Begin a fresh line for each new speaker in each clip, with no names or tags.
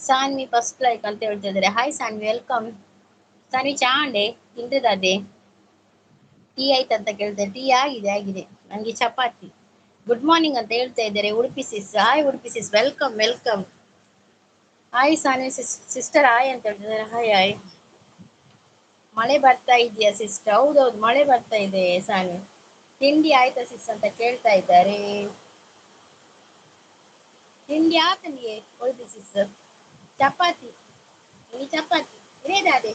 Saanvi first like ಅಂತ ಹೇಳ್ತಿದ್ದಾರೆ. Hi Saanvi, welcome. Saanvi ಚಾ ಅಂಡೆ ತಿಂದದೆ ಟೀ ಆಯ್ತಂತ ಕೇಳ್ತಾರೆ. ಟೀ ಆಗಿದೆ ಆಗಿದೆ, ನಂಗೆ ಚಪಾತಿ. ಗುಡ್ ಮಾರ್ನಿಂಗ್ ಅಂತ ಹೇಳ್ತಾ ಇದ್ದಾರೆ Udupi sis. Hi Udupi sis, welcome welcome. Hi Sanvi sister hi ಅಂತ ಹೇಳ್ತಿದ್ದಾರೆ. Hi hi. ಮಳೆ ಬರ್ತಾ ಇದೆಯಾ ಸಿಸ್ಟರ್? ಹೌದೌದು, ಮಳೆ ಬರ್ತಾ ಇದೆ ಸಾನ್ವಿ. ತಿಂಡಿ ಆಯ್ತಾ ಸಿಸ್ ಅಂತ ಕೇಳ್ತಾ ಇದ್ದಾರೆ. ತಿಂಡಿ ಆತ ನಿಗೆ ಉಡುಪಿ ಸಿಸ್? ಚಪಾತಿ. ನಿಮಗೆ ಚಪಾತಿ ಇರೇದಾದೆ.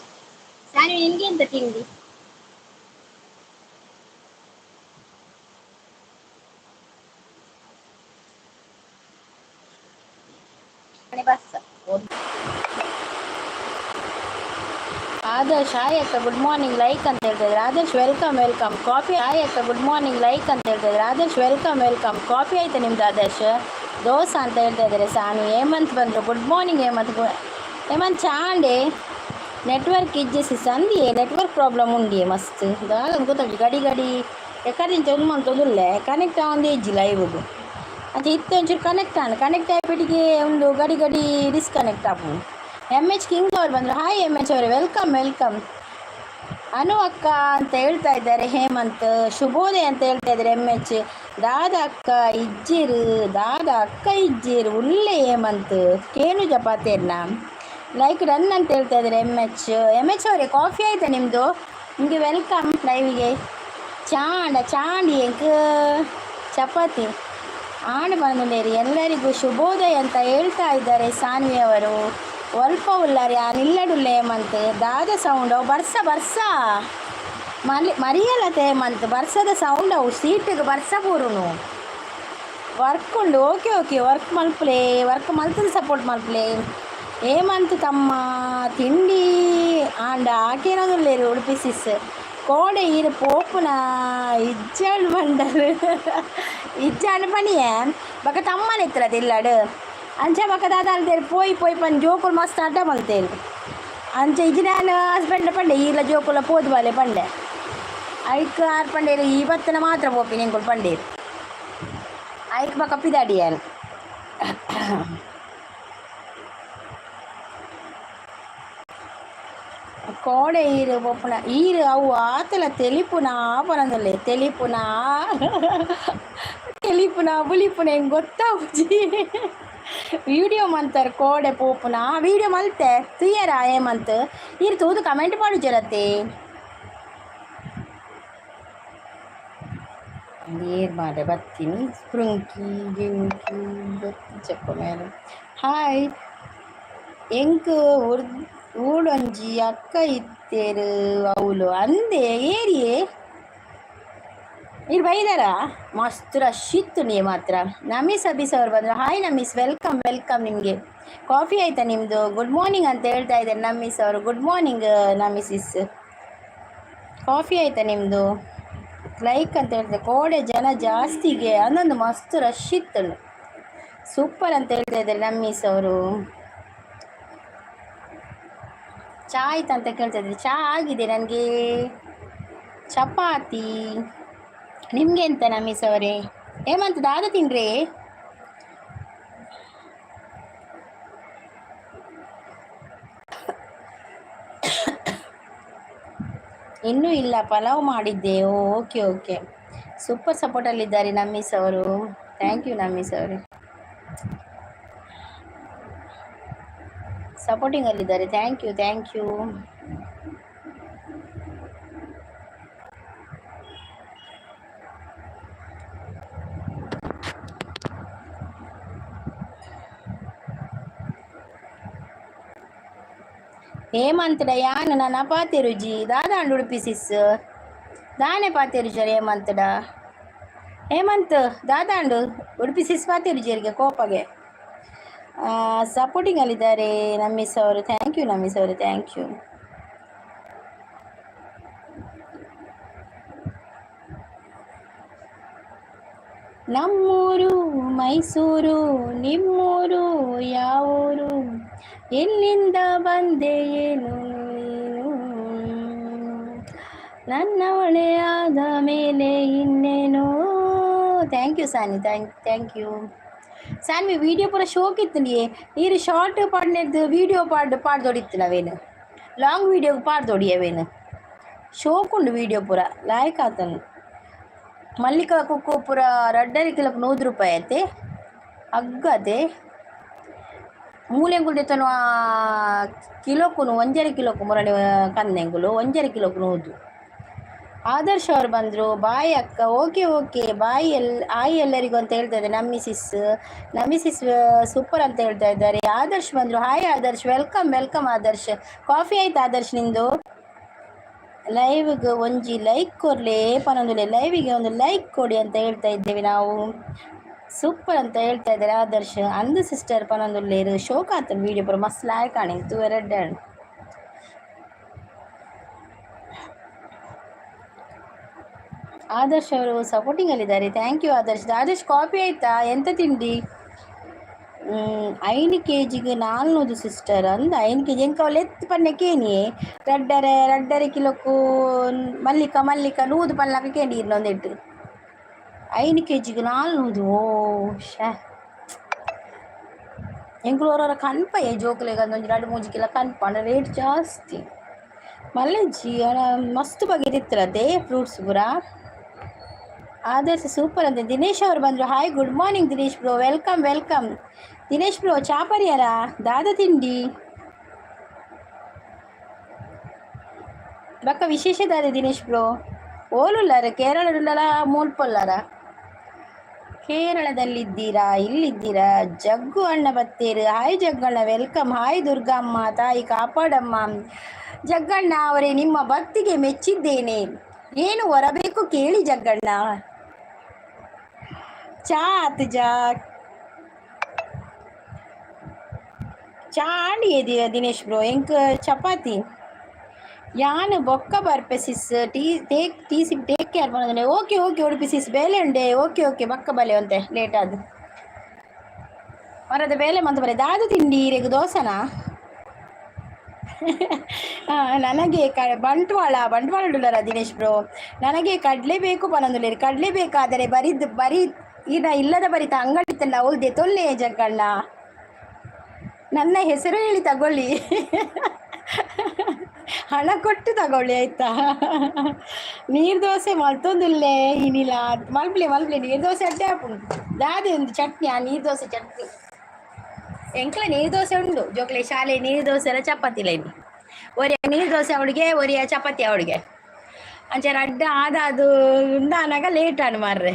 ಸಾನ್ವಿ ನಿಮ್ಗೆ ಎಂತ ತಿಂಡಿ? ಬಸ್ ಆದರ್ಶ್ ಹಾಯ್ ಅಕ್ಕ ಗುಡ್ ಮಾರ್ನಿಂಗ್ ಲೈಕ್ ಅಂತ ಹೇಳ್ತಿದ್ದಾರೆ. Adarsh welcome welcome. Coffee hi ಅಕ್ಕ ಗುಡ್ ಮಾರ್ನಿಂಗ್ ಲೈಕ್ ಅಂತ ಹೇಳ್ತಿದ್ದಾರೆ. Adarsh welcome welcome. ಕಾಫಿ ಆಯ್ತಾ ನಿಮ್ದು ಆದರ್ಶ್? ದೋಸೆ ಅಂತ ಹೇಳ್ತಾ ಇದ್ದಾರೆ ಸಾನು. ಹೇಮಂತ್ ಬಂದರು. Good morning Hemant. ಹೇಮಂತ್ ಚಾಂಡೆ ನೆಟ್ವರ್ಕ್ ಇಜ್ಜೆಸಿ ಸಂದಿಯೇ ನೆಟ್ವರ್ಕ್ ಪ್ರಾಬ್ಲಮ್ ಉಂಡಿಯೇ ಮಸ್ತ್ ದಾಗಂದು ಗೊತ್ತಾಗ್ಲಿ ಗಡಿ ಗಡಿ ಎಕ್ಕಡಿನ ತೊಂದು ತೊಂದಿಲ್ಲ ಕನೆಕ್ಟ್ ಆಗೊಂದೇ ಇಜ್ಜಿಲ್ಲ ಇವುದು ಅದು ಇತ್ತು ಒಂಚೂರು ಕನೆಕ್ಟ್ ಆಗಿಬಿಟ್ಟಿಗೆ ಒಂದು ಗಡಿ ಗಡಿ ಡಿಸ್ಕನೆಕ್ಟ್ ಆಗು. MH ಕಿಂಗ್ ಅವ್ರು ಬಂದರು. ಹಾಯ್ MH ಅವರೇ, ವೆಲ್ಕಮ್ ವೆಲ್ಕಮ್. ಅನು ಅಕ್ಕ ಅಂತ ಹೇಳ್ತಾ ಇದ್ದಾರೆ ಹೇಮಂತ್. ಶುಭೋದಯ ಅಂತ ಹೇಳ್ತಾ ಇದ್ದಾರೆ MH. ದಾದ ಅಕ್ಕ ಇಜ್ಜಿರು ಉಳ್ಳೆ ಹೇಮಂತ್ ಕೇನು ಜಪಾತೇರ್ನ ಲೈಕ್ ರನ್ ಅಂತ ಹೇಳ್ತಾ ಇದ್ದಾರೆ MH ಅವರೇ. ಕಾಫಿ ಆಯಿತಾ ನಿಮ್ಮದು? ನಿಮಗೆ ವೆಲ್ಕಮ್ ಲೈವಿಗೆ. ಚಾಂಡಿ ಎಂಕ್ ಚಪಾತಿ ಆಂಡ್ ಬಂದುಂಡೇರಿ. ಎಲ್ಲರಿಗೂ ಶುಭೋದಯ ಅಂತ ಹೇಳ್ತಾ ಇದ್ದಾರೆ ಸಾನ್ವಿ ಅವರು. ಒಲ್ಪ ಉಳ್ಳಾರಿ ಆ ನಿಲ್ಲಡುಲ್ಲ ಹೇಮಂತ್. ದಾದ ಸೌಂಡ್ ಅವು ಬರ್ಸ ಮರಿಯಲ್ಲತೆ ಹೇಮಂತ್. ಬರ್ಸದ ಸೌಂಡ್ ಅವು ಸೀಟಿಗೆ ಬರ್ಸ ಪೂರುನು ವರ್ಕ್ ಉಂಡು. ಓಕೆ ವರ್ಕ್ ಮಲ್ತದ ಸಪೋರ್ಟ್ ಮಲ್ಪಲೆ ಹೇಮಂತ್ ತಮ್ಮ. ತಿಂಡಿ ಆಂಡ ಆಕೇನೋದುಲ್ಲೇರು ಉಡುಪಿ ಸಿಸ್. ಕೋಡೆ ಈರು ಪೋಪುನ ಇಜ್ಜಾಡು ಬಂಡರು ಇಜ್ಜಾಡು ಪಣಿಯೇ ಬಕ ತಮ್ಮನ ಎತ್ತರದು ಇಲ್ಲಾಡು ಅಂಚೆ ಬಕ ದಾದಾಲ್ದೇರು ಪೋಯಿ ಪಂದು ಜೋಕುಲು ಮಸ್ತ್ ಅಡ್ಡ ಮಲ್ತೇರು ಅಂಚೆ ಇಜ್ಜಿನ ಹಸ್ಬೆಂಡ್ ಪಂಡೆ ಈಲ ಜೋಕುಲ ಪೋದು ಬಾಲೆ ಪಂಡೆ ಐಕ್ ಆರು ಪಂಡೇರು ಇವತ್ತಿನ ಮಾತ್ರ ಪೋಪಿ ನಿಂಕುಲು ಪಂಡೇರು ಐಕ್ ಬಕ ಪಿದಾಡಿಯಾನು ಕೋಡೆ ಈರು ಪೊಪ್ಪುನ ಈರು ಅವು ಆತಲ ತೆಲಿಪುನ ಪರಂದಲ್ಲೇ ತೆಲಿಪುನ ಬುಲಿಪುನ ಹೆಂಗೆ ಗೊತ್ತಾವುಜಿ ವಿಡಿಯೋ ಮಂತಾರೆ ಕೋಡೆ ಪೋಪುನ ವಿಡಿಯೋ ಮಲ್ತೆ ತುಯ್ಯರ ಹೇಮಂತ್ ಈರು ತೂದು ಕಮೆಂಟ್ ಮಾಡು ಜರತ್ತೆ ನೀರು ಮಾಡೆ ಬರ್ತೀನಿ ಸ್ಪ್ರುಂಕಿ ಗಿಂಕಿ ಗೊತ್ತಿ ಚಪ್ಪ ಮೇಲೆ. ಹಾಯ್ ಎಂಕ್ ಊಡೊಂಜಿ ಅಕ್ಕ ಇತ್ತೇರು ಅವಳು ಅಂದೆ ಏರಿಯೇ ಇಲ್ಲಿ ಬೈದಾರ ಮಸ್ತ್ ರಶ್ ಇತ್ತು. ನೀ ಮಾತ್ರ ನಮೀಸ್ ಅಬೀಸ್ ಅವ್ರು ಬಂದರು. ಹಾಯ್ ನಮೀಸ್, ವೆಲ್ಕಮ್ ನಿಮಗೆ. ಕಾಫಿ ಆಯಿತಾ ನಿಮ್ಮದು? ಗುಡ್ ಮಾರ್ನಿಂಗ್ ಅಂತ ಹೇಳ್ತಾ ಇದ್ದಾರೆ ನಮೀಸ್ ಅವರು. Good morning ನಮೀಸಿಸ್. ಕಾಫಿ ಆಯಿತಾ ನಿಮ್ಮದು? ಲೈಕ್ ಅಂತ ಹೇಳ್ತಾರೆ. ಕೋಡೆ ಜನ ಜಾಸ್ತಿಗೆ ಅನ್ನೊಂದು ಮಸ್ತ್ ರಶ್ ಇತ್ತು. ಸೂಪರ್ ಅಂತ ಹೇಳ್ತಾ ಇದ್ದಾರೆ ನಮೀಸ್ ಅವರು. ಚಾ ಆಯ್ತಾ ಅಂತ ಕೇಳ್ತಾ ಇದ್ದಾರೆ. ಚಾ ಆಗಿದೆ ನನಗೆ. ಚಪಾತಿ ನಿಮಗೆ ಎಂತ ನಮೀಸ್ ಅವರೇ? ಹೇಮಂತ್ ದಾದ ತಿನ್ರಿ. ಇನ್ನೂ ಇಲ್ಲ, ಪಲಾವ್ ಮಾಡಿದ್ದೆ. ಓಕೆ ಸೂಪರ್ ಸಪೋರ್ಟಲ್ಲಿದ್ದಾರೆ ನಮೀಸ್ ಅವರು. ಥ್ಯಾಂಕ್ ಯು ನಮೀಸ್ ಅವರು, ಸಪೋರ್ಟಿಂಗಲ್ಲಿದ್ದಾರೆ. Thank you. ಹೇಮಂತಡ ಯಾನು ನನ್ನ ಪಾತಿರುಜಿ ದಾದಾಂಡು ಉಡುಪಿ ಸಿಸ್ ದಾನೆ ಪಾತಿರುಜರು ಹೇಮಂತ್ ದಾದಾಂಡು ಉಡುಪಿ ಸಿಸ್ ಪಾತಿರುಜಿಯರಿಗೆ ಕೋಪಗೆ ಸಪೋರ್ಟಿಂಗಲ್ಲಿದ್ದಾರೆ ನಮೀಸ್ ಅವರು. ಥ್ಯಾಂಕ್ ಯು ನಮೀಸ್ ಅವರು, ಥ್ಯಾಂಕ್ ಯು. ನಮ್ಮೂರು ಮೈಸೂರು, ನಿಮ್ಮೂರು ಯಾವೂರು, ಎಲ್ಲಿಂದ ಬಂದೆ ಏನು ನನ್ನವಳೆ ಆದ ಮೇಲೆ ಇನ್ನೇನು. Thank you Sani, thank you. Sanvi video ಪೂರ ಶೋಕ್ ಇತ್ತು ನೀ ನೀರು ಶಾರ್ಟ್ ಪಾಡ್ನದ್ದು ವಿಡಿಯೋ ಪಾಡ್ದೊಡಿತ್ತು ನಾವೇನು ಲಾಂಗ್ ವಿಡಿಯೋ ಪಾಡ್ದೊಡಿಯವೇನು ಶೋಕ್ ಉಂಡು ವಿಡಿಯೋ ಪೂರ ಲಾಯ್ಕ್ ಆತನು ಮಲ್ಲಿಕಾ ಕುಕ್ಕು ಪೂರ 2.5 ರೂಪಾಯಿ ಐತೆ ಅಗ್ಗದೆ ಮೂಲೆಂಗುಲು ತೆತ್ತನು ಕಿಲೋಕು 1.5 ಕಿಲೋಕು ಮುರಣಿ ಕಂದೆಂಗುಲು 1.5 ಕಿಲೋಕು ನೂದು. ಆದರ್ಶ್ ಅವರು ಬಂದರು. ಬಾಯ್ ಅಕ್ಕ. ಓಕೆ ಬಾಯ್ ಆಯ್ ಎಲ್ಲರಿಗೂ ಅಂತ ಹೇಳ್ತಾ ಇದ್ದಾರೆ. ನಮಿಸಿಸ್ ಸೂಪರ್ ಅಂತ ಹೇಳ್ತಾ ಇದ್ದಾರೆ. ಆದರ್ಶ್ ಬಂದರು. Hi Adarsh, welcome Adarsh. Coffee ಆಯ್ತು ಆದರ್ಶ್ ನಿಂದು? ಲೈವ್ಗೆ ಒಂಜಿ ಲೈಕ್ ಕೊಡ್ಲಿ ಪನೊಂದುಲೆ, ಲೈವಿಗೆ ಒಂದು ಲೈಕ್ ಕೊಡಿ ಅಂತ ಹೇಳ್ತಾ ಇದ್ದೇವೆ ನಾವು. ಸೂಪರ್ ಅಂತ ಹೇಳ್ತಾ ಇದ್ದಾರೆ ಆದರ್ಶ್. ಅಂದು ಸಿಸ್ಟರ್ ಪನೊಂದುಲ್ಲೇರು ಶೋಕ ಆತನ ವೀಡಿಯೋ ಪೂರ ಮಸ್ತ್ ಲಾಯ್ ಕಾಣಿತ್ತು ಎರಡು. ಆದರ್ಶ್ ಅವರು ಸಪೋರ್ಟಿಂಗಲ್ಲಿದ್ದಾರೆ. Thank you Adarsh. ಕಾಫಿ ಆಯ್ತಾ? ಎಂತ ತಿಂಡಿ? 5 kg 400 ಸಿಸ್ಟರ್ ಅಂದ 5 kg ಎಂಕ ಅವಳು ಎತ್ತು ಪನ್ನಕ್ಕೇನಿಯೇ 2.5 ಕಿಲೋಕ್ಕೂ ಮಲ್ಲಿಕ 100 ಪನ್ನಕ ಕೇಂಡಿ ಇನ್ನೊಂದೆಟ್ಟು 5 kg 400. ಓ ಶೇ ಎಂಕುಲೋರ ಕನ್ಪಯ್ಯ ಜೋಕುಲೆಗ ಒಂದೊಂದು 2-3 ಕಿಲೋ ಕನ್ಪ ರೇಟ್ ಜಾಸ್ತಿ. ಮಲ್ಲಜ್ಜಿ ಮಸ್ತ್ ಬಗೆದಿತ್ತರದೆ ಫ್ರೂಟ್ಸ್ ಪೂರ. ಆದರ್ಶ್ ಸೂಪರ್ ಅಂತ. ದಿನೇಶ್ ಅವರು ಬಂದರು. Hi good morning Dinesh bro. Welcome Dinesh bro. ಚಾಪರಿಯರ ದಾದ ತಿಂಡಿ ಬಕ್ಕ ವಿಶೇಷ ದಾದ ದಿನೇಶ್ ಬ್ರೋ. ಓಲುಲ್ಲಾರ ಕೇರಳದಲ್ಲ ಮೂಲ್ಪೊಲ್ಲಾರ ಕೇರಳದಲ್ಲಿದ್ದೀರಾ? ಇಲ್ಲಿದ್ದೀರಾ? ಜಗ್ಗು ಅಣ್ಣ ಬತ್ತೇರು. Hi Jagganna welcome. Hi Durgamma ತಾಯಿ ಕಾಪಾಡಮ್ಮ. ಜಗ್ಗಣ್ಣ ಅವರೇ, ನಿಮ್ಮ ಭಕ್ತಿಗೆ ಮೆಚ್ಚಿದ್ದೇನೆ. ಏನು ಹೊರಬೇಕು ಕೇಳಿ ಜಗ್ಗಣ್ಣ. ಚಾ ಆತು ಚಾ ಆಂಡಿ ದಿನೇಶ್ ಬ್ರೋ. ಎಂಕ್ ಚಪಾತಿ ಯಾನ್ ಬೊಕ್ಕ ಬರ್ಪೆ ಸಿಸ್. ಟೇಕ್ ಕೇರ್ ಬಂದ್ರೆ ಓಕೆ ಉಡುಪಿ ಸಿಸ್ ಬೇಲೆ ಉಂಡೆ. ಓಕೆ ಬಕ್ಕ ಬಲೆ ಅಂತೆ ಲೇಟ್ ಆದ ಮರದ ಬೇಲೆ ಮಂತ ಬರೆ ದಾದ ತಿಂಡಿ ಇರೆಗು ದೋಸನಾ? ನನಗೆ ಬಂಟ್ವಾಳ ಉಳ್ಳರ ದಿನೇಶ್ ಬ್ರೋ. ನನಗೆ ಕಡಲೆ ಬೇಕು ಪನೊಂದುಲೇರಿ. ಕಡಲೆ ಬೇಕಾದರೆ ಬರೀ ಇಲ್ಲದ ಬರಿತ ಅಂಗಡಿ ತಲ್ಲ ಅವಲ್ದೆ ತೊಲ್ಲೆ ಜಗ್ಗಣ್ಣ. ನನ್ನ ಹೆಸರು ಹೇಳಿ ತಗೊಳ್ಳಿ, ಹಣ ಕೊಟ್ಟು ತಗೊಳ್ಳಿ ಆಯ್ತಾ. ನೀರು ದೋಸೆ ಮಲ್ತೊಂದುಲ್ಲೇ ಏನಿಲ್ಲ ಮಲ್ಪ್ಲೆ ನೀರು ದೋಸೆ ಅಡ್ಡೆ ಹಾಪುಂಡು ದಾದೆ ಒಂದು ಚಟ್ನಿ. ಆ ನೀರು ದೋಸೆ ಚಟ್ನಿ ಎಂಕ್ಲ ನೀರು ದೋಸೆ ಉಂಡು ಜೋಕ್ಲೆ ಶಾಲೆ ನೀರು ದೋಸೆ ಎಲ್ಲ ಚಪಾತಿ ಲೈನಿ ಒರಿಯ ನೀರು ದೋಸೆ ಅವಳಿಗೆ ಒರಿಯ ಚಪಾತಿ ಅವಳಿಗೆ ಅಂಚೆ ಅಡ್ಡ ಅದು ಉಂಡಾನಾಗ ಲೇಟ್ ಆನು ಮಾರ್ರೆ.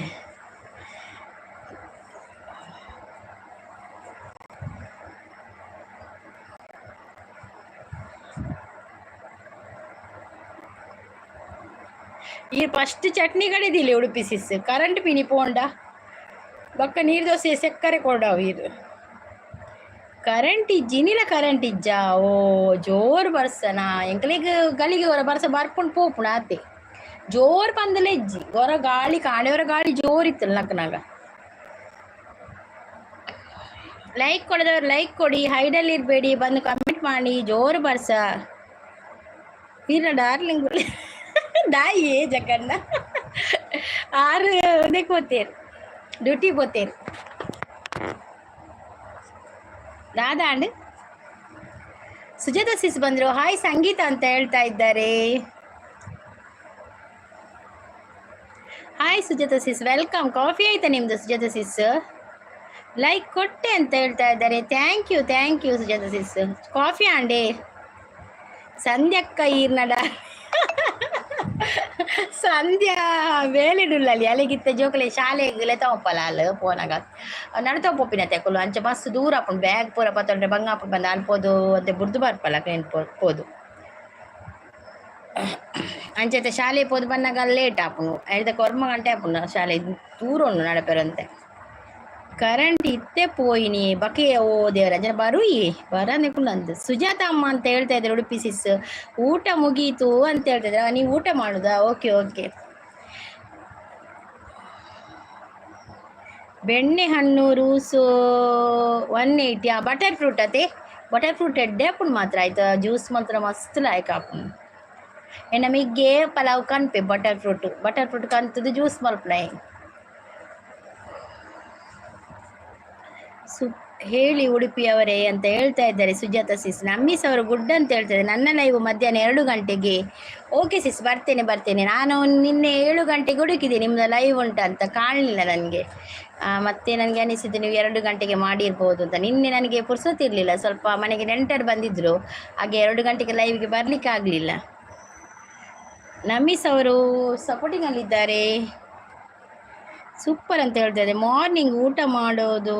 ಈ ಫಸ್ಟ್ ಚಟ್ನಿ ಕಡಿದಿಲ್ಲ ಉಡುಪಿ ಸಿಸ್. ಕರೆಂಟ್ ಪಿನಿ ಪೋಂಡ ಬೊಕ್ಕ ನೀರು ದೋಸೆ ಸೆಕ್ಕರೆ ಕೊಡವು ಇದು ಕರೆಂಟ್ ಇಜ್ಜಿನಿಲ್ಲ. ಕರೆಂಟ್ ಇಜ್ಜ ಓ ಜೋರು ಬರ್ಸನ ಎಂಕಲಿಗೆ ಗಳಿಗೆ ಹೊರ ಬರ್ಸ ಬರ್ಕೊಂಡು ಪೋಪುಣ ಆತೆ ಜೋರು ಪಂದಲೆ ಇಜ್ಜಿ ಹೊರ ಗಾಳಿ ಕಾಣೆಯವರ ಗಾಳಿ ಜೋರಿತ್ತಲ್ಲ ನಕ್ಕನಾಗ. ಲೈಕ್ ಕೊಡದವ್ರು ಲೈಕ್ ಕೊಡಿ, ಹೈಡಲ್ಲಿ ಇರಬೇಡಿ, ಬಂದು ಕಮೆಂಟ್ ಮಾಡಿ. ಜೋರು ಬರ್ಸ ಇರ ಡಾರ್ಲಿಂಗ್ ದಾಯಿ ಜಗಣ್ಣ 6 ಹೋಗ್ತೇರು ಡ್ಯೂಟಿ ಹೋಗ್ತೇರು ದಾದಾ ಅಂಡ್ ಸುಜಾತ ಸಿಸ್ ಬಂದರು. ಹಾಯ್ ಸಂಗೀತ ಅಂತ ಹೇಳ್ತಾ ಇದ್ದಾರೆ. Hi Sujata sis welcome. Coffee ಆಯ್ತಾ ನಿಮ್ದು ಸುಜಾತ ಸಿಸ್? ಲೈಕ್ ಕೊಟ್ಟೆ ಅಂತ ಹೇಳ್ತಾ ಇದ್ದಾರೆ. Thank you Sujata sis. Coffee ಆಂಡೆ ಸಂಧ್ಯಕ್ಕ ಈರ್ನಡ ಸಂಧ್ಯಾ ಬೇಲೆಡುಲ್ಲಲ್ಲಿ ಅಲೆಗಿತ್ತ ಜೋಕಲೆ ಶಾಲೆಗೆ ತಗೊಪ್ಪಲ್ಲ ಅಲ್ಲ ಪೋನಾಗ ನಡತ ಪೊಪ್ಪಿನ ತೆಕೊಲು ಅಂಚೆ ಮಸ್ತ್ ದೂರ ಹಾಕೊಂಡು ಬ್ಯಾಗ್ ಪೂರ ಪತ್ತೊಂಡ್ರೆ ಬಂಗಾಪ ಬಂದು ಅನ್ಪೋದು ಅಂತೆ ಬುರ್ದು ಬರ್ಪಲ್ಲ ಕ್ಲೀನ್ ಪೋದು ಅಂಚೆ ಶಾಲೆ ಪೋದು ಬಂದಾಗ ಲೇಟ್ ಹಾಪುನು 5 ಗಂಟೆ ಹಾಪುನು ಶಾಲೆ ದೂರ ಉಂಡು ನಡಪೆರಂತೆ. ಕರೆಂಟ್ ಇತ್ತೆ ಪೋಯಿನಿ ಬಕೆ ಓ ದೇವರ ಜನ ಬರಂದು ಸುಜಾತ ಅಮ್ಮ ಅಂತ ಹೇಳ್ತಾ ಇದ್ದಾರೆ. ಉಡುಪಿ ಸಿಸ್ ಊಟ ಮುಗೀತು ಅಂತ ಹೇಳ್ತಾ ಇದ್ರ. ನೀವು ಊಟ ಮಾಡುದಾ? ಓಕೆ. ಬೆಣ್ಣೆ ಹಣ್ಣು ರೂಸು 180. ಬಟರ್ ಫ್ರೂಟ್ ಬಟರ್ ಫ್ರೂಟ್ ಎಡ್ಡೆ ಹಾಪುಂಡು ಮಾತ್ರ ಆಯ್ತಾ. ಜ್ಯೂಸ್ ಮಾತ್ರ ಮಸ್ತ್ ಲಾಯ್ಕ್ ಹಾಪುಂಡು. ನಮಗೆ ಪಲಾವ್ ಕನ್ಪೆ ಬಟರ್ ಫ್ರೂಟ್ ಕಂತದ್ದು ಜ್ಯೂಸ್ ಮಲ್ಪನಾಯಿ ಸು ಹೇಳಿ ಉಡುಪಿಯವರೇ ಅಂತ ಹೇಳ್ತಾ ಇದ್ದಾರೆ ಸುಜಾತ ಸಿಸ್. ನಮ್ಮಿಸ್ ಅವರು ಗುಡ್ ಅಂತ ಹೇಳ್ತಾರೆ. ನನ್ನ ಲೈವ್ ಮಧ್ಯಾಹ್ನ 2 ಗಂಟೆಗೆ. ಓಕೆ ಸಿಸ್, ಬರ್ತೇನೆ. ನಾನು ನಿನ್ನೆ 7 ಗಂಟೆಗೆ ಹುಡುಕಿದೆ ನಿಮ್ಮದು ಲೈವ್ ಉಂಟಂತ, ಕಾಣಲಿಲ್ಲ ನನಗೆ. ಮತ್ತೆ ನನಗೆ ಅನಿಸಿದ್ದು ನೀವು 2 ಗಂಟೆಗೆ ಮಾಡಿರ್ಬೋದು ಅಂತ. ನಿನ್ನೆ ನನಗೆ ಪುರ್ಸೊತ್ತಿರಲಿಲ್ಲ, ಸ್ವಲ್ಪ ಮನೆಗೆ ನೆಂಟರು ಬಂದಿದ್ದರು, ಹಾಗೆ 2 ಗಂಟೆಗೆ ಲೈವ್ಗೆ ಬರಲಿಕ್ಕೆ ಆಗಲಿಲ್ಲ. ನಮ್ಮಿಸ್ ಅವರು ಸಪೋರ್ಟಿಂಗಲ್ಲಿದ್ದಾರೆ. ಸೂಪರ್ ಅಂತ ಹೇಳ್ತಾ ಇದ್ದಾರೆ. ಮಾರ್ನಿಂಗ್ ಊಟ ಮಾಡೋದು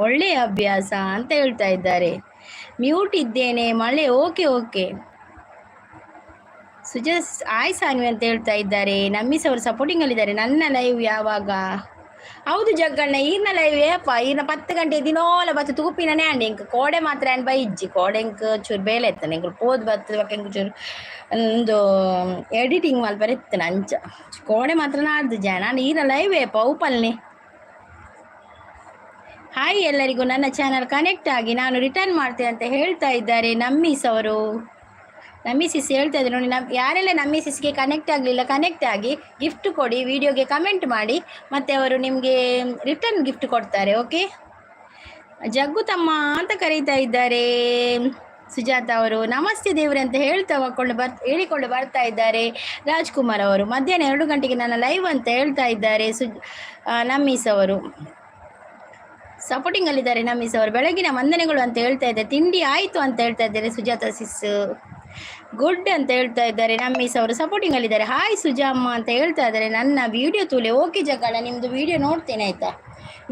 ಒಳ್ಳೆಯ ಅಭ್ಯಾಸ ಅಂತ ಹೇಳ್ತಾ ಇದ್ದಾರೆ. ಮ್ಯೂಟ್ ಇದ್ದೇನೆ, ಮಳೆ. ಓಕೆ ಸುಜಸ್ ಆಯ್ ಸಾನ್ವಿ ಅಂತ ಹೇಳ್ತಾ ಇದ್ದಾರೆ. ನಮ್ಮಿಸ್ ಅವರು ಸಪೋರ್ಟಿಂಗಲ್ಲಿದ್ದಾರೆ. ನನ್ನ ಲೈವ್ ಯಾವಾಗ? ಹೌದು ಜಗ್ಗಣ್ಣ, ಈರ್ನ ಲೈವ್ ಏಪ್ಪ ಈರ್ನ 10 ಗಂಟೆ ದಿನೋಲ ಬತ್ತು ತೂಪಿನೇ ಅಂಡಿ ಇಂಕ ಕೋಡೆ ಮಾತ್ರ ಏನು ಬೈಜ್ಜಿ ಕೋಡೆ ಇಂಕ ಚೂರು ಬೇಲೆ ಎತ್ತಾನೆ ಇಂಕ ಪೋದು ಬತ್ತದ ಇಂಕ ಚೂರು ಒಂದು ಎಡಿಟಿಂಗ್ ಮಲ್ಪರ ಎತ್ತಾನೆ ಅಂಚ ಕೋಡೆ ಮಾತ್ರ ನಾಡ್ದು ನಾನು ಈರ್ನ ಲೈವ್ ಏಪ್ಪ ಉಪಲ್ನೆ. ಹಾಯ್ ಎಲ್ಲರಿಗೂ, ನನ್ನ ಚಾನಲ್ ಕನೆಕ್ಟ್ ಆಗಿ ನಾನು ರಿಟರ್ನ್ ಮಾಡ್ತೇನೆ ಅಂತ ಹೇಳ್ತಾ ಇದ್ದಾರೆ ನಮ್ಮೀಸ್ ಅವರು. ನಮ್ಮಿಸಿಸ್ ಹೇಳ್ತಾ ಇದ್ರು ನೋಡಿ, ಯಾರೆಲ್ಲ ನಮ್ಮಿಸಿಸ್ಗೆ ಕನೆಕ್ಟ್ ಆಗಲಿಲ್ಲ ಕನೆಕ್ಟ್ ಆಗಿ ಗಿಫ್ಟ್ ಕೊಡಿ, ವಿಡಿಯೋಗೆ ಕಮೆಂಟ್ ಮಾಡಿ, ಮತ್ತು ಅವರು ನಿಮಗೆ ರಿಟರ್ನ್ ಗಿಫ್ಟ್ ಕೊಡ್ತಾರೆ. ಓಕೆ, ಜಗ್ಗು ತಮ್ಮ ಅಂತ ಕರೀತಾ ಇದ್ದಾರೆ ಸುಜಾತ ಅವರು. ನಮಸ್ತೆ ದೇವ್ರೆ ಅಂತ ಹೇಳಿಕೊಂಡು ಬರ್ತಾ ಇದ್ದಾರೆ ರಾಜ್ಕುಮಾರ್ ಅವರು. ಮಧ್ಯಾಹ್ನ 2 ಗಂಟೆಗೆ ನನ್ನ ಲೈವ್ ಅಂತ ಹೇಳ್ತಾ ಇದ್ದಾರೆ ನಮ್ಮೀಸ್ ಅವರು. ಸಪೋರ್ಟಿಂಗಲ್ಲಿದ್ದಾರೆ ನಮ್ಮೀಸ್ ಅವರು. ಬೆಳಗಿನ ವಂದನೆಗಳು ಅಂತ ಹೇಳ್ತಾ ಇದ್ದಾರೆ. ತಿಂಡಿ ಆಯಿತು ಅಂತ ಹೇಳ್ತಾ ಇದ್ದಾರೆ ಸುಜಾತ ಸಿಸ್. ಗುಡ್ ಅಂತ ಹೇಳ್ತಾ ಇದ್ದಾರೆ ನಮ್ಮೀಸ್ ಅವರು. ಸಪೋರ್ಟಿಂಗಲ್ಲಿದ್ದಾರೆ. ಹಾಯ್ ಸುಜಾಮ್ಮ ಅಂತ ಹೇಳ್ತಾ ಇದ್ದಾರೆ. ನನ್ನ ವಿಡಿಯೋ ತೂಲೆ. ಓಕೆ ಜಗಳ, ನಿಮ್ಮದು ವಿಡಿಯೋ ನೋಡ್ತೇನೆ ಆಯಿತಾ.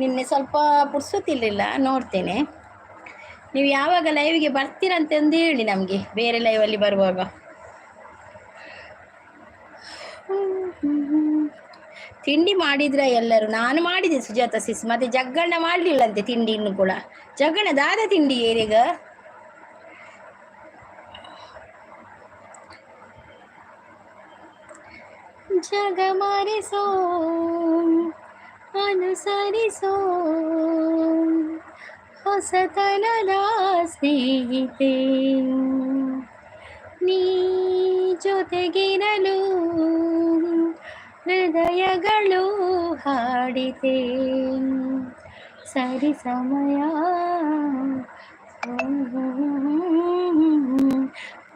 ನಿನ್ನೆ ಸ್ವಲ್ಪ ಪುರ್ಸೊತ್ತಿರಲಿಲ್ಲ, ನೋಡ್ತೇನೆ. ನೀವು ಯಾವಾಗ ಲೈವ್ಗೆ ಬರ್ತೀರಂತಂದು ಹೇಳಿ ನಮಗೆ, ಬೇರೆ ಲೈವಲ್ಲಿ ಬರುವಾಗ. ತಿಂಡಿ ಮಾಡಿದ್ರ ಎಲ್ಲರೂ? ನಾನು ಮಾಡಿದೆ ಸುಜಾತ ಸಿಸ್, ಮತ್ತೆ ಜಗ್ಗಣ್ಣ ಮಾಡಲಿಲ್ಲಂತೆ ತಿಂಡಿ ಇನ್ನು ಕೂಡ. ಜಗ್ಗಣ್ಣ ದಾದ ತಿಂಡಿ ಏರಿಗ ಜಗಮಾರಿಸೋ ಅನುಸರಿಸೋ ಹೊಸತನದ ಸ್ನೇಹಿತೆ, ನೀ ಜೊತೆಗಿರಲು ಹೃದಯಗಳು ಹಾಡಿತೆ, ಸರಿ ಸಮಯ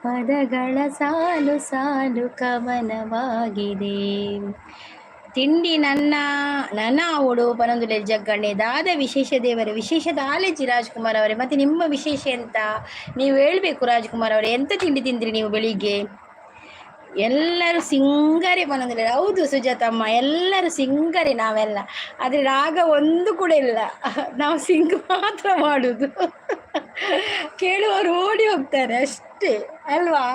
ಪದಗಳ ಸಾಲು ಸಾಲು ಕವನವಾಗಿದೆ. ತಿಂಡಿ ನನ್ನ ಓಡು ಪನಂದುಲೆ ಜಗ್ಗಣ್ಣೆ ದಾದ ವಿಶೇಷ ದೇವರೇ, ವಿಶೇಷದ ಆಲೇಜಿ ರಾಜ್ಕುಮಾರ್ ಅವರೇ. ಮತ್ತು ನಿಮ್ಮ ವಿಶೇಷ ಎಂತ ನೀವು ಹೇಳಬೇಕು ರಾಜ್ಕುಮಾರ್ ಅವರೇ. ಎಂತ ತಿಂಡಿ ತಿಂದ್ರಿ ನೀವು ಬೆಳಿಗ್ಗೆ? ಎಲ್ಲರೂ ಸಿಂಗರೆ ಪನಂದುಲೆ. ಹೌದು ಸುಜಾತಮ್ಮ, ಎಲ್ಲರೂ ಸಿಂಗರೆ ನಾವೆಲ್ಲ, ಆದರೆ ರಾಗ ಒಂದು ಕೂಡ ಇಲ್ಲ, ನಾವು ಸಿಂಗ್ ಮಾತ್ರ ಮಾಡುದು. ಕೇಳುವವರು ಓಡಿ ಹೋಗ್ತಾರೆ ಅಷ್ಟೇ ಅಲ್ವಾ.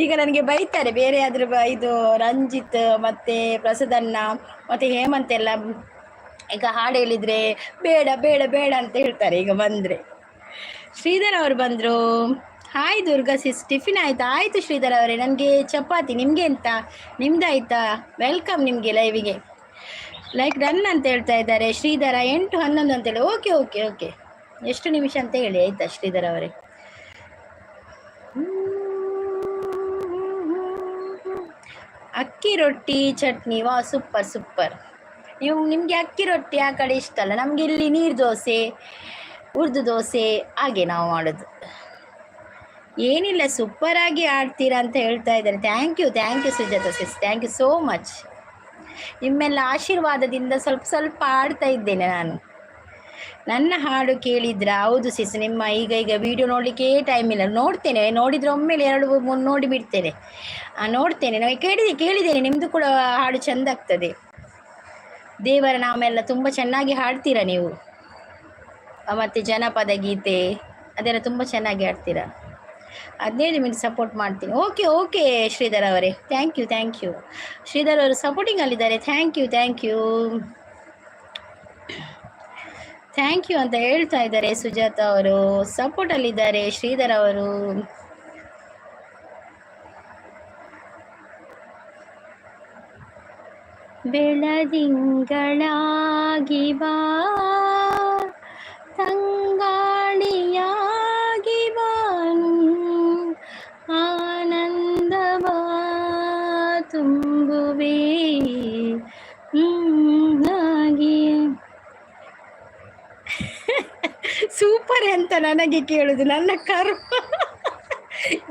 ಈಗ ನನಗೆ ಬೈತಾರೆ ಬೇರೆ ಆದ್ರೆ ಇದು ರಂಜಿತ್ ಮತ್ತು ಪ್ರಸದನ್ನ ಮತ್ತು ಹೇಮಂತ್ ಎಲ್ಲ ಈಗ ಹಾಡು ಹೇಳಿದರೆ ಬೇಡ ಬೇಡ ಬೇಡ ಅಂತ ಹೇಳ್ತಾರೆ ಈಗ ಬಂದರೆ. ಶ್ರೀಧರ್ ಅವರು ಬಂದರು. ಹಾಯ್ ದುರ್ಗಾ ಸಿಸ್, ಟಿಫಿನ್ ಆಯಿತಾ? ಆಯಿತು ಶ್ರೀಧರ್ ಅವರೇ, ನನಗೆ ಚಪಾತಿ. ನಿಮಗೆ ಎಂತ? ನಿಮ್ದಾಯ್ತಾ? ವೆಲ್ಕಮ್ ನಿಮಗೆ ಲೈವಿಗೆ. ಲೈಕ್ ರನ್ ಅಂತ ಹೇಳ್ತಾ ಇದ್ದಾರೆ ಶ್ರೀಧರ. 8:11 ಅಂತೇಳಿ. ಓಕೆ ಎಷ್ಟು ನಿಮಿಷ ಅಂತ ಹೇಳಿ ಆಯಿತಾ ಶ್ರೀಧರ್ ಅವರೇ. ಅಕ್ಕಿ ರೊಟ್ಟಿ ಚಟ್ನಿ, ವಾ ಸೂಪರ್. ನಿಮಗೆ ಅಕ್ಕಿ ರೊಟ್ಟಿ ಆ ಕಡೆ ಇಷ್ಟ ಅಲ್ಲ, ನಮಗೆ ಇಲ್ಲಿ ನೀರು ದೋಸೆ, ಉರ್ದು ದೋಸೆ ಹಾಗೆ ನಾವು ಮಾಡೋದು. ಏನಿಲ್ಲ, ಸೂಪರಾಗಿ ಆಡ್ತೀರಾ ಅಂತ ಹೇಳ್ತಾ ಇದ್ದಾರೆ. Thank you Sujata sis, thank you so much. ನಿಮ್ಮೆಲ್ಲ ಆಶೀರ್ವಾದದಿಂದ ಸ್ವಲ್ಪ ಆಡ್ತಾ ಇದ್ದೇನೆ ನಾನು. ನನ್ನ ಹಾಡು ಕೇಳಿದ್ರ? ಹೌದು ಸಿಸ್, ನಿಮ್ಮ ಈಗ ವಿಡಿಯೋ ನೋಡಲಿಕ್ಕೆ ಟೈಮ್ ಇಲ್ಲ. ನೋಡ್ತೇನೆ, ನೋಡಿದರೆ ಒಮ್ಮೆಲೆ 2-3 ನೋಡಿ ಬಿಡ್ತೇನೆ. ನೋಡ್ತೇನೆ. ನಾವು ಕೇಳಿದ್ದೇನೆ, ನಿಮ್ಮದು ಕೂಡ ಹಾಡು ಚೆಂದ ಆಗ್ತದೆ. ದೇವರ ನಾಮೆಲ್ಲ ತುಂಬ ಚೆನ್ನಾಗಿ ಹಾಡ್ತೀರಾ ನೀವು, ಮತ್ತು ಜನಪದ ಗೀತೆ ಅದೆಲ್ಲ ತುಂಬ ಚೆನ್ನಾಗಿ ಹಾಡ್ತೀರಾ. 15 ಮಿನಿಟ್ ಸಪೋರ್ಟ್ ಮಾಡ್ತೀನಿ. ಓಕೆ ಶ್ರೀಧರ್ ಅವರೇ, ಥ್ಯಾಂಕ್ ಯು. ಶ್ರೀಧರ್ ಅವರು ಸಪೋರ್ಟಿಂಗಲ್ಲಿದ್ದಾರೆ. ಥ್ಯಾಂಕ್ ಯು ಅಂತ ಹೇಳ್ತಾ ಇದ್ದಾರೆ ಸುಜಾತ ಅವರು. ಸಪೋರ್ಟಲ್ಲಿದ್ದಾರೆ ಶ್ರೀಧರ್ ಅವರು. ಬೆಳದಿಂಗಳಾಗಿ ಬಾ, ತಂಗಾಳಿಯಾಗಿ ಬಾನು, ಆನಂದವ ತುಂಬುವೆ ಹಾಗೆ. ಸೂಪರ್ ಅಂತ ನನಗೆ ಕೇಳುದು ನನ್ನ ಕರ್ಮ.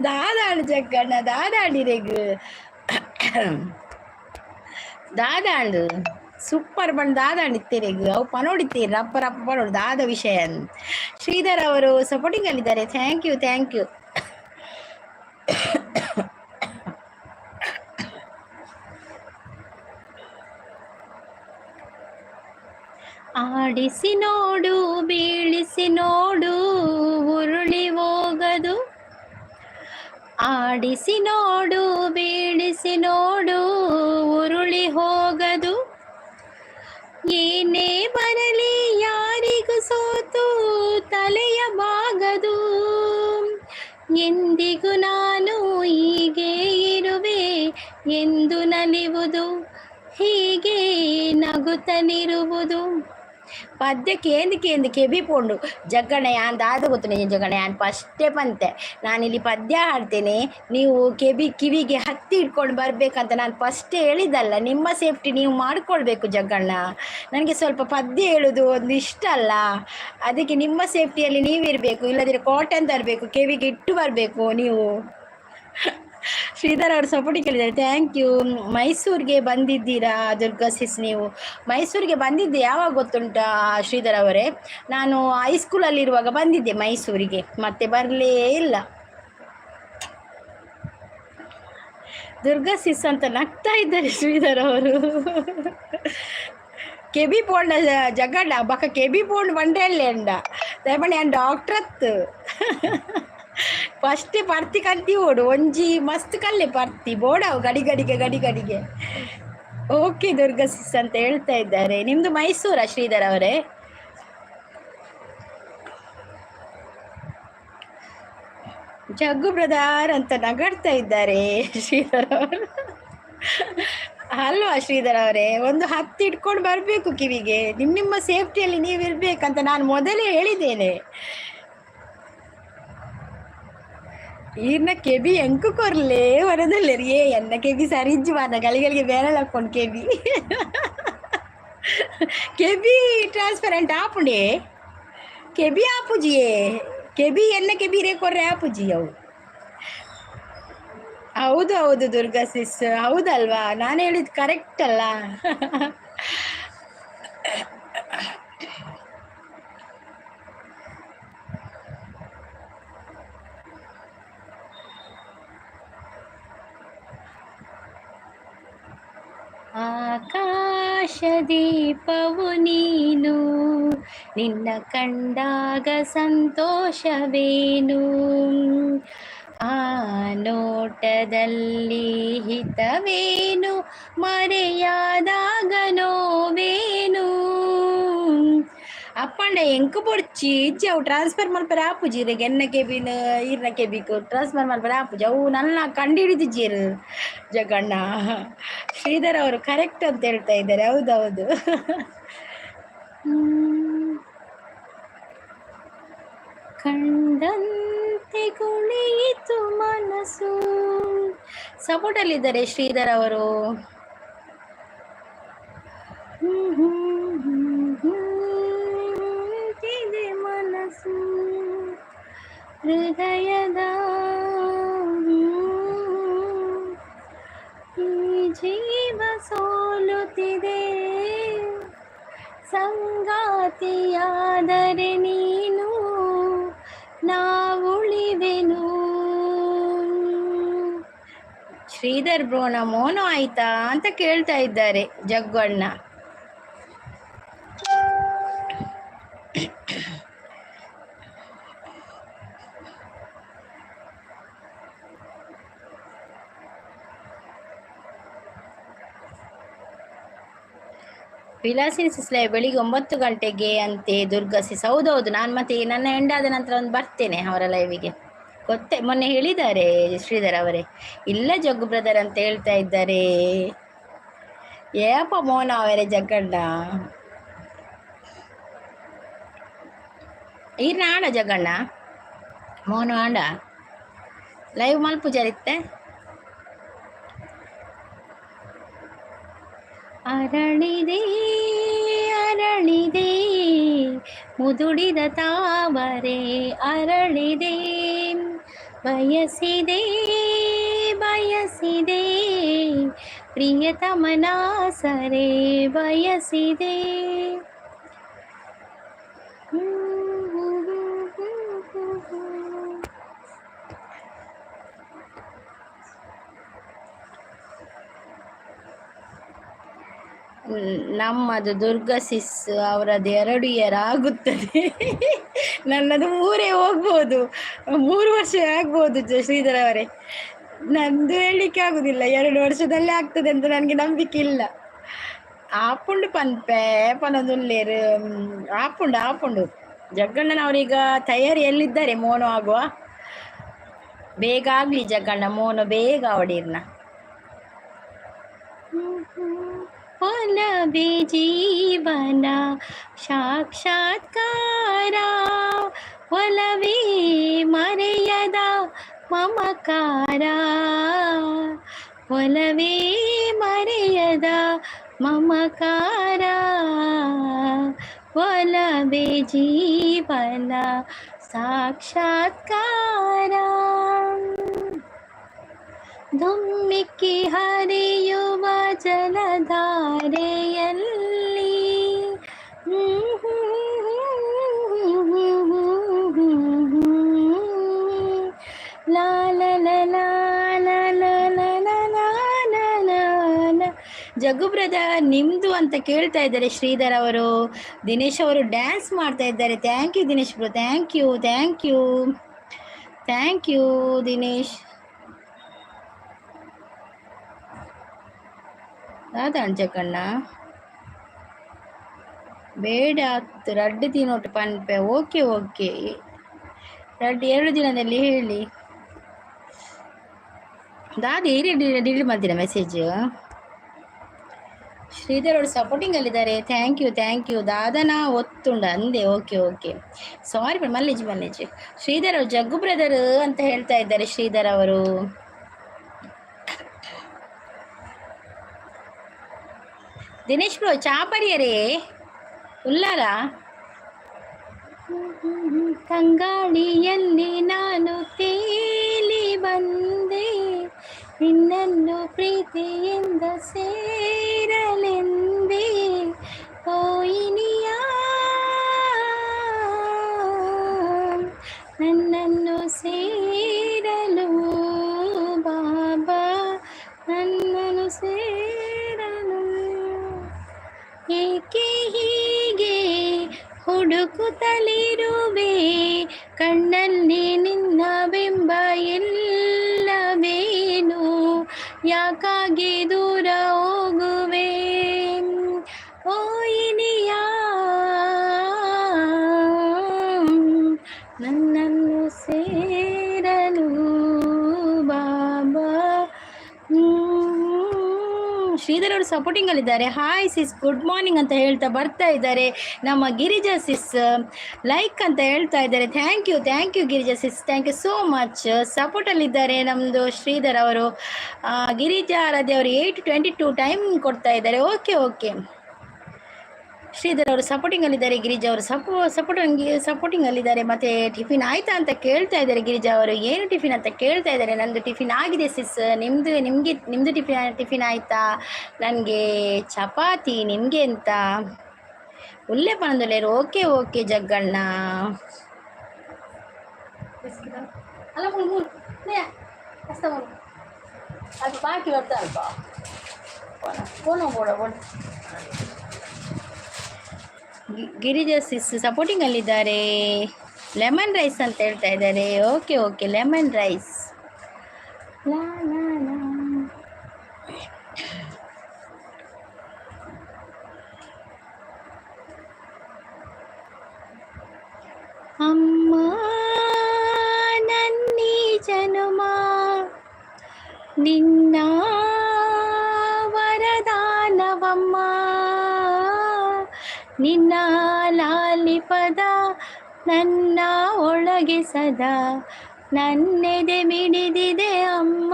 ದಾದಾಂಡು ಜಗ್ಗಣ್ಣ ದಾದಾಂಡಿರೆಗ್ ದಾದಾಂಡು ಸೂಪರ್ ಬಂದು ದಾದಾಂಡಿತ್ತೀರೆಗ್ ಅವು ಪನೋಡಿತ್ತೀರಿ ರಪ್ಪ ರಪ್ಪ ಪನೋಡು ದಾದ ವಿಷಯ ಅಂತ. ಶ್ರೀಧರ್ ಅವರು ಸಪೋರ್ಟಿಂಗ್ ಅಲ್ಲಿದ್ದಾರೆ. Thank you thank you. ಆಡಿಸಿ ನೋಡು ಬೀಳಿಸಿ ನೋಡು ಉರುಳಿ ಹೋಗದು. ಆಡಿಸಿ ನೋಡು ಬೀಳಿಸಿ ನೋಡು ಉರುಳಿ ಹೋಗದು. ಏನೇ ಬರಲಿ ಯಾರಿಗೂ ಸೋತು ತಲೆಯ ಬಾಗದು. ಎಂದಿಗೂ ನಾನು ಹೀಗೆ ಇರುವೆ ಎಂದು ನಲಿವುದು, ಹೀಗೆ ನಗುತ್ತನಿರುವುದು. ಪದ್ಯ ಕೇಂದು ಕೆಬಿ ಪೋಂಡು ಜಗ್ಗಣ್ಣ ಯಾನ್ ದಾದ ಗೊತ್ತು ಜಗ್ಗಣ್ಣ ಯಾನ್ ಫಸ್ಟೇ ಬಂತೆ. ನಾನಿಲ್ಲಿ ಪದ್ಯ ಹಾಡ್ತೇನೆ, ನೀವು ಕಿವಿಗೆ ಹತ್ತಿ ಇಟ್ಕೊಂಡು ಬರ್ಬೇಕಂತ ನಾನು ಫಸ್ಟೇ ಹೇಳಿದಲ್ಲ. ನಿಮ್ಮ ಸೇಫ್ಟಿ ನೀವು ಮಾಡ್ಕೊಳ್ಬೇಕು ಜಗ್ಗಣ್ಣ. ನನಗೆ ಸ್ವಲ್ಪ ಪದ್ಯ ಹೇಳೋದು ಒಂದು ಇಷ್ಟ ಅಲ್ಲ, ಅದಕ್ಕೆ ನಿಮ್ಮ ಸೇಫ್ಟಿಯಲ್ಲಿ ನೀವಿರಬೇಕು. ಇಲ್ಲದಿದ್ರೆ ಕಾಟನ್ ತರಬೇಕು, ಕಿವಿಗೆ ಇಟ್ಟು ಬರಬೇಕು ನೀವು. ಶ್ರೀಧರ್ ಅವರು ಸಪೋರ್ಟಿಗೆ ಕೇಳಿದ್ದಾರೆ. Thank you. ಮೈಸೂರಿಗೆ ಬಂದಿದ್ದೀರಾ ದುರ್ಗಾ ಸಿಸ್? ನೀವು ಮೈಸೂರಿಗೆ ಬಂದಿದ್ದೆ ಯಾವಾಗ ಗೊತ್ತುಂಟಾ ಶ್ರೀಧರ್ ಅವರೇ? ನಾನು ಹೈಸ್ಕೂಲಲ್ಲಿರುವಾಗ ಬಂದಿದ್ದೆ ಮೈಸೂರಿಗೆ, ಮತ್ತೆ ಬರಲೇ ಇಲ್ಲ. ದುರ್ಗಾ ಸಿಸ್ ಅಂತ ನಗ್ತಾ ಇದ್ದಾರೆ ಶ್ರೀಧರ್ ಅವರು. ಕೆಬಿ ಪೋಂಡ ಜಗಡ್ಡ ಬಕ್ಕ ಕೆಬಿ ಪೋಂಡ್ ಬಂಡೇಳ್ಳೆ ಅಂಡ ದಯಮಣಿ ಅಂಡ್ ಡಾಕ್ಟ್ರತ್ತು ಫಸ್ಟ್ ಪರ್ತಿ ಕಂತಿ ಓಡು ಒಂಜಿ ಮಸ್ತ್ ಕಲ್ಲೆ ಪರ್ತಿ ಬೋಡವು ಗಡಿಗೆ. ಓಕೆ ದುರ್ಗಾ ಸಿಸ್ ಅಂತ ಹೇಳ್ತಾ ಇದ್ದಾರೆ. ನಿಮ್ದು ಮೈಸೂರಾ ಶ್ರೀಧರ್ ಅವರೇ? ಜಗ್ಗು ಬ್ರದರ್ ಅಂತ ನಗಾಡ್ತಾ ಇದ್ದಾರೆ ಶ್ರೀಧರ್ ಅವರು. ಅಲ್ವಾ ಶ್ರೀಧರ್ ಅವರೇ, ಒಂದು ಹತ್ತಿ ಇಟ್ಕೊಂಡು ಬರಬೇಕು ಕಿವಿಗೆ. ನಿಮ್ಮ ಸೇಫ್ಟಿಯಲ್ಲಿ ನೀವಿರ್ಬೇಕಂತ ನಾನು ಮೊದಲೇ ಹೇಳಿದ್ದೇನೆ. ಈರ್ನ ಕೆಬಿ ಎಂಕು ಕೊರ್ಲೆ ಹೊರದಲ್ಲೇ ರೀ ಎನ್ನ ಕೆಬಿ ಸರಿಜ್ಜು ಮಾನ ಗಳಿಗೆ ಬೇರೆ ಹಾಕೊಂಡು ಕೆಬಿ ಟ್ರಾನ್ಸ್ಪರೆಂಟ್ ಆಪುಂಡೆ ಕೆಬಿ ಆಪುಜಿಯೇ ಕೆಬಿ ಎನ್ನ ಕೆಬಿ ರೇ ಕೊರ್ರೆ ಆಪುಜಿ ಅವು. ಹೌದು ದುರ್ಗಾ ಸಿಸ್, ಹೌದಲ್ವಾ? ನಾನು ಹೇಳಿದ್ದು ಕರೆಕ್ಟ್ ಅಲ್ಲ? ಆಕಾಶ ದೀಪವು ನೀನು, ನಿನ್ನ ಕಂಡಾಗ ಸಂತೋಷವೇನು. ಆ ನೋಟದಲ್ಲಿ ಹಿತವೇನು, ಮರೆಯಾದಾಗ ನೋವೇನು. ಅಪ್ಪಂಡ ಎಂಕು ಪೊಡ್ಚಿ ಇಜ್ಜಿ ಅವು ಟ್ರಾನ್ಸ್ಫರ್ ಮಲ್ಪರೆ ಆಪುಜಿರಿಗೆ ಎನ್ನ ಕೆಬಿನ ಈರ್ನ ಕೆಬಿಕು ಟ್ರಾನ್ಸ್ಫರ್ ಮಲ್ಪರೆ ಆಪುಜಿ ಅವು ನನ್ನ ಕಂಡು ಹಿಡಿದಿಜ್ಜಿರು ಜಗಣ್ಣ. ಶ್ರೀಧರ್ ಅವರು ಕರೆಕ್ಟ್ ಅಂತ ಹೇಳ್ತಾ ಇದ್ದಾರೆ. ಹೌದೌದು. ಕಂಡಂತೆ ಕುಣಿಯಿತು ಮನಸ್ಸು. ಸಪೋರ್ಟಲ್ಲಿದ್ದಾರೆ ಶ್ರೀಧರ್ ಅವರು. ಮನಸ್ಸು ಹೃದಯದ ಈ ಜೀವ ಸೋಲುತ್ತಿದೆ, ಸಂಗಾತಿಯಾದರೆ ನೀನು ನಾವುಳಿವೆನು. ಶ್ರೀಧರ್ ಬ್ರೋನ ಮೋನೋ ಆಯ್ತಾ ಅಂತ ಕೇಳ್ತಾ ಇದ್ದಾರೆ ಜಗ್ಗಣ್ಣ. ವಿಲಾಸಿನಿ ಸಿಸ್ಲೆ ಬೆಳಿಗ್ಗೆ 9 ಗಂಟೆಗೆ ಅಂತೆ ದುರ್ಗಾ ಸಿಸ್. ಹೌದೌದು, ನಾನು ಮತ್ತೆ ನನ್ನ ಎಂಡಾದ ನಂತರ ಒಂದು ಬರ್ತೇನೆ ಅವರ ಲೈವಿಗೆ. ಗೊತ್ತೇ, ಮೊನ್ನೆ ಹೇಳಿದ್ದಾರೆ ಶ್ರೀಧರ್ ಅವರೇ. ಇಲ್ಲ ಜಗ್ಗು ಬ್ರದರ್ ಅಂತ ಹೇಳ್ತಾ ಇದ್ದಾರೆ. ಏಪ ಮೋನ ಅವರೇ ಜಗ್ಗಣ್ಣ ಈರ್ನ ಆಡ ಜಗ್ಗಣ್ಣ ಮೋನು ಆಂಡ ಲೈವ್ ಮಲ್ಪುಜರಿತ್ತೆ. ಅರಳಿದೆ ಮುದುಡಿದ ತಾವರೆ ಅರಳಿದೆ, ಬಯಸಿದೆ ಬಯಸಿದೆ ಪ್ರಿಯತಮನ ಸರೆ ಬಯಸಿದೆ. ನಮ್ಮದು ದುರ್ಗಾ ಸಿಸ್ ಅವರದ್ದು 2 ಇಯರ್ ಆಗುತ್ತದೆ. ನನ್ನದು 3 ಹೋಗ್ಬೋದು, 3 ವರ್ಷ ಆಗ್ಬೋದು ಶ್ರೀಧರ್ ಅವರೇ. ನಂದು ಹೇಳಲಿಕ್ಕೆ ಆಗುದಿಲ್ಲ 2 ವರ್ಷದಲ್ಲೇ ಆಗ್ತದೆ ಅಂತ ನನಗೆ ನಂಬಿಕೆ ಇಲ್ಲ. ಆಪುಂಡು ಪನ್ಪೆ ಪನದುಲ್ಲೇರು ಆಪುಂಡು ಜಗ್ಗಣ್ಣನವರೀಗ ತಯಾರಿಯಲ್ಲಿದ್ದಾರೆ ಮೋನು ಆಗುವ. ಬೇಗ ಆಗ್ಲಿ ಜಗ್ಗಣ್ಣ, ಮೋನು ಬೇಗ ಅವಡಿರ್ನ. ಒಲವೇ ಜೀವನ ಸಾಕ್ಷಾತ್ಕಾರ, ಒಲವೇ ಮರೆಯದ ಮಮಕಾರ, ಒಲವೇ ಮರೆಯದ ಮಮಕಾರ, ಒಲವೇ ಜೀವನ ಸಾಕ್ಷಾತ್ಕಾರ. ಧುಮ್ಮಿಕ್ಕಿ ಹರಿಯುವ ಜಲಧಾರೆಯಲ್ಲಿ ಜಗ್ಗು ಬ್ರದರ್ ನಿಮ್ದು ಅಂತ ಕೇಳ್ತಾ ಇದ್ದಾರೆ ಶ್ರೀಧರ್ ಅವರು. ದಿನೇಶ್ ಅವರು ಡ್ಯಾನ್ಸ್ ಮಾಡ್ತಾ ಇದ್ದಾರೆ. Thank you Dinesh bro, thank you thank you thank you Dinesh. ಅಣ್ಜಕಣ್ಣ ಬೇಡ ರಡ್ಡು ತಿನ್ನೋಟು ಪನ್ಪೆ. ಓಕೆ ಓಕೆ, 2 ದಿನದಲ್ಲಿ ಹೇಳಿ ದಾದಿ ಡಿಲೀಟ್ ಮಾಡ್ತೀರಾ ಮೆಸೇಜ್. ಶ್ರೀಧರ್ ಅವರು ಸಪೋರ್ಟಿಂಗ್ ಅಲ್ಲಿದ್ದಾರೆ. ಥ್ಯಾಂಕ್ ಯು ದಾದನ ಒತ್ತುಂಡ ಅಂದೆ. ಓಕೆ ಓಕೆ, ಸಾರಿ ಮಲ್ಲೇಜ್ ಶ್ರೀಧರ್ ಅವರು ಜಗ್ಗು ಬ್ರದರ್ ಅಂತ ಹೇಳ್ತಾ ಇದ್ದಾರೆ ಶ್ರೀಧರ್ ಅವರು. ದಿನೇಶ್ ಬ್ರೋ ಚಾಪರಿಯರೇ ಉಲ್ಲಾರ. ಕಂಗಾಳಿಯಲ್ಲಿ ನಾನು ತೇಲಿ ಬಂದೆ, ನಿನ್ನನ್ನು ಪ್ರೀತಿಯಿಂದ ಸೇರಲೆಂದೇ, ಕೋಯಿನಿಯ ನನ್ನನ್ನು ಸೇರಲು ಬಾಬಾ, ನನ್ನನ್ನು ಸೇರಲು. ಏಕೆ ಹೀಗೆ ಹುಡುಕುತ್ತಲಿರುವೆ, ಕಣ್ಣಲ್ಲಿ ನಿನ್ನ ಬಿಂಬ ಇಲ್ಲವೇನು, ಯಾಕಾಗಿ ದೂರ ಹೋಗುವೆ ಓ ಇನಿಯ, ನನ್ನನ್ನು ಸೇರಲು ಬಾಬಾ. ಶ್ರೀಧರ್ ಅವರು ಸಪೋರ್ಟಿಂಗ್ ಅಲ್ಲಿದ್ದಾರೆ. ಹಾಯ್ ಸಿಸ್, ಗುಡ್ ಮಾರ್ನಿಂಗ್ ಅಂತ ಹೇಳ್ತಾ ಬರ್ತಾ ಇದ್ದಾರೆ. ನಮ್ಮ ಗಿರಿಜಾ ಸಿಸ್ ಲೈಕ್ ಅಂತ ಹೇಳ್ತಾ ಇದ್ದಾರೆ. Thank you Girija sis, thank you so much. ಸಪೋರ್ಟಲ್ಲಿದ್ದಾರೆ ನಮ್ಮದು ಶ್ರೀಧರ್ ಅವರು. ಗಿರಿಜಾ ಆರಾಧ್ಯ ಅವರು 8:22 ಟೈಮ್ ಕೊಡ್ತಾ ಇದ್ದಾರೆ. ಓಕೆ ಶ್ರೀಧರ್ ಅವರು ಸಪೋರ್ಟಿಂಗ್ ಅಲ್ಲಿದ್ದಾರೆ. ಗಿರಿಜಾ ಅವರು ಸಪೋರ್ಟಿಂಗ್ ಅಲ್ಲಿದ್ದಾರೆ. ಮತ್ತೆ ಟಿಫಿನ್ ಆಯ್ತಾ ಅಂತ ಕೇಳ್ತಾ ಇದ್ದಾರೆ ಗಿರಿಜಾ ಅವರು. ಏನು ಟಿಫಿನ್ ಅಂತ ಕೇಳ್ತಾ ಇದ್ದಾರೆ. ನಂದು ಟಿಫಿನ್ ಆಗಿದೆ ಸಿಸ್, ನಿಮ್ಮದು ಟಿಫಿನ್ ಆಯ್ತಾ? ನನಗೆ ಚಪಾತಿ, ನಿಮಗೆ ಅಂತ ಉಲ್ಲೆ ಪಣದಲ್ಲೇರು. ಓಕೆ ಜಗ್ಗಣ್ಣ. ಅದು ಬಾಕಿ ಬರ್ತಾ ಅಲ್ವಾ ಗಿರಿಜಾ ಸಿಸ್ ಸಪೋರ್ಟಿಂಗ್ ಅಲ್ಲಿದ್ದಾರೆ. ಲೆಮನ್ ರೈಸ್ ಅಂತ ಹೇಳ್ತಾ ಇದ್ದಾರೆ. Okay lemon rice. ಅಮ್ಮ ನನ್ನಿ ಜನುಮ ನಿನ್ನ ವರದಾನವಮ್ಮ, ನಿನ್ನ ಲಾಲಿಪದ ನನ್ನ ಒಳಗೆ ಸದಾ ನನ್ನೆದೆ ಮಿಡಿದಿದೆ ಅಮ್ಮ.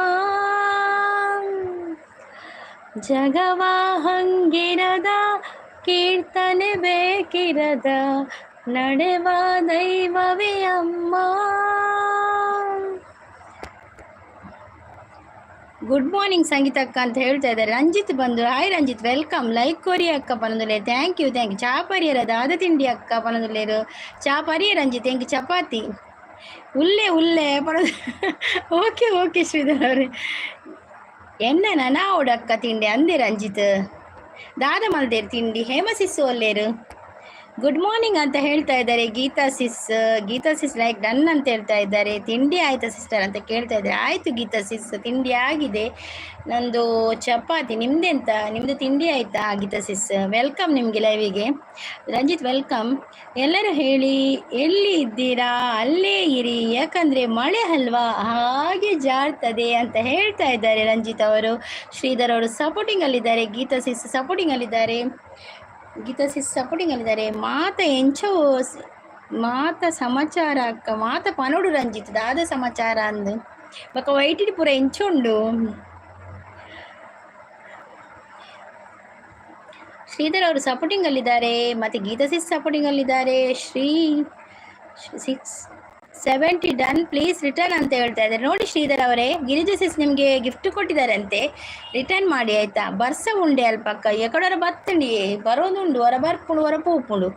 ಜಗವ ಹಂಗಿರದ ಕೀರ್ತನೆ ಬೇಕಿರದ ನಡೆವ ದೈವವೇ ಅಮ್ಮ. ಗುಡ್ ಮಾರ್ನಿಂಗ್ ಸಂಗೀತ ಅಕ್ಕ ಅಂತ ಹೇಳ್ತಾ ಇದ್ದಾರೆ. ರಂಜಿತ್ ಬಂದು ಹಾಯ್ ರಂಜಿತ್ ವೆಲ್ಕಮ್. ಲೈಕ್ ಕೊರಿ ಅಕ್ಕ ಪನದುಲೆ ಥ್ಯಾಂಕ್ ಯು ಚಾ ಪರಿಯರ ದಾದ ತಿಂಡಿ ಅಕ್ಕ ಪನದುಲೇರು ಚಾ ಪರಿಯ ರಂಜಿತ್ ಎಂಗೆ ಚಪಾತಿ ಉಲ್ಲೆ ಪನದು ಓಕೆ ಶ್ರೀಧರ್ ಅವರೇ ಎನ್ನ ನಾವುಡು ಅಕ್ಕ ತಿಂಡಿ ಅಂದೆ ರಂಜಿತ್ ದಾದ ಮಲ್ದೇರು ತಿಂಡಿ ಹೇಮಸಿಸ್ಸು ಒಲ್ಲೇರು ಗುಡ್ ಮಾರ್ನಿಂಗ್ ಅಂತ ಹೇಳ್ತಾ ಇದ್ದಾರೆ. ಗೀತಾ ಸಿಸ್ ಲೈಕ್ ಡನ್ ಅಂತ ಹೇಳ್ತಾ ಇದ್ದಾರೆ. ತಿಂಡಿ ಆಯ್ತಾ ಸಿಸ್ಟರ್ ಅಂತ ಕೇಳ್ತಾ ಇದ್ದಾರೆ. ಆಯಿತು ಗೀತಾ ಸಿಸ್, ತಿಂಡಿ ಆಗಿದೆ ನಂದು ಚಪಾತಿ. ನಿಮ್ಮದು ತಿಂಡಿ ಆಯಿತಾ ಗೀತಾ ಸಿಸ್? ವೆಲ್ಕಮ್ ನಿಮಗೆ ಲೈವಿಗೆ. ರಂಜಿತ್ ವೆಲ್ಕಮ್. ಎಲ್ಲರೂ ಹೇಳಿ ಎಲ್ಲಿ ಇದ್ದೀರಾ ಅಲ್ಲೇ ಇರಿ, ಯಾಕಂದರೆ ಮಳೆ ಅಲ್ವಾ ಹಾಗೆ ಜಾರ್ತದೆ ಅಂತ ಹೇಳ್ತಾ ಇದ್ದಾರೆ ರಂಜಿತ್ ಅವರು. ಶ್ರೀಧರ್ ಅವರು ಸಪೋರ್ಟಿಂಗಲ್ಲಿದ್ದಾರೆ. ಗೀತಾ ಸಿಸ್ ಸಪೋರ್ಟಿಂಗಲ್ಲಿದ್ದಾರೆ. ಮಾತ ಸಮಾಚಾರ ಅಕ್ಕ ಮಾತ ಪನೋಡು ರಂಜಿತ್ ದಾದ ಸಮಾಚಾರ ಅಂದು ಬೊಕ್ಕ ವೈಟಿಡ್ ಪೂರ ಎಂಚುಂಡು. ಶ್ರೀಧರ್ ಅವರು ಸಪೋರ್ಟಿಂಗ್ ಅಲ್ಲಿದ್ದಾರೆ. ಮತ್ತೆ ಗೀತಾ ಸಿಸ್ ಸಪೋರ್ಟಿಂಗ್ ಅಲ್ಲಿದ್ದಾರೆ. 670 ಡನ್ ಪ್ಲೀಸ್ ರಿಟರ್ನ್ ಅಂತ ಹೇಳ್ತಾ ಇದ್ದಾರೆ. ನೋಡಿ ಶ್ರೀಧರ್ ಅವರೇ, ಗಿರಿಜಾ ಸಿಸ್ ನಿಮಗೆ ಗಿಫ್ಟ್ ಕೊಟ್ಟಿದ್ದಾರೆ ಅಂತೆ, ರಿಟರ್ನ್ ಮಾಡಿ ಆಯ್ತಾ. ಬರ್ಸ ಉಂಡೆ ಅಲ್ಪಕ್ಕ ಎಕಡರ ಬತ್ತಂಡಿ ಬರೋದುಂಡು ಹೊರ ಬರ್ಪುಂಡು ಹೊರ ಪೂಪುಂಡು